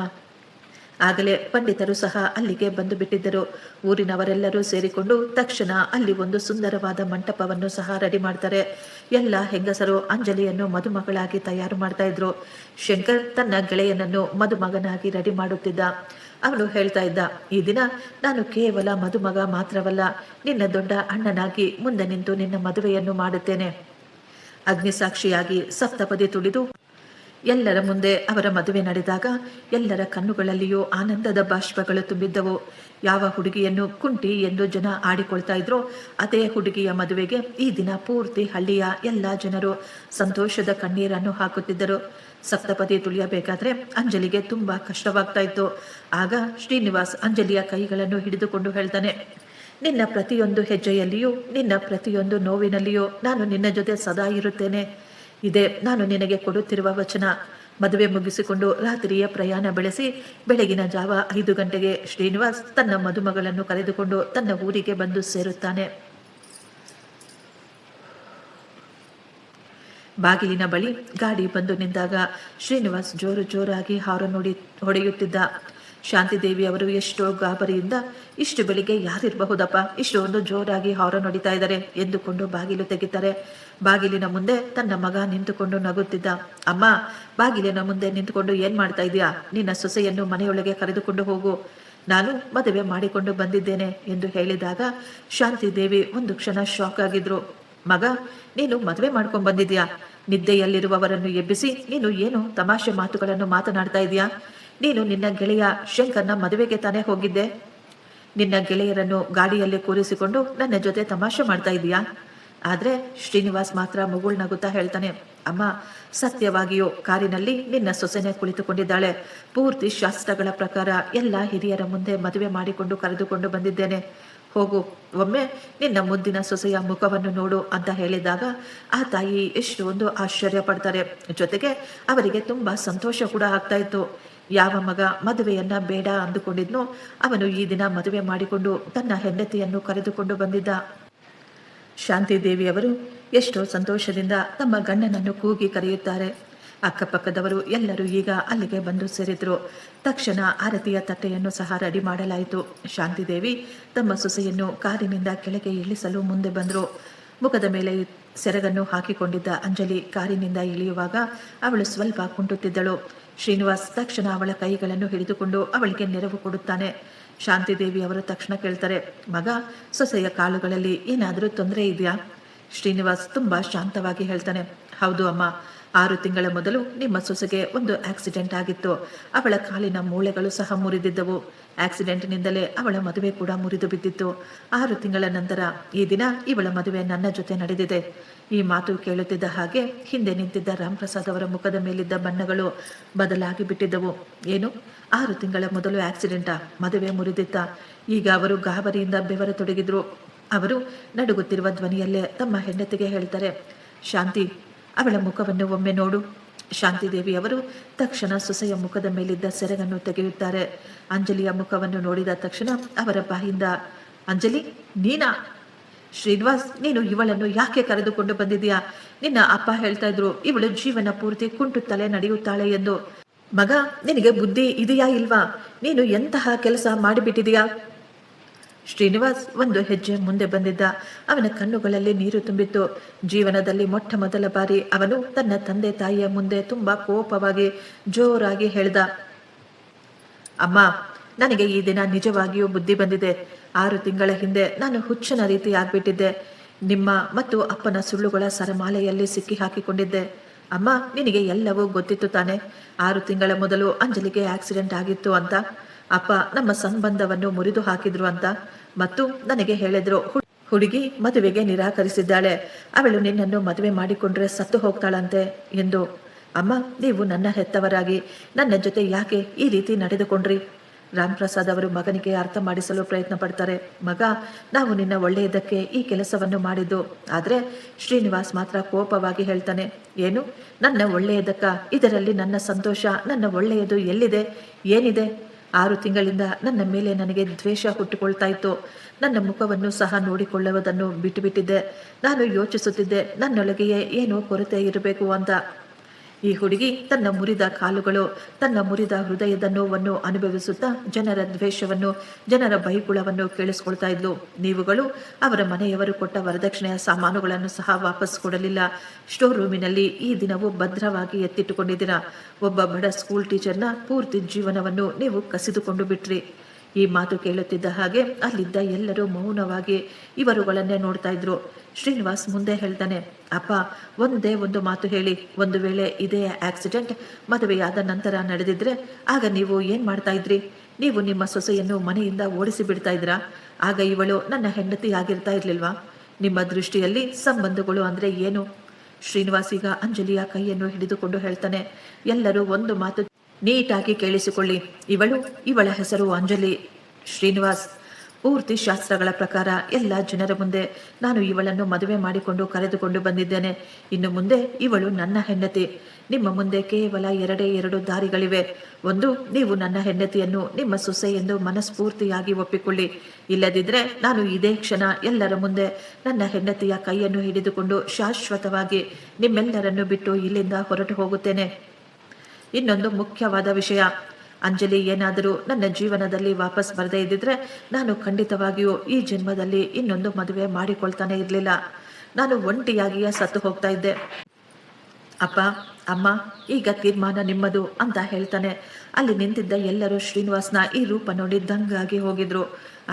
ಆಗಲೇ ಪಂಡಿತರು ಸಹ ಅಲ್ಲಿಗೆ ಬಂದು ಬಿಟ್ಟಿದ್ದರು. ಊರಿನವರೆಲ್ಲರೂ ಸೇರಿಕೊಂಡು ತಕ್ಷಣ ಅಲ್ಲಿ ಒಂದು ಸುಂದರವಾದ ಮಂಟಪವನ್ನು ಸಹ ರೆಡಿ ಮಾಡ್ತಾರೆ. ಎಲ್ಲ ಹೆಂಗಸರು ಅಂಜಲಿಯನ್ನು ಮದುಮಗಳಾಗಿ ತಯಾರು ಮಾಡ್ತಾ ಇದ್ರು. ಶಂಕರ್ ತನ್ನ ಗೆಳೆಯನನ್ನು ಮದುಮಗನಾಗಿ ರೆಡಿ ಮಾಡುತ್ತಿದ್ದ. ಅವನು ಹೇಳ್ತಾ ಇದ್ದ, ಈ ದಿನ ನಾನು ಕೇವಲ ಮದುಮಗ ಮಾತ್ರವಲ್ಲ, ನಿನ್ನ ದೊಡ್ಡ ಅಣ್ಣನಾಗಿ ಮುಂದೆ ನಿಂತು ನಿನ್ನ ಮದುವೆಯನ್ನು ಮಾಡುತ್ತೇನೆ. ಅಗ್ನಿಸಾಕ್ಷಿಯಾಗಿ ಸಪ್ತಪದಿ ತುಳಿದು ಎಲ್ಲರ ಮುಂದೆ ಅವರ ಮದುವೆ ನಡೆದಾಗ ಎಲ್ಲರ ಕಣ್ಣುಗಳಲ್ಲಿಯೂ ಆನಂದದ ಬಾಷ್ಪಗಳು ತುಂಬಿದ್ದವು. ಯಾವ ಹುಡುಗಿಯನ್ನು ಕುಂಟಿ ಎಂದು ಜನ ಆಡಿಕೊಳ್ತಾ ಇದ್ರೋ ಅದೇ ಹುಡುಗಿಯ ಮದುವೆಗೆ ಈ ದಿನ ಪೂರ್ತಿ ಹಳ್ಳಿಯ ಎಲ್ಲ ಜನರು ಸಂತೋಷದ ಕಣ್ಣೀರನ್ನು ಹಾಕುತ್ತಿದ್ದರು. ಸಪ್ತಪದಿ ತುಳಿಯಬೇಕಾದ್ರೆ ಅಂಜಲಿಗೆ ತುಂಬಾ ಕಷ್ಟವಾಗ್ತಾ ಇತ್ತು. ಆಗ ಶ್ರೀನಿವಾಸ್ ಅಂಜಲಿಯ ಕೈಗಳನ್ನು ಹಿಡಿದುಕೊಂಡು ಹೇಳ್ತಾನೆ, ನಿನ್ನ ಪ್ರತಿಯೊಂದು ಹೆಜ್ಜೆಯಲ್ಲಿಯೂ, ನಿನ್ನ ಪ್ರತಿಯೊಂದು ನೋವಿನಲ್ಲಿಯೂ ನಾನು ನಿನ್ನ ಜೊತೆ ಸದಾ ಇರುತ್ತೇನೆ. ಇದೇ ನಾನು ನಿನಗೆ ಕೊಡುತ್ತಿರುವ ವಚನ. ಮದುವೆ ಮುಗಿಸಿಕೊಂಡು ರಾತ್ರಿಯ ಪ್ರಯಾಣ ಬೆಳೆಸಿ ಬೆಳಗಿನ ಜಾವ 5 ಗಂಟೆಗೆ ಶ್ರೀನಿವಾಸ್ ತನ್ನ ಮದುಮಗಳನ್ನು ಕರೆದುಕೊಂಡು ತನ್ನ ಊರಿಗೆ ಬಂದು ಸೇರುತ್ತಾನೆ. ಬಾಗಿಲಿನ ಬಳಿ ಗಾಡಿ ಬಂದು ನಿಂತಾಗ ಶ್ರೀನಿವಾಸ್ ಜೋರಾಗಿ ಹಾರನ್ ಹೊಡೆಯುತ್ತಿದ್ದ. ಶಾಂತಿದೇವಿ ಅವರು ಎಷ್ಟೋ ಗಾಬರಿಯಿಂದ, ಇಷ್ಟು ಬೆಳಿಗ್ಗೆ ಯಾರಿರಬಹುದಪ್ಪ, ಇಷ್ಟೊಂದು ಜೋರಾಗಿ ಹಾರನ್ ಹೊಡಿತಾ ಇದ್ದಾರೆ ಎಂದುಕೊಂಡು ಬಾಗಿಲು ತೆಗಿತಾರೆ. ಬಾಗಿಲಿನ ಮುಂದೆ ತನ್ನ ಮಗ ನಿಂತುಕೊಂಡು ನಗುತ್ತಿದ್ದ. ಅಮ್ಮ, ಬಾಗಿಲಿನ ಮುಂದೆ ನಿಂತುಕೊಂಡು ಏನ್ ಮಾಡ್ತಾ ಇದೀಯಾ? ನಿನ್ನ ಸೊಸೆಯನ್ನು ಮನೆಯೊಳಗೆ ಕರೆದುಕೊಂಡು ಹೋಗು, ನಾನು ಮದುವೆ ಮಾಡಿಕೊಂಡು ಬಂದಿದ್ದೇನೆ ಎಂದು ಹೇಳಿದಾಗ ಶಾಂತಿದೇವಿ ಒಂದು ಕ್ಷಣ ಶಾಕ್ ಆಗಿದ್ರು. ಮಗ, ನೀನು ಮದುವೆ ಮಾಡ್ಕೊಂಡು ಬಂದಿದ್ಯಾ? ನಿದ್ದೆಯಲ್ಲಿರುವವರನ್ನು ಎಬ್ಬಿಸಿ ನೀನು ಏನು ತಮಾಷೆ ಮಾತುಗಳನ್ನು ಮಾತನಾಡ್ತಾ ಇದೀಯಾ? ನೀನು ನಿನ್ನ ಗೆಳೆಯ ಶಂಕರ್ನ ಮದುವೆಗೆ ತಾನೇ ಹೋಗಿದ್ದೆ. ನಿನ್ನ ಗೆಳೆಯರನ್ನು ಗಾಡಿಯಲ್ಲಿ ಕೂರಿಸಿಕೊಂಡು ನನ್ನ ಜೊತೆ ತಮಾಷೆ ಮಾಡ್ತಾ ಇದೀಯಾ? ಆದರೆ ಶ್ರೀನಿವಾಸ್ ಮಾತ್ರ ಮುಗುಳ್ನಗುತ್ತಾ ಹೇಳ್ತಾನೆ, ಅಮ್ಮ, ಸತ್ಯವಾಗಿಯೂ ಕಾರಿನಲ್ಲಿ ನಿನ್ನ ಸೊಸೆನೆ ಕುಳಿತುಕೊಂಡಿದ್ದಾಳೆ. ಪೂರ್ತಿ ಶಾಸ್ತ್ರಗಳ ಪ್ರಕಾರ ಎಲ್ಲ ಹಿರಿಯರ ಮುಂದೆ ಮದುವೆ ಮಾಡಿಕೊಂಡು ಕರೆದುಕೊಂಡು ಬಂದಿದ್ದೇನೆ. ಹೋಗು, ಒಮ್ಮೆ ನಿನ್ನ ಮುದ್ದಿನ ಸೊಸೆಯ ಮುಖವನ್ನು ನೋಡು ಅಂತ ಹೇಳಿದಾಗ ಆ ತಾಯಿ ಎಷ್ಟೊಂದು ಆಶ್ಚರ್ಯ ಪಡ್ತಾರೆ. ಜೊತೆಗೆ ಅವರಿಗೆ ತುಂಬಾ ಸಂತೋಷ ಕೂಡ ಆಗ್ತಾ ಇತ್ತು. ಯಾವ ಮಗ ಮದುವೆಯನ್ನ ಬೇಡ ಅಂದುಕೊಂಡಿದ್ನೋ ಅವನು ಈ ದಿನ ಮದುವೆ ಮಾಡಿಕೊಂಡು ತನ್ನ ಹೆಂಡತಿಯನ್ನು ಕರೆದುಕೊಂಡು ಬಂದಿದ್ದ. ಶಾಂತಿದೇವಿಯವರು ಎಷ್ಟೋ ಸಂತೋಷದಿಂದ ತಮ್ಮ ಗಂಡನನ್ನು ಕೂಗಿ ಕರೆಯುತ್ತಾರೆ. ಅಕ್ಕಪಕ್ಕದವರು ಎಲ್ಲರೂ ಈಗ ಅಲ್ಲಿಗೆ ಬಂದು ಸೇರಿದ್ರು. ತಕ್ಷಣ ಆರತಿಯ ತಟ್ಟೆಯನ್ನು ಸಹ ರೆಡಿ ಮಾಡಲಾಯಿತು. ಶಾಂತಿದೇವಿ ತಮ್ಮ ಸೊಸೆಯನ್ನು ಕಾರಿನಿಂದ ಕೆಳಗೆ ಇಳಿಸಲು ಮುಂದೆ ಬಂದರು. ಮುಖದ ಮೇಲೆ ಸೆರಗನ್ನು ಹಾಕಿಕೊಂಡಿದ್ದ ಅಂಜಲಿ ಕಾರಿನಿಂದ ಇಳಿಯುವಾಗ ಅವಳು ಸ್ವಲ್ಪ ಕುಂಟುತ್ತಿದ್ದಳು. ಶ್ರೀನಿವಾಸ್ ತಕ್ಷಣ ಅವಳ ಕೈಗಳನ್ನು ಹಿಡಿದುಕೊಂಡು ಅವಳಿಗೆ ನೆರವು ಕೊಡುತ್ತಾನೆ. ಶಾಂತಿದೇವಿ ಅವರು ತಕ್ಷಣ ಕೇಳ್ತಾರೆ, ಮಗ, ಸೊಸೆಯ ಕಾಲುಗಳಲ್ಲಿ ಏನಾದರೂ ತೊಂದರೆ ಇದೆಯಾ? ಶ್ರೀನಿವಾಸ್ ತುಂಬ ಶಾಂತವಾಗಿ ಹೇಳ್ತಾನೆ, ಹೌದು ಅಮ್ಮ, 6 ತಿಂಗಳ ಮೊದಲು ನಿಮ್ಮ ಸೊಸೆಗೆ ಒಂದು ಆಕ್ಸಿಡೆಂಟ್ ಆಗಿತ್ತು. ಅವಳ ಕಾಲಿನ ಮೂಳೆಗಳು ಸಹ ಮುರಿದಿದ್ದವು. ಆಕ್ಸಿಡೆಂಟ್ನಿಂದಲೇ ಅವಳ ಮದುವೆ ಕೂಡ ಮುರಿದು ಬಿದ್ದಿತ್ತು. 6 ತಿಂಗಳ ನಂತರ ಈ ದಿನ ಇವಳ ಮದುವೆ ನನ್ನ ಜೊತೆ ನಡೆದಿದೆ. ಈ ಮಾತು ಕೇಳುತ್ತಿದ್ದ ಹಾಗೆ ಹಿಂದೆ ನಿಂತಿದ್ದ ರಾಮ್ಪ್ರಸಾದ್ ಅವರ ಮುಖದ ಮೇಲಿದ್ದ ಬಣ್ಣಗಳು ಬದಲಾಗಿ ಬಿಟ್ಟಿದ್ದವು. ಏನು, 6 ತಿಂಗಳ ಮೊದಲು ಆಕ್ಸಿಡೆಂಟಾ? ಮದುವೆ ಮುರಿದಿತ್ತ? ಈಗ ಅವರು ಗಾಬರಿಯಿಂದ ಬೆವರತೊಡಗಿದ್ರು. ಅವರು ನಡುಗುತ್ತಿರುವ ಧ್ವನಿಯಲ್ಲೇ ತಮ್ಮ ಹೆಂಡತಿಗೆ ಹೇಳ್ತಾರೆ, ಶಾಂತಿ, ಅವಳ ಮುಖವನ್ನು ಒಮ್ಮೆ ನೋಡು. ಶಾಂತಿದೇವಿ ಅವರು ತಕ್ಷಣ ಸೊಸೆಯ ಮುಖದ ಮೇಲಿದ್ದ ಸೆರಗನ್ನು ತೆಗೆಯುತ್ತಾರೆ. ಅಂಜಲಿಯ ಮುಖವನ್ನು ನೋಡಿದ ತಕ್ಷಣ ಅವರ ಬಾಯಿಂದ, ಅಂಜಲಿ, ನೀನಾ? ಶ್ರೀನಿವಾಸ್, ನೀನು ಇವಳನ್ನು ಯಾಕೆ ಕರೆದುಕೊಂಡು ಬಂದಿದೀಯಾ? ನಿನ್ನ ಅಪ್ಪ ಹೇಳ್ತಾ ಇದ್ರು ಇವಳು ಜೀವನ ಪೂರ್ತಿ ಕುಂಟುತ್ತಲೇ ನಡೆಯುತ್ತಾಳೆ ಎಂದು. ಮಗ, ನಿನಗೆ ಬುದ್ಧಿ ಇದೆಯಾ ಇಲ್ವಾ? ನೀನು ಎಂತಹ ಕೆಲಸ ಮಾಡಿಬಿಟ್ಟಿದೀಯಾ? ಶ್ರೀನಿವಾಸ್ ಒಂದು ಹೆಜ್ಜೆ ಮುಂದೆ ಬಂದಿದ್ದ. ಅವನ ಕಣ್ಣುಗಳಲ್ಲಿ ನೀರು ತುಂಬಿತ್ತು. ಜೀವನದಲ್ಲಿ ಮೊಟ್ಟ ಮೊದಲ ಬಾರಿ ಅವನು ತನ್ನ ತಂದೆ ತಾಯಿಯ ಮುಂದೆ ತುಂಬಾ ಕೋಪವಾಗಿ ಜೋರಾಗಿ ಹೇಳ್ದ, ಅಮ್ಮ, ನನಗೆ ಈ ದಿನ ನಿಜವಾಗಿಯೂ ಬುದ್ಧಿ ಬಂದಿದೆ. 6 ತಿಂಗಳ ಹಿಂದೆ ನಾನು ಹುಚ್ಚನ ರೀತಿ ಆಗ್ಬಿಟ್ಟಿದ್ದೆ. ನಿಮ್ಮ ಮತ್ತು ಅಪ್ಪನ ಸುಳ್ಳುಗಳ ಸರಮಾಲೆಯಲ್ಲಿ ಸಿಕ್ಕಿ ಹಾಕಿಕೊಂಡಿದ್ದೆ. ಅಮ್ಮ, ನಿನಗೆ ಎಲ್ಲವೂ ಗೊತ್ತಿತ್ತು ತಾನೆ? 6 ತಿಂಗಳ ಮೊದಲು ಅಂಜಲಿಗೆ ಆಕ್ಸಿಡೆಂಟ್ ಆಗಿತ್ತು ಅಂತ, ಅಪ್ಪ ನಮ್ಮ ಸಂಬಂಧವನ್ನು ಮುರಿದು ಹಾಕಿದ್ರು ಅಂತ, ಮತ್ತು ನನಗೆ ಹೇಳಿದ್ರು ಹುಡುಗಿ ಮದುವೆಗೆ ನಿರಾಕರಿಸಿದ್ದಾಳೆ, ಅವಳು ನಿನ್ನನ್ನು ಮದುವೆ ಮಾಡಿಕೊಂಡ್ರೆ ಸತ್ತು ಹೋಗ್ತಾಳಂತೆ ಎಂದು. ಅಮ್ಮ, ನೀವು ನನ್ನ ಹೆತ್ತವರಾಗಿ ನನ್ನ ಜೊತೆ ಯಾಕೆ ಈ ರೀತಿ ನಡೆದುಕೊಂಡ್ರಿ? ರಾಮ್ಪ್ರಸಾದ್ ಅವರು ಮಗನಿಗೆ ಅರ್ಥ ಮಾಡಿಸಲು ಪ್ರಯತ್ನ ಪಡ್ತಾರೆ. ಮಗ, ನಾವು ನಿನ್ನ ಒಳ್ಳೆಯದಕ್ಕೆ ಈ ಕೆಲಸವನ್ನು ಮಾಡಿದ್ದು. ಆದರೆ ಶ್ರೀನಿವಾಸ್ ಮಾತ್ರ ಕೋಪವಾಗಿ ಹೇಳ್ತಾನೆ, ಏನು, ನನ್ನ ಒಳ್ಳೆಯದಕ್ಕ? ಇದರಲ್ಲಿ ನನ್ನ ಸಂತೋಷ, ನನ್ನ ಒಳ್ಳೆಯದು ಎಲ್ಲಿದೆ? ಏನಿದೆ? 6 ತಿಂಗಳಿಂದ ನನ್ನ ಮೇಲೆ ನನಗೆ ದ್ವೇಷ ಹುಟ್ಟುಕೊಳ್ತಾ ಇತ್ತು. ನನ್ನ ಮುಖವನ್ನು ಸಹ ನೋಡಿಕೊಳ್ಳುವುದನ್ನು ಬಿಟ್ಟುಬಿಟ್ಟಿದ್ದೆ. ನಾನು ಯೋಚಿಸುತ್ತಿದ್ದೆ ನನ್ನೊಳಗೆಯೇ ಏನೋ ಕೊರತೆ ಇರಬೇಕು ಅಂತ. ಈ ಹುಡುಗಿ ತನ್ನ ಮುರಿದ ಕಾಲುಗಳು, ತನ್ನ ಮುರಿದ ಹೃದಯದ ನೋವನ್ನು ಅನುಭವಿಸುತ್ತಾ ಜನರ ದ್ವೇಷವನ್ನು, ಜನರ ಬೈಗುಳವನ್ನು ಕೇಳಿಸ್ಕೊಳ್ತಾ ಇದ್ಲು. ನೀವುಗಳು ಅವರ ಮನೆಯವರು ಕೊಟ್ಟ ವರದಕ್ಷಿಣೆಯ ಸಾಮಾನುಗಳನ್ನು ಸಹ ವಾಪಸ್ ಕೊಡಲಿಲ್ಲ. ಸ್ಟೋರ್ ರೂಮಿನಲ್ಲಿ ಈ ದಿನವೂ ಭದ್ರವಾಗಿ ಎತ್ತಿಟ್ಟುಕೊಂಡಿದ್ದೀರಾ. ಒಬ್ಬ ಬಡ ಸ್ಕೂಲ್ ಟೀಚರ್ನ ಪೂರ್ತಿ ಜೀವನವನ್ನು ನೀವು ಕಸಿದುಕೊಂಡು ಬಿಟ್ರಿ. ಈ ಮಾತು ಕೇಳುತ್ತಿದ್ದ ಹಾಗೆ ಅಲ್ಲಿದ್ದ ಎಲ್ಲರೂ ಮೌನವಾಗಿ ಇವರುಗಳನ್ನೇ ನೋಡ್ತಾ ಇದ್ರು. ಶ್ರೀನಿವಾಸ್ ಮುಂದೆ ಹೇಳ್ತಾನೆ, ಅಪ್ಪ, ಒಂದೇ ಒಂದು ಮಾತು ಹೇಳಿ, ಒಂದು ವೇಳೆ ಇದೇ ಆಕ್ಸಿಡೆಂಟ್ ಮದುವೆಯಾದ ನಂತರ ನಡೆದಿದ್ರೆ ಆಗ ನೀವು ಏನ್ ಮಾಡ್ತಾ ಇದ್ರಿ? ನೀವು ನಿಮ್ಮ ಸೊಸೆಯನ್ನು ಮನೆಯಿಂದ ಓಡಿಸಿ ಬಿಡ್ತಾ ಇದ್ರಾ? ಆಗ ಇವಳು ನನ್ನ ಹೆಂಡತಿ ಆಗಿರ್ತಾ ಇರ್ಲಿಲ್ವಾ? ನಿಮ್ಮ ದೃಷ್ಟಿಯಲ್ಲಿ ಸಂಬಂಧಗಳು ಅಂದ್ರೆ ಏನು? ಶ್ರೀನಿವಾಸ್ ಈಗ ಅಂಜಲಿಯ ಕೈಯನ್ನು ಹಿಡಿದುಕೊಂಡು ಹೇಳ್ತಾನೆ, ಎಲ್ಲರೂ ಒಂದು ಮಾತು ನೀಟಾಗಿ ಕೇಳಿಸಿಕೊಳ್ಳಿ. ಇವಳ ಹೆಸರು ಅಂಜಲಿ. ಶ್ರೀನಿವಾಸ್, ಪೂರ್ತಿ ಶಾಸ್ತ್ರಗಳ ಪ್ರಕಾರ ಎಲ್ಲ ಜನರ ಮುಂದೆ ನಾನು ಇವಳನ್ನು ಮದುವೆ ಮಾಡಿಕೊಂಡು ಕರೆದುಕೊಂಡು ಬಂದಿದ್ದೇನೆ. ಇನ್ನು ಮುಂದೆ ಇವಳು ನನ್ನ ಹೆಂಡತಿ. ನಿಮ್ಮ ಮುಂದೆ ಕೇವಲ 2 ದಾರಿಗಳಿವೆ. ಒಂದು, ನೀವು ನನ್ನ ಹೆಂಡತಿಯನ್ನು ನಿಮ್ಮ ಸೊಸೆ ಎಂದು ಮನಸ್ಫೂರ್ತಿಯಾಗಿ ಒಪ್ಪಿಕೊಳ್ಳಿ. ಇಲ್ಲದಿದ್ದರೆ ನಾನು ಇದೇ ಕ್ಷಣ ಎಲ್ಲರ ಮುಂದೆ ನನ್ನ ಹೆಂಡತಿಯ ಕೈಯನ್ನು ಹಿಡಿದುಕೊಂಡು ಶಾಶ್ವತವಾಗಿ ನಿಮ್ಮೆಲ್ಲರನ್ನು ಬಿಟ್ಟು ಇಲ್ಲಿಂದ ಹೊರಟು ಹೋಗುತ್ತೇನೆ. ಇನ್ನೊಂದು ಮುಖ್ಯವಾದ ವಿಷಯ, ಅಂಜಲಿ ಏನಾದರೂ ನನ್ನ ಜೀವನದಲ್ಲಿ ವಾಪಸ್ ಬರದೇ ಇದ್ದಿದ್ರೆ ನಾನು ಖಂಡಿತವಾಗಿಯೂ ಈ ಜನ್ಮದಲ್ಲಿ ಇನ್ನೊಂದು ಮದುವೆ ಮಾಡಿಕೊಳ್ತಾನೆ ಇರಲಿಲ್ಲ. ನಾನು ಒಂಟಿಯಾಗಿಯೇ ಸತ್ತು ಹೋಗ್ತಾ ಇದ್ದೆ. ಅಪ್ಪ, ಅಮ್ಮ, ಈಗ ತೀರ್ಮಾನ ನಿಮ್ಮದು ಅಂತ ಹೇಳ್ತಾನೆ. ಅಲ್ಲಿ ನಿಂತಿದ್ದ ಎಲ್ಲರೂ ಶ್ರೀನಿವಾಸ್ನ ಈ ರೂಪ ನೋಡಿ ದಂಗಾಗಿ ಹೋಗಿದ್ರು.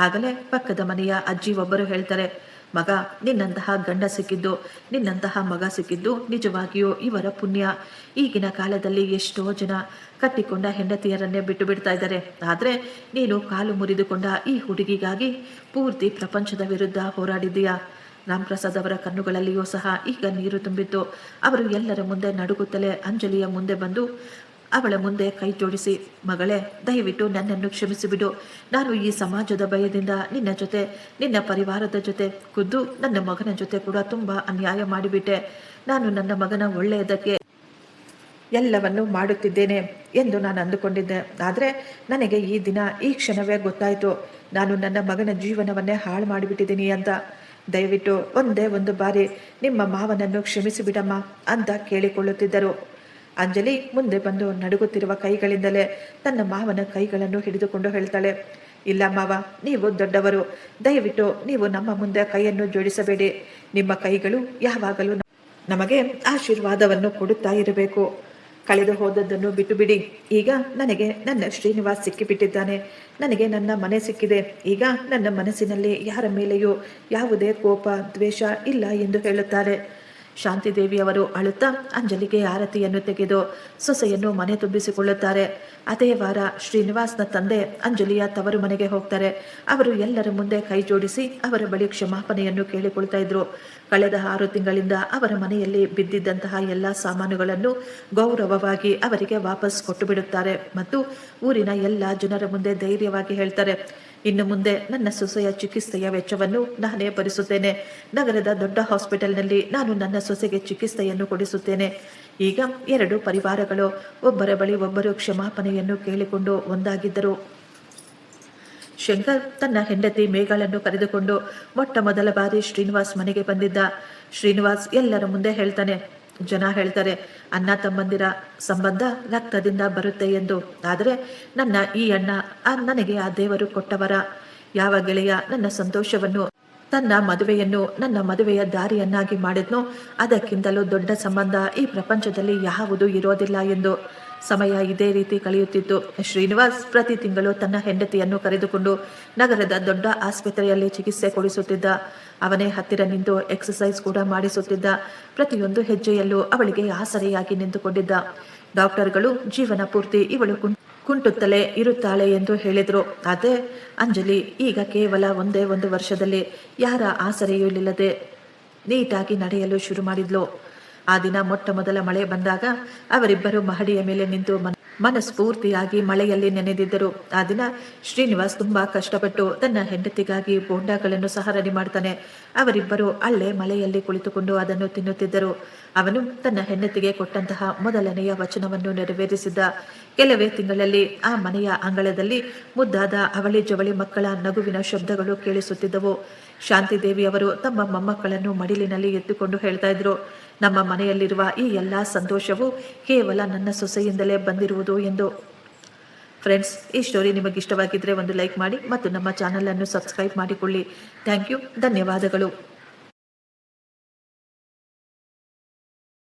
ಆಗಲೇ ಪಕ್ಕದ ಮನೆಯ ಅಜ್ಜಿ ಒಬ್ಬರು ಹೇಳ್ತಾರೆ, ಮಗ, ನಿನ್ನಂತಹ ಗಂಡ ಸಿಕ್ಕಿದ್ದು, ನಿನ್ನಂತಹ ಮಗ ಸಿಕ್ಕಿದ್ದು ನಿಜವಾಗಿಯೂ ಇವರ ಪುಣ್ಯ. ಈಗಿನ ಕಾಲದಲ್ಲಿ ಎಷ್ಟೋ ಜನ ಕಟ್ಟಿಕೊಂಡ ಹೆಂಡತಿಯರನ್ನೇ ಬಿಟ್ಟು ಬಿಡ್ತಾ ಇದ್ದಾರೆ. ಆದರೆ ನೀನು ಕಾಲು ಮುರಿದುಕೊಂಡ ಈ ಹುಡುಗಿಗಾಗಿ ಪೂರ್ತಿ ಪ್ರಪಂಚದ ವಿರುದ್ಧ ಹೋರಾಡಿದ್ದೀಯಾ. ರಾಮ್ಪ್ರಸಾದ್ ಅವರ ಕಣ್ಣುಗಳಲ್ಲಿಯೂ ಸಹ ಈಗ ನೀರು ತುಂಬಿತ್ತು. ಅವರು ಎಲ್ಲರ ಮುಂದೆ ನಡುಗುತ್ತಲೇ ಅಂಜಲಿಯ ಮುಂದೆ ಬಂದು ಅವಳ ಮುಂದೆ ಕೈ ಜೋಡಿಸಿ, ಮಗಳೇ, ದಯವಿಟ್ಟು ನನ್ನನ್ನು ಕ್ಷಮಿಸಿಬಿಡು. ನಾನು ಈ ಸಮಾಜದ ಭಯದಿಂದ ನಿನ್ನ ಜೊತೆ, ನಿನ್ನ ಪರಿವಾರದ ಜೊತೆ, ಖುದ್ದು ನನ್ನ ಮಗನ ಜೊತೆ ಕೂಡ ತುಂಬ ಅನ್ಯಾಯ ಮಾಡಿಬಿಟ್ಟೆ. ನಾನು ನನ್ನ ಮಗನ ಒಳ್ಳೆಯದಕ್ಕೆ ಎಲ್ಲವನ್ನು ಮಾಡುತ್ತಿದ್ದೇನೆ ಎಂದು ನಾನು ಅಂದುಕೊಂಡಿದ್ದೆ. ಆದರೆ ನನಗೆ ಈ ದಿನ, ಈ ಕ್ಷಣವೇ ಗೊತ್ತಾಯಿತು ನಾನು ನನ್ನ ಮಗನ ಜೀವನವನ್ನೇ ಹಾಳು ಮಾಡಿಬಿಟ್ಟಿದ್ದೀನಿ ಅಂತ. ದಯವಿಟ್ಟು ಒಂದೇ ಒಂದು ಬಾರಿ ನಿಮ್ಮ ಮಾವನನ್ನು ಕ್ಷಮಿಸಿಬಿಡಮ್ಮ ಅಂತ ಕೇಳಿಕೊಳ್ಳುತ್ತಿದ್ದರು. ಅಂಜಲಿ ಮುಂದೆ ಬಂದು ನಡುಗುತ್ತಿರುವ ಕೈಗಳಿಂದಲೇ ತನ್ನ ಮಾವನ ಕೈಗಳನ್ನು ಹಿಡಿದುಕೊಂಡು ಹೇಳ್ತಾಳೆ, ಇಲ್ಲ ಮಾವ, ನೀವು ದೊಡ್ಡವರು, ದಯವಿಟ್ಟು ನೀವು ನಮ್ಮ ಮುಂದೆ ಕೈಯನ್ನು ಜೋಡಿಸಬೇಡಿ. ನಿಮ್ಮ ಕೈಗಳು ಯಾವಾಗಲೂ ನಮಗೆ ಆಶೀರ್ವಾದವನ್ನು ಕೊಡುತ್ತಾ ಇರಬೇಕು. ಕಳೆದು ಹೋದದ್ದನ್ನು ಬಿಟ್ಟು ಬಿಡಿ. ಈಗ ನನಗೆ ನನ್ನ ಶ್ರೀನಿವಾಸ್ ಸಿಕ್ಕಿಬಿಟ್ಟಿದ್ದಾನೆ. ನನಗೆ ನನ್ನ ಮನೆ ಸಿಕ್ಕಿದೆ. ಈಗ ನನ್ನ ಮನಸ್ಸಿನಲ್ಲಿ ಯಾರ ಮೇಲೆಯೂ ಯಾವುದೇ ಕೋಪ ದ್ವೇಷ ಇಲ್ಲ ಎಂದು ಹೇಳುತ್ತಾರೆ. ಶಾಂತಿದೇವಿಯವರು ಅಳುತ್ತಾ ಅಂಜಲಿಗೆ ಆರತಿಯನ್ನು ತೆಗೆದು ಸೊಸೆಯನ್ನು ಮನೆ ತುಂಬಿಸಿಕೊಳ್ಳುತ್ತಾರೆ. ಅದೇ ವಾರ ಶ್ರೀನಿವಾಸ್ನ ತಂದೆ ಅಂಜಲಿಯ ತವರು ಮನೆಗೆ ಹೋಗ್ತಾರೆ. ಅವರು ಎಲ್ಲರ ಮುಂದೆ ಕೈ ಜೋಡಿಸಿ ಅವರ ಬಳಿ ಕ್ಷಮಾಪಣೆಯನ್ನು ಕೇಳಿಕೊಳ್ತಾ ಇದ್ರು. ಕಳೆದ 6 ತಿಂಗಳಿಂದ ಅವರ ಮನೆಯಲ್ಲಿ ಬಿದ್ದಿದ್ದಂತಹ ಎಲ್ಲ ಸಾಮಾನುಗಳನ್ನು ಗೌರವವಾಗಿ ಅವರಿಗೆ ವಾಪಸ್ ಕೊಟ್ಟು ಬಿಡುತ್ತಾರೆ ಮತ್ತು ಊರಿನ ಎಲ್ಲ ಜನರ ಮುಂದೆ ಧೈರ್ಯವಾಗಿ ಹೇಳ್ತಾರೆ, ಇನ್ನು ಮುಂದೆ ನನ್ನ ಸೊಸೆಯ ಚಿಕಿತ್ಸೆಯ ವೆಚ್ಚವನ್ನು ನಾನೇ ಭರಿಸುತ್ತೇನೆ. ನಗರದ ದೊಡ್ಡ ಹಾಸ್ಪಿಟಲ್ನಲ್ಲಿ ನಾನು ನನ್ನ ಸೊಸೆಗೆ ಚಿಕಿತ್ಸೆಯನ್ನು ಕೊಡಿಸುತ್ತೇನೆ. ಈಗ 2 ಪರಿವಾರಗಳು ಒಬ್ಬರ ಬಳಿ ಒಬ್ಬರು ಕ್ಷಮಾಪಣೆಯನ್ನು ಕೇಳಿಕೊಂಡು ಒಂದಾಗಿದ್ದರು. ಶಂಕರ್ ತನ್ನ ಹೆಂಡತಿ ಮೇಘಳನ್ನು ಕರೆದುಕೊಂಡು ಮೊಟ್ಟ ಮೊದಲ ಬಾರಿ ಶ್ರೀನಿವಾಸ್ ಮನೆಗೆ ಬಂದಿದ್ದ. ಶ್ರೀನಿವಾಸ್ ಎಲ್ಲರ ಮುಂದೆ ಹೇಳ್ತಾನೆ, ಜನ ಹೇಳ್ತಾರೆ ಅಣ್ಣ ತಮ್ಮಂದಿರ ಸಂಬಂಧ ರಕ್ತದಿಂದ ಬರುತ್ತೆ ಎಂದು. ಆದರೆ ನನ್ನ ಈ ಅಣ್ಣ ನನಗೆ ಆ ದೇವರು ಕೊಟ್ಟವರ. ಯಾವ ಗೆಳೆಯ ನನ್ನ ಸಂತೋಷವನ್ನು ತನ್ನ ಮದುವೆಯನ್ನು ನನ್ನ ಮದುವೆಯ ದಾರಿಯನ್ನಾಗಿ ಮಾಡಿದ್ನೋ ಅದಕ್ಕಿಂತಲೂ ದೊಡ್ಡ ಸಂಬಂಧ ಈ ಪ್ರಪಂಚದಲ್ಲಿ ಯಾವುದೂ ಇರೋದಿಲ್ಲ ಎಂದು. ಸಮಯ ಇದೇ ರೀತಿ ಕಳೆಯುತ್ತಿತ್ತು. ಶ್ರೀನಿವಾಸ್ ಪ್ರತಿ ತಿಂಗಳು ತನ್ನ ಹೆಂಡತಿಯನ್ನು ಕರೆದುಕೊಂಡು ನಗರದ ದೊಡ್ಡ ಆಸ್ಪತ್ರೆಯಲ್ಲಿ ಚಿಕಿತ್ಸೆ ಕೊಡಿಸುತ್ತಿದ್ದ. ಅವನೇ ಹತ್ತಿರ ನಿಂತು ಎಕ್ಸಸೈಸ್ ಕೂಡ ಮಾಡಿಸುತ್ತಿದ್ದ. ಪ್ರತಿಯೊಂದು ಹೆಜ್ಜೆಯಲ್ಲೂ ಅವಳಿಗೆ ಆಸರೆಯಾಗಿ ನಿಂತುಕೊಂಡಿದ್ದ. ಡಾಕ್ಟರ್ಗಳು ಜೀವನ ಪೂರ್ತಿ ಇವಳು ಕುಂಟುತ್ತಲೇ ಇರುತ್ತಾಳೆ ಎಂದು ಹೇಳಿದರು. ಆದರೆ ಅಂಜಲಿ ಈಗ ಕೇವಲ ಒಂದೇ 1 ವರ್ಷದಲ್ಲಿ ಯಾರ ಆಸರೆಯೂ ಇಲ್ಲದೆ ನೀಟಾಗಿ ನಡೆಯಲು ಶುರು ಮಾಡಿದ್ಲು. ಆ ದಿನ ಮೊಟ್ಟ ಮೊದಲ ಮಳೆ ಬಂದಾಗ ಅವರಿಬ್ಬರು ಮಹಡಿಯ ಮೇಲೆ ನಿಂತು ಮನಸ್ಫೂರ್ತಿಯಾಗಿ ಮಳೆಯಲ್ಲಿ ನೆನೆದಿದ್ದರು. ಆ ದಿನ ಶ್ರೀನಿವಾಸ್ ತುಂಬಾ ಕಷ್ಟಪಟ್ಟು ತನ್ನ ಹೆಂಡತಿಗಾಗಿ ಬೋಂಡಾಗಳನ್ನು ಸಹ ರೆಡಿ ಮಾಡ್ತಾನೆ. ಅವರಿಬ್ಬರು ಅಲ್ಲೇ ಮಳೆಯಲ್ಲಿ ಕುಳಿತುಕೊಂಡು ಅದನ್ನು ತಿನ್ನುತ್ತಿದ್ದರು. ಅವನು ತನ್ನ ಹೆಂಡತಿಗೆ ಕೊಟ್ಟಂತಹ ಮೊದಲನೆಯ ವಚನವನ್ನು ನೆರವೇರಿಸಿದ್ದ. ಕೆಲವೇ ತಿಂಗಳಲ್ಲಿ ಆ ಮನೆಯ ಅಂಗಳದಲ್ಲಿ ಮುದ್ದಾದ ಅವಳಿ ಜವಳಿ ಮಕ್ಕಳ ನಗುವಿನ ಶಬ್ದಗಳು ಕೇಳಿಸುತ್ತಿದ್ದವು. ಶಾಂತಿದೇವಿಯವರು ತಮ್ಮ ಮೊಮ್ಮಕ್ಕಳನ್ನು ಮಡಿಲಿನಲ್ಲಿ ಎತ್ತುಕೊಂಡು ಹೇಳ್ತಾ ಇದ್ರು, ನಮ್ಮ ಮನೆಯಲ್ಲಿರುವ ಈ ಎಲ್ಲ ಸಂತೋಷವು ಕೇವಲ ನನ್ನ ಸೊಸೆಯಿಂದಲೇ ಬಂದಿರುವುದು ಎಂದು. ಫ್ರೆಂಡ್ಸ್, ಈ ಸ್ಟೋರಿ ನಿಮಗೆ ಇಷ್ಟವಾಗಿದ್ದರೆ ಒಂದು ಲೈಕ್ ಮಾಡಿ ಮತ್ತು ನಮ್ಮ ಚಾನಲನ್ನು ಸಬ್ಸ್ಕ್ರೈಬ್ ಮಾಡಿಕೊಳ್ಳಿ. ಥ್ಯಾಂಕ್ ಯು, ಧನ್ಯವಾದಗಳು.